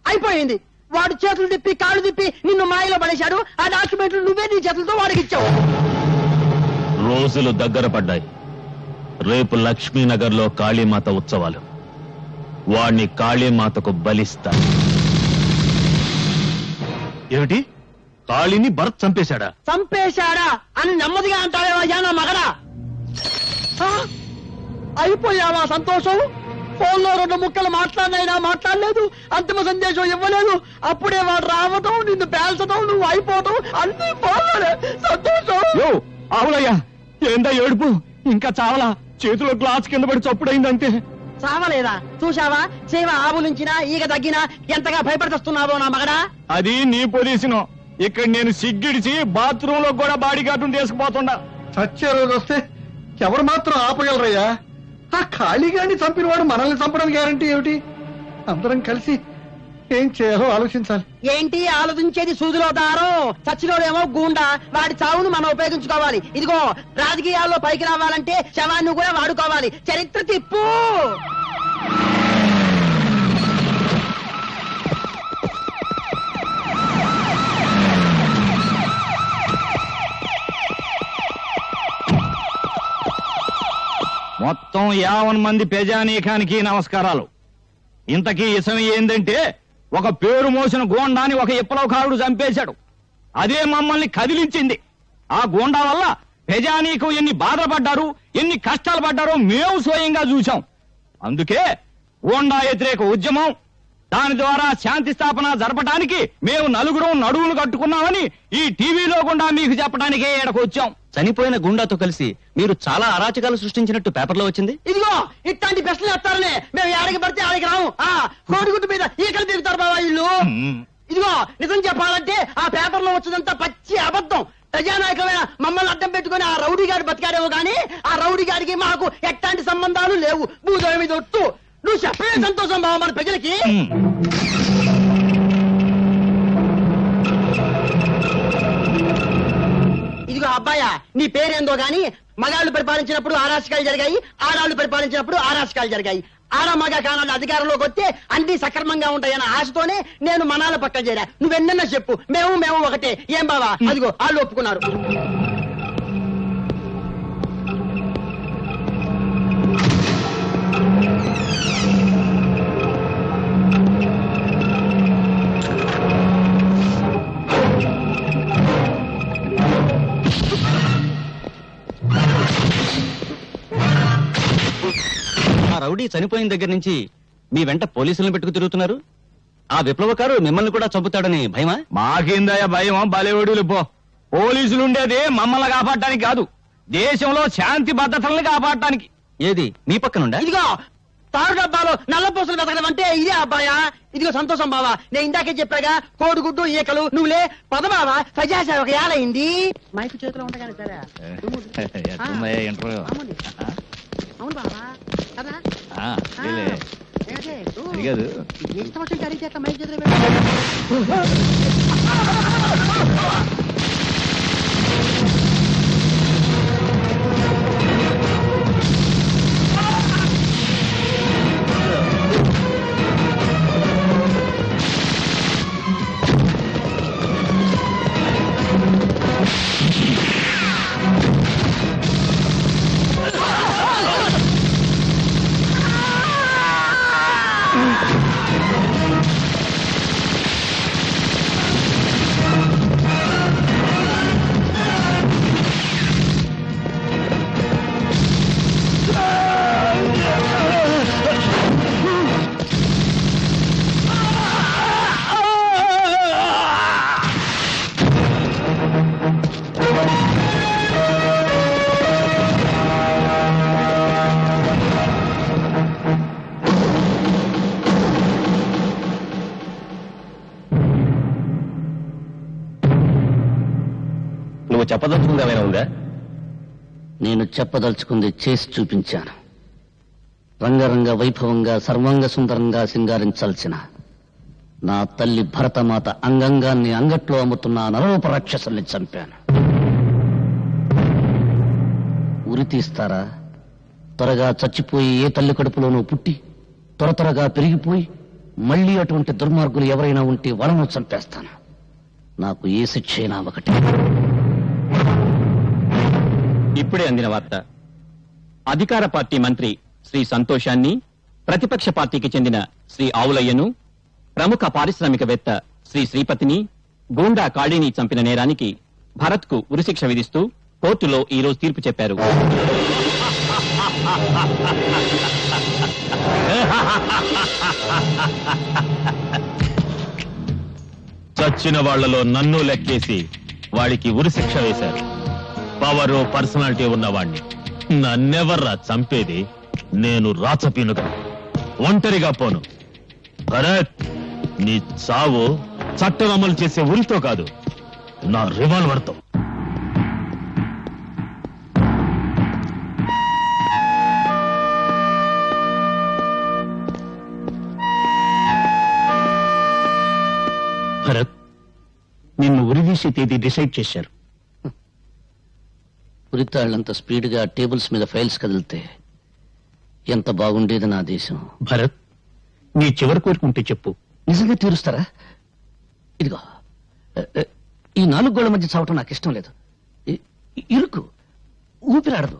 అయిపోయింది. వాడు చేతులు తిప్పి కాళ్ళు తిప్పి నిన్ను మాయలో పడేశాడు. ఆ డాక్యుమెంట్లు నువ్వే నీ చేతులతో వాడికి ఇచ్చావు. రోజులు దగ్గర పడ్డాయి. రేపు లక్ష్మీనగర్ లో కాళీమాత ఉత్సవాలు. వాణ్ణి కాళీమాతకు బలిస్తా. ఏమిటి? కాళీని భరత్ చంపేశాడా అని నెమ్మదిగా అంటావేమయ్యా నా మగడా. అయిపోయావా సంతోషం? ఫోన్లో 2 ముక్కలు మాట్లాడినైనా మాట్లాడలేదు, అంతిమ సందేశం ఇవ్వలేదు. అప్పుడే వాడు రావటం, నిన్ను పేల్చడం, నువ్వు అయిపోవటం అన్ని ఫోన్లోనే. సంతోషం. అవునయ్యా, ఏందా ఏడుపు? ఇంకా చావలా? చేతిలో గ్లాస్ కింద పడి చప్పుడైందంటే. చావలేదా? చూశావా? సేవ ఆవు నుంచినా ఈగ తగ్గినా ఎంతగా భయపడుతున్నావో నా మగడా. అది నీ పొజిషన్. ఇక్కడ నేను సిగ్గిడిచి బాత్రూమ్ లో కూడా బాడీ గార్డును తీసుకుపోతుండా. చచ్చే రోజు వస్తే ఎవరు మాత్రం ఆపగలరయ్యా? ఆ ఖాళీగాని చంపిన వాడు మనల్ని చంపడానికి గ్యారంటీ ఏమిటి? అందరం కలిసి ఏం చేయాలో ఆలోచించాలి. ఏంటి ఆలోచించేది? సూదిలో దారం, చచ్చిలోనేమో గూండా. వాడి చావును మనం ఉపయోగించుకోవాలి. ఇదిగో, రాజకీయాల్లో పైకి రావాలంటే శవాన్ని కూడా వాడుకోవాలి. చరిత్ర తిప్పు. మొత్తం 50 మంది ప్రజానీకానికి నమస్కారాలు. ఇంతకీ ఇసం ఏందంటే, ఒక పేరు మోసిన గోండాని ఒక విప్లవకారుడు చంపేశాడు. అదే మమ్మల్ని కదిలించింది. ఆ గోండా వల్ల ప్రజానీకం ఎన్ని బాధపడ్డారు, ఎన్ని కష్టాలు పడ్డారో మేము స్వయంగా చూశాం. అందుకే గోండా వ్యతిరేక ఉద్యమం, దాని ద్వారా శాంతి స్థాపన జరపడానికి మేము నలుగురం నడువులు కట్టుకున్నామని ఈ టీవీలో గుండా మీకు చెప్పడానికే ఇక్కడికి వచ్చాం. చనిపోయిన గుండాతో కలిసి మీరు చాలా అరాచకాలు సృష్టించినట్టు పేపర్లో వచ్చింది. ఇదిగో, ఇట్లాంటి ప్రశ్నలు చెప్తారనే మేము ఏడకి పడితే ఆడికి రాము. కోడిగుడ్డు మీద ఈకలు తిరుగుతారు బాబా వీళ్ళు. ఇదిగో, నిజం చెప్పాలంటే ఆ పేపర్లో వచ్చినంత పచ్చి అబద్ధం. ప్రజానాయకమైన మమ్మల్ని అడ్డం పెట్టుకుని ఆ రౌడీ గారు బతికాడేమో గానీ ఆ రౌడీ గారికి మాకు ఎట్లాంటి సంబంధాలు లేవు. భూదేవి మీద ఒట్టు. నువ్వు చెప్పే సంతోషం బాబా మన ప్రజలకి. ఇదిగో అబ్బాయా, నీ పేరేందో గాని మగాళ్ళు పరిపాలించినప్పుడు ఆరాచకాలు జరిగాయి, ఆడాళ్ళు పరిపాలించినప్పుడు ఆరాచకాలు జరిగాయి. ఆడ మగ కానాళ్ళు అధికారంలోకి వస్తే అన్ని సక్రమంగా ఉంటాయన్న ఆశతోనే నేను మనాల పక్కన చేరా. నువ్వెన్నన్నా చెప్పు, మేము ఒకటే. ఏం బావా? అదిగో వాళ్ళు ఒప్పుకున్నారు. రౌడీ చనిపోయిన దగ్గర నుంచి మీ వెంట పోలీసులను పెట్టుకు తిరుగుతున్నారు. ఆ విప్లవకారు మిమ్మల్ని కూడా చంపుతాడని భయమా? మాకిందయ్య భయం బలేవడులు పో. పోలీసులు ఉండేది మమ్మల్ని కాపాడటానికి కాదు, దేశంలో శాంతి భద్రతల్ని కాపాడటానికి. ఏది మీ పక్కనుండా? ఇదిగో తారు డబ్బాలో నల్ల పూసలు వెతకడం అంటే ఇదే అబ్బాయా. ఇదిగో సంతోషం బావా, నేను ఇందాకే చెప్పాగా కోడిగుడ్డు ఈకలు నువ్వులే పద బావా. ప్రజాసేవ ఒక ఏలైంది. మైకు చేతిలో ఉండగానే సరే అవును బావా కదా. ఇష్టం వచ్చిన కరీ చేత మైక్ చేతిలో నువ్వు చెప్పదలుచుకుంది ఏమైనా ఉందా? నేను చెప్పదలుచుకుంది చేసి చూపించాను. రంగరంగ వైభవంగా సర్వాంగ సుందరంగా సింగారించాల్సిన నా తల్లి భరతమాత అంగంగాన్ని అంగట్లో అమ్ముతున్న నరరూప రాక్షసుల్ని చంపాను. ఉరి తీస్తారా? త్వరగా చచ్చిపోయి ఏ తల్లి కడుపులోనూ పుట్టి త్వరగా పెరిగిపోయి మళ్లీ అటువంటి దుర్మార్గులు ఎవరైనా ఉంటే వాళ్ళను చంపేస్తాను. నాకు ఏ శిక్ష అయినా ఒకటి. ఇప్పుడే అందిన వార్త. అధికార పార్టీ మంత్రి శ్రీ సంతోషాన్ని, ప్రతిపక్ష పార్టీకి చెందిన శ్రీ ఆవులయ్యను, ప్రముఖ పారిశ్రామికవేత్త శ్రీ శ్రీపతిని, గూండా కాళీని చంపిన నేరానికి భరత్ కు ఉరిశిక్ష విధిస్తూ కోర్టులో ఈ రోజు తీర్పు చెప్పారు. చచ్చిన వాళ్లలో నన్ను లెక్కేసి వాడికి ఉరిశిక్ష వేశారు. పవరు పర్సనాలిటీ ఉన్నవాణ్ణి నన్నెవర్రా చంపేది? నేను రాచపీనుగా ఒంటరిగా పోను. భరత్, నీ చావు చట్టం అమలు చేసే ఉరితో కాదు, నా రివాల్వర్తో. భరత్, నిన్ను ఉరిదీసే తేదీ డిసైడ్ చేశారు. ఉరితాళ్లంత స్పీడ్గా టేబుల్స్ మీద ఫైల్స్ కదిలితే ఎంత బాగుండేది నా దేశం. భరత్, నీ చివరి కోరుకుంటే చెప్పు. నిజంగా తీరుస్తారా? ఇదిగో, ఈ 4 గోళ్ల మధ్య చావటం నాకు ఇష్టం లేదు. ఇరుకు, ఊపిరాడదు.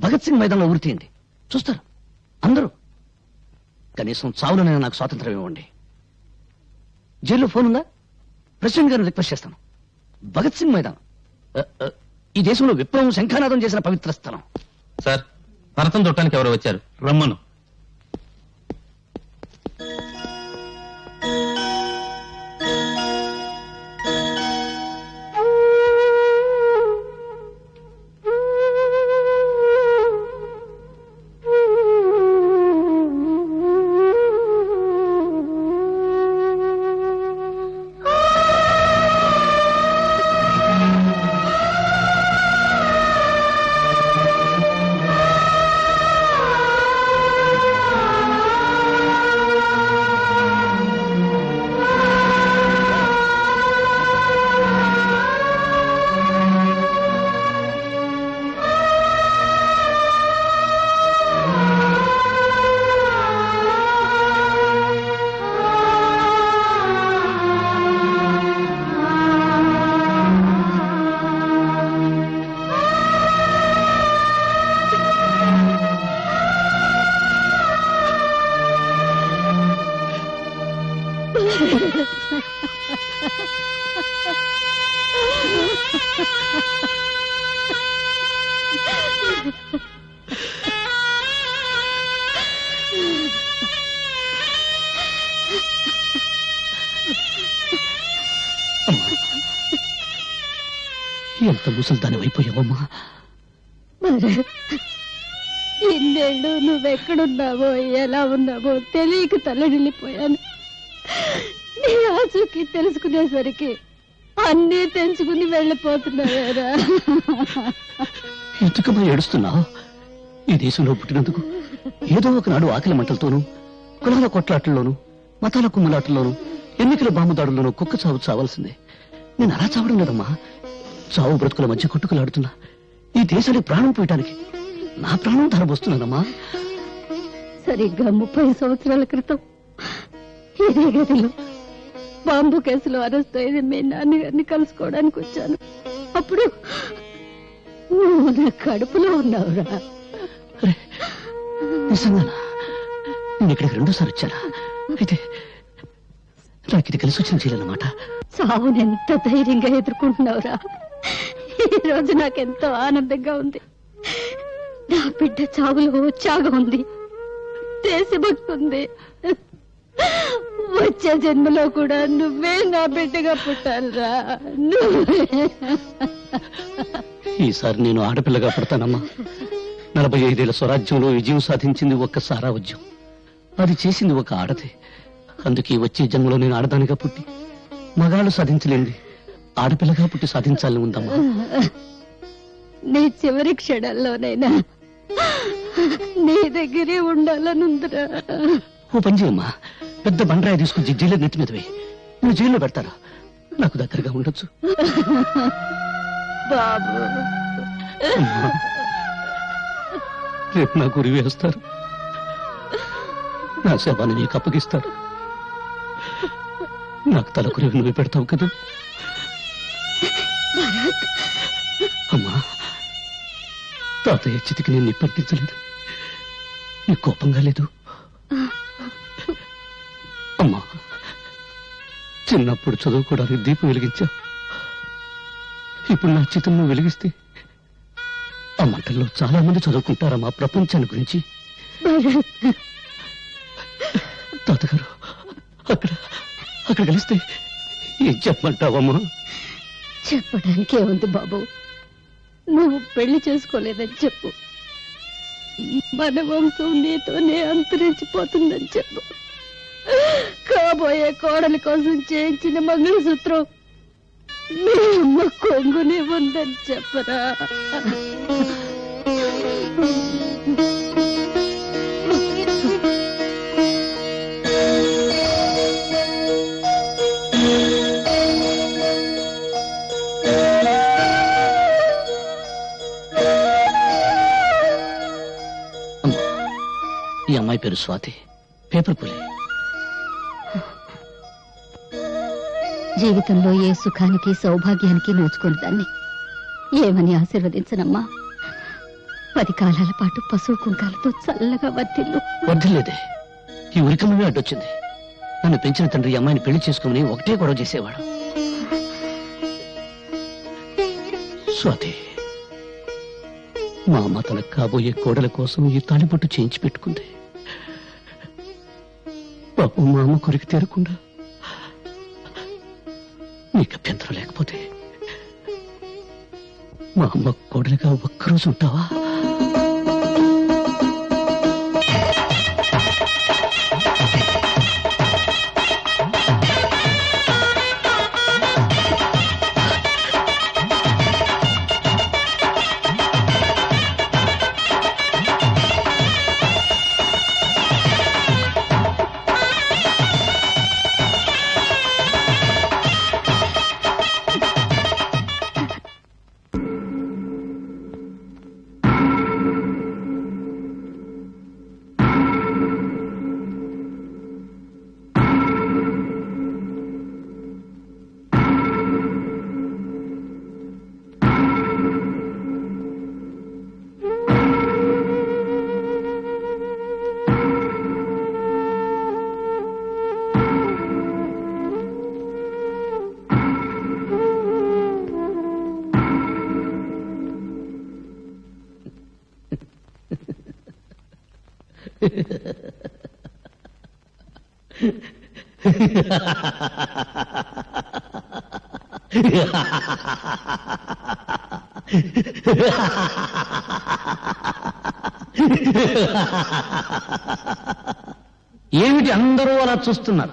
భగత్ సింగ్ మైదానంలో ఉరి తీయండి, చూస్తారు అందరూ. కనీసం చావులోనైనా నాకు స్వాతంత్రం ఇవ్వండి. జైల్లో ఫోన్ ఉందా? ప్రెసిడెంట్ గారిని రిక్వెస్ట్ చేస్తాను. భగత్ సింగ్ మైదానం ఈ దేశంలో విప్లవం శంఖానాదం చేసిన పవిత్ర స్థలం. సార్, భరతం చుట్టానికి ఎవరో వచ్చారు, రమ్మను. ఎంత ముసల్దాని అయిపోయావమ్మా. ఇన్నేళ్ళు నువ్వెక్కడున్నావో ఎలా ఉన్నావో తెలియక తల్లడిల్లిపోయాను. నీ ఆచూకి తెలుసుకునేసరికి అన్నీ తెంచుకుని వెళ్ళిపోతున్నావేరా. ఎందుకమ్మా ఏడుస్తున్నావు? ఈ దేశంలో పుట్టినందుకు ఏదో ఒకనాడు ఆకలి మంటలతోనూ, కులాల కొట్లాటల్లోనూ, మతాల కుమ్ములాటల్లోనూ, ఎన్నికల బాంబుదాడుల్లోనూ కుక్క చావు చావాల్సిందే. నేను అలా చావడం లేదమ్మా. చావు బ్రతుకుల మధ్య కొట్టుకులాడుతున్నా ఈ దేశానికి ప్రాణం పోయటానికి నా ప్రాణం ధరబోస్తున్నానమ్మా. సరిగ్గా 30 సంవత్సరాల క్రితం ఇదే గదిలో బాంబు కేసులో అరెస్ట్ అయిన మీ నాన్నగారిని కలుసుకోవడానికి వచ్చాను. అప్పుడు నువ్వు నా కడుపులో ఉన్నావురా. నిజంగానా? నేను ఇక్కడికి 2వ సారి వచ్చానా? అయితే నాకు ఇది కలిసి వచ్చిన చేయాలన్నమాట. చావుని ఎంత ధైర్యంగా ఎదుర్కొంటున్నావురా. ఈ రోజు నాకెంతో ఆనందంగా ఉంది. నా బిడ్డ చావులో ఉత్సాహం ఉంది, దేశభక్తి ఉంది. వచ్చే జన్మలో కూడా నువ్వే నా బిడ్డగా పుట్టాలిరా. ఈసారి నేను ఆడపిల్లగా పుడతానమ్మా. 45 ఏళ్ల స్వరాజ్యంలో విజయం సాధించింది ఒక్క సారావజ్యం. అది చేసింది ఒక ఆడదే. అందుకే వచ్చే జన్మలో నేను ఆడదానిగా పుట్టి మగాళ్ళు సాధించలేంది ఆడపిల్లగా పుట్టి సాధించాలని ఉందమ్మా. నీ చివరి క్షణాల్లోనైనా నీ దగ్గరే ఉండాలనుందిరా. ఓ పని చేయమ్మా, పెద్ద బండరాయి తీసుకుని జైలు నెత్తి మీద వేయి. నువ్వు జైల్లో పెడతారా? నాకు దగ్గరగా ఉండొచ్చు. బాబు, అమ్మా, రేపు నా గురి వేస్తారు, నా శవాన్ని నీకు అప్పగిస్తారు. నాకు తలకు నువ్వు పెడతావు కదా అమ్మా. తాతయ్య చితికి నేను నిప్పర్పించలేదు, నీకు కోపంగా లేదు అమ్మా. చిన్నప్పుడు చదువుకోవడానికి దీపం వెలిగించావు. ఇప్పుడు నా చితం నువ్వు వెలిగిస్తే ఆ మంటల్లో చాలా మంది చదువుకుంటారమ్మా ప్రపంచాన్ని గురించి. తాతగారు అక్కడ కలిస్తే ఏం చెప్పమంటావమ్మా? చెప్పడానికే ఉంది బాబు. నువ్వు పెళ్లి చేసుకోలేదని చెప్పు. మన వంశం నీతోనే అంతరించిపోతుందని చెప్పు. కాబోయే కోడలి కోసం చేయించిన మంగళసూత్రం మీ అమ్మ కొంగునే ఉందని చెప్పరా. ఈ అమ్మాయి పేరు స్వాతి, పేపర్ పులి. జీవితంలో ఏ సుఖానికి సౌభాగ్యానికి నోచుకుని దాన్ని ఏమని ఆశీర్వదించనమ్మా. 10 కాలాల పాటు పశువు కుంకాలతో చల్లగా వర్ధిల్లేదే. ఈ ఉరికమ్మమే అడ్డొచ్చింది. నన్ను పెంచిన తండ్రి ఈ అమ్మాయిని పెళ్లి చేసుకోమని ఒకటే గొడవ చేసేవాడు. స్వాతి, మా అమ్మ తనకు కాబోయే కోడల కోసం ఈ తాళిబొట్టు చేయించి పెట్టుకుంది. పాపం మా అమ్మ కొరికి తీరకుండా నీకు అభ్యంతరం లేకపోతే మా అమ్మ కోడలిగా ఒక్కరోజు ఉంటావా? ఏమిటి అందరూ అలా చూస్తున్నారు?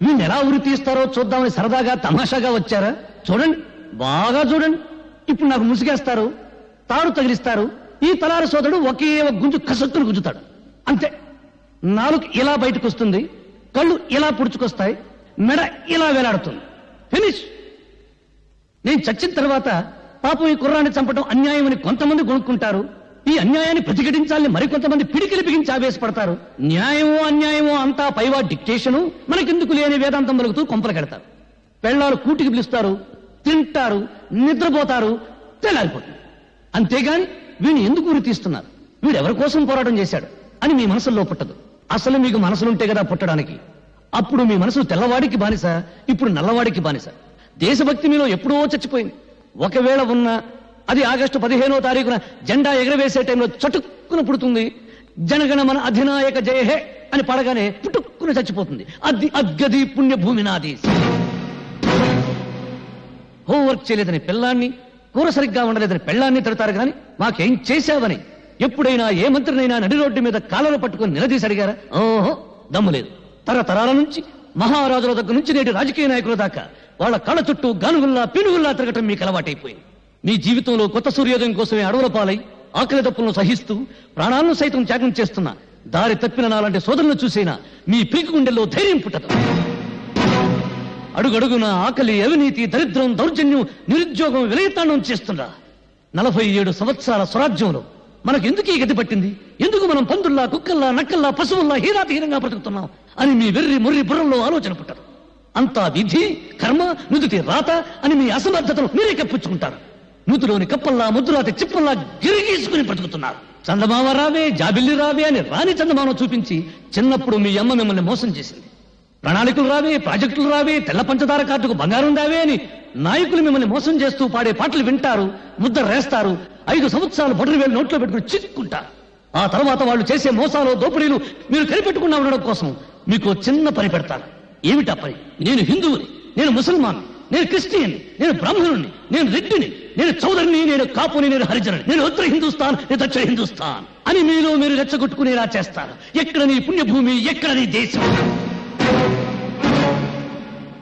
వీళ్ళు ఎలా ఉరి తీస్తారో చూద్దామని సరదాగా తమాషాగా వచ్చారా? చూడండి, బాగా చూడండి. ఇప్పుడు నాకు ముసుగేస్తారు, తాడు తగిలిస్తారు. ఈ తలారి సోదరుడు ఒకే ఒక గుంజు కసత్తును గుంజుతాడు. అంతే. నాలుగు ఇలా బయటకు వస్తుంది, కళ్ళు ఇలా పుడుచుకొస్తాయి, మెడ ఇలా వేలాడుతుంది. ఫినిష్. నేను చచ్చిన తర్వాత పాపం ఈ కుర్రాన్ని చంపడం అన్యాయం అని కొంతమంది కొనుక్కుంటారు. ఈ అన్యాయాన్ని ప్రతిఘటించాలని మరికొంతమంది పిడికిలి బిగించి ఆవేశపడతారు. న్యాయమో అన్యాయమో అంతా పైవా డిక్టేషను, మనకెందుకు లేని వేదాంతం పలుకుతూ కొంపలు కడతారు. పెళ్ళాలు కూటికి పిలుస్తారు, తింటారు, నిద్రపోతారు, తెల్లారిపోతుంది. అంతేగాని వీడిని ఎందుకు ఉరి తీస్తున్నారు, వీడెవరి కోసం పోరాటం చేశాడు అని మీ మనసులో పుట్టదు. అసలు మీకు మనసులుంటే కదా పుట్టడానికి. అప్పుడు మీ మనసు తెల్లవాడికి బానిస, ఇప్పుడు నల్లవాడికి బానిస. దేశభక్తి మీలో ఎప్పుడో చచ్చిపోయింది. ఒకవేళ ఉన్నా అది ఆగస్టు 15వ తారీఖున జెండా ఎగరవేసే టైంలో చటుక్కున పుడుతుంది. జనగణ మన అధినాయక జయ హే అని పడగానే పుట్టుక్కున చచ్చిపోతుంది. అది అద్గది పుణ్యభూమి నాది. హోంవర్క్ చేయలేదని పిల్లాన్ని, కూర సరిగ్గా ఉండలేదని పెళ్ళాన్ని తిడతారు కానీ మాకేం చేశావని ఎప్పుడైనా ఏ మంత్రినైనా నడి రోడ్డు మీద కాళ్ళను పట్టుకుని నిలదీసి అడిగారా? ఓహో, దమ్ము లేదు. తరతరాల నుంచి మహారాజుల దగ్గర నుంచి నేటి రాజకీయ నాయకుల దాకా వాళ్ళ కళ్ళ చుట్టూ గానుగుల్లా పినుగుల్లా తిరగటం మీకు అలవాటైపోయింది. మీ జీవితంలో కొత్త సూర్యోదయం కోసమే అడవుల పాలై ఆకలి దప్పులను సహిస్తూ ప్రాణాలను సైతం త్యాగం చేస్తున్న దారి తప్పిన నాలాంటి సోదరులను చూసైనా మీ పీకు గుండెల్లో ధైర్యం పుట్టదు. అడుగడుగున ఆకలి, అవినీతి, దరిద్రం, దౌర్జన్యం, నిరుద్యోగం విలయతాండం చేస్తుందా 47 సంవత్సరాల స్వరాజ్యంలో మనకెందుకు ఈ గతి పట్టింది? ఎందుకు మనం పందుల్లా, కుక్కల్లా, నక్కల్లా, పశువుల్లా హీరాతిహీనంగా బ్రతుకుతున్నాం అని మీ వెర్రి ముర్రి బుర్రంలో ఆలోచన పుట్టదు. అంతా విధి, కర్మ, నుదుటి రాత అని మీ అసమర్థతను మీరే కప్పించుకుంటారు. నూతులోని కప్పల్లా, ముద్దురాతి చిప్పల్లా గిరిగీసుకుని బ్రతుకుతున్నారు. చందమామ రావే, జాబిల్లి రావే అని రాని చందమామ చూపించి చిన్నప్పుడు మీ అమ్మ మిమ్మల్ని మోసం చేసింది. ప్రణాళికలు రావే, ప్రాజెక్టులు రావే, తెల్ల పంచదార కార్డుకు బంగారం రావే అని నాయకులు మిమ్మల్ని మోసం చేస్తూ పాడే పాటలు వింటారు, ముద్ద రేస్తారు. 5 సంవత్సరాలు బొటరు వేలు నోట్లో పెట్టుకుని చిక్కుంటారు. ఆ తర్వాత వాళ్ళు చేసే మోసాలు, దోపిడీలు మీరు కనిపెట్టుకున్నా ఉండడం కోసం మీకు చిన్న పని పెడతారు. ఏమిటా పని? నేను హిందువుని, నేను ముసల్మాన్, నేను క్రిస్టియన్, నేను బ్రాహ్మణుని, నేను రెడ్డిని, నేను చౌదరిని, నేను కాపుని, నేను హరిజనుని, నేను ఉత్తర హిందుస్థాన్, నేను దక్షిణ హిందుస్థాన్ అని మీలో మీరు రెచ్చగొట్టుకునేలా చేస్తారు. ఎక్కడ నీ పుణ్యభూమి, ఎక్కడ నీ దేశం?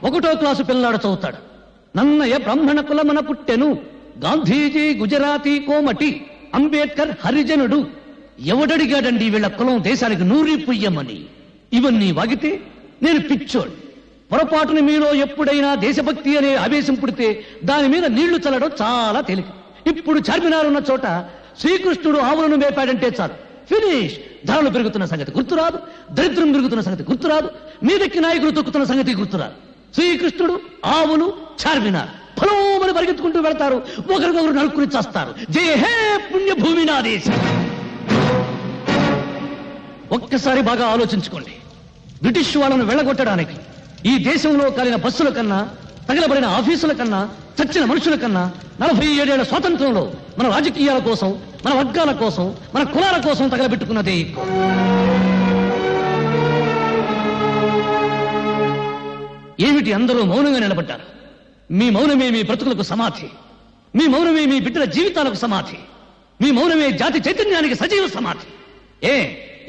1వ క్లాసు పిల్లాడు చదువుతాడు. నన్నయ బ్రాహ్మణ కులమన పుట్టెను, గాంధీజీ గుజరాతీ కోమటి, అంబేద్కర్ హరిజనుడు. ఎవడడిగాడండి వీళ్ళ కులం దేశానికి నూరి పుయ్యమని? ఇవన్నీ వాగితే నేను పిచ్చోడు. పొరపాటుని మీలో ఎప్పుడైనా దేశభక్తి అనే ఆవేశం పుడితే దాని మీద నీళ్లు చల్లడం చాలా తేలిక. ఇప్పుడు చార్మినార్ ఉన్న చోట శ్రీకృష్ణుడు ఆవులను మేపాడంటే చాలు, ఫినిష్. ధరలు పెరుగుతున్న సంగతి గుర్తురాదు, దరిద్రం పెరుగుతున్న సంగతి గుర్తురాదు, మీదెక్కి నాయకులు తొక్కుతున్న సంగతి గుర్తురాదు. శ్రీకృష్ణుడు, ఆవులు, చార్మినార్ ఫలోమని పరిగెత్తుకుంటూ వెళ్తారు, ఒకరికొకరు నలుక్కుని చేస్తారు. జయ హే పుణ్యభూమి నా దేశం. ఒక్కసారి బాగా ఆలోచించుకోండి. బ్రిటిష్ వాళ్ళను వెళ్ళగొట్టడానికి ఈ దేశంలో కాలిన బస్సుల కన్నా, తగలబడిన ఆఫీసుల కన్నా, చచ్చిన మనుషుల కన్నా 47 ఏళ్ల స్వాతంత్రంలో మన రాజకీయాల కోసం, మన వర్గాల కోసం, మన కులాల కోసం తగలబెట్టుకున్నదే ఎక్కువ. ఏమిటి అందరూ మౌనంగా నిలబడ్డారు? మీ మౌనమే మీ బ్రతుకులకు సమాధి, మీ మౌనమే మీ బిడ్డల జీవితాలకు సమాధి, మీ మౌనమే జాతి చైతన్యానికి సజీవ సమాధి.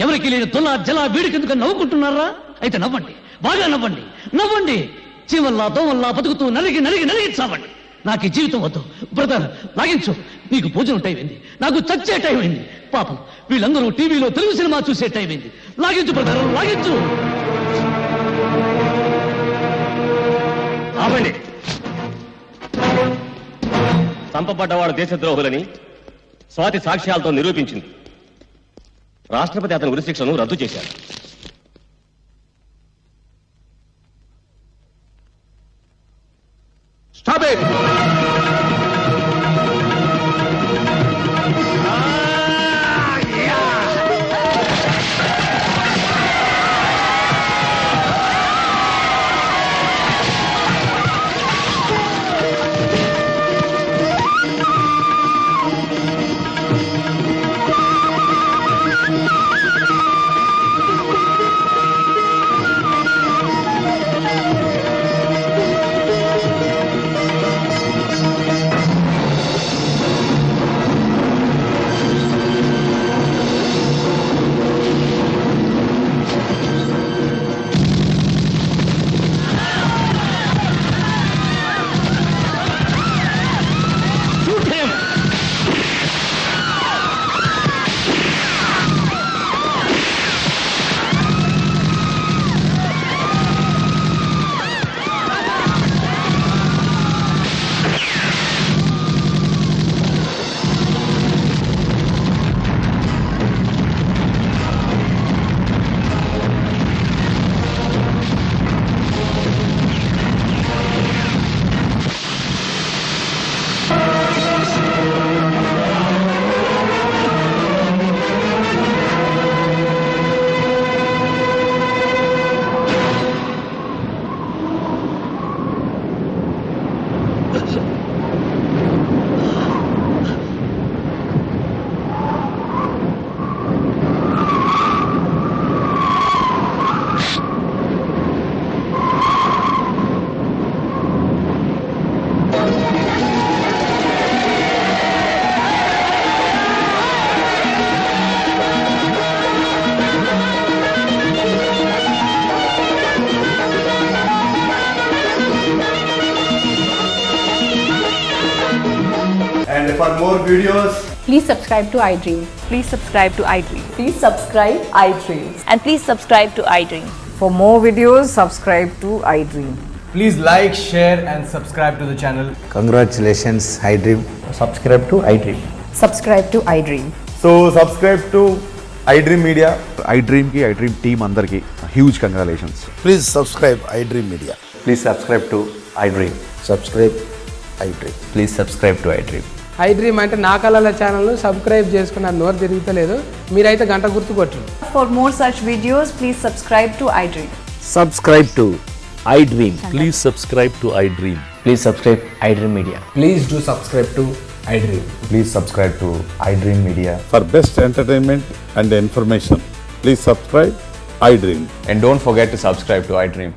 ఎవరికి లేని తొల జల వీడికెందుకు నవ్వుకుంటున్నారా? అయితే నవ్వండి, బాగా నవ్వండి, నవ్వండి. చీవల్లా దోవల్లా బతుకుతూ నలిగి నలిగి నలిగి చావండి. నాకు ఈ జీవితం వద్దు. బ్రదర్ లాగించు, నీకు భోజనం టైం అయింది, నాకు చచ్చే టైం అయింది. పాపం వీళ్ళందరూ టీవీలో తెలుగు సినిమా చూసే టైం అయింది. లాగించు బ్రదర్, లాగించు. ఆపండి. చంపబడ్డవాడు దేశద్రోహులని స్వాతి సాక్ష్యాలతో నిరూపించింది. రాష్ట్రపతి అతని ఉరిశిక్షను రద్దు చేశారు. Stop it! more videos, Please subscribe to iDream. Please subscribe to iDream. Please subscribe iDream. And please subscribe to iDream. For more videos, subscribe to iDream. please like, share and subscribe to the channel. Congratulations iDream. Subscribe to iDream. Subscribe to iDream. So subscribe to iDream Media. iDream కి iDream team అందరికి huge congratulations. Please subscribe iDream Media. Please subscribe to iDream. Subscribe iDream. Please subscribe to iDream. iDream అంటే నా కళల channel subscribe చేసుకున్న నోరు తిరుగుతలేదు. మీరైతే గంట గుర్తు కొట్టండి. For more such videos, please subscribe to iDream. Subscribe to iDream. Please subscribe to iDream. Please subscribe iDream Media. Please do subscribe to iDream. Please subscribe to iDream Media. For best entertainment and information please subscribe iDream. And don't forget to subscribe to iDream.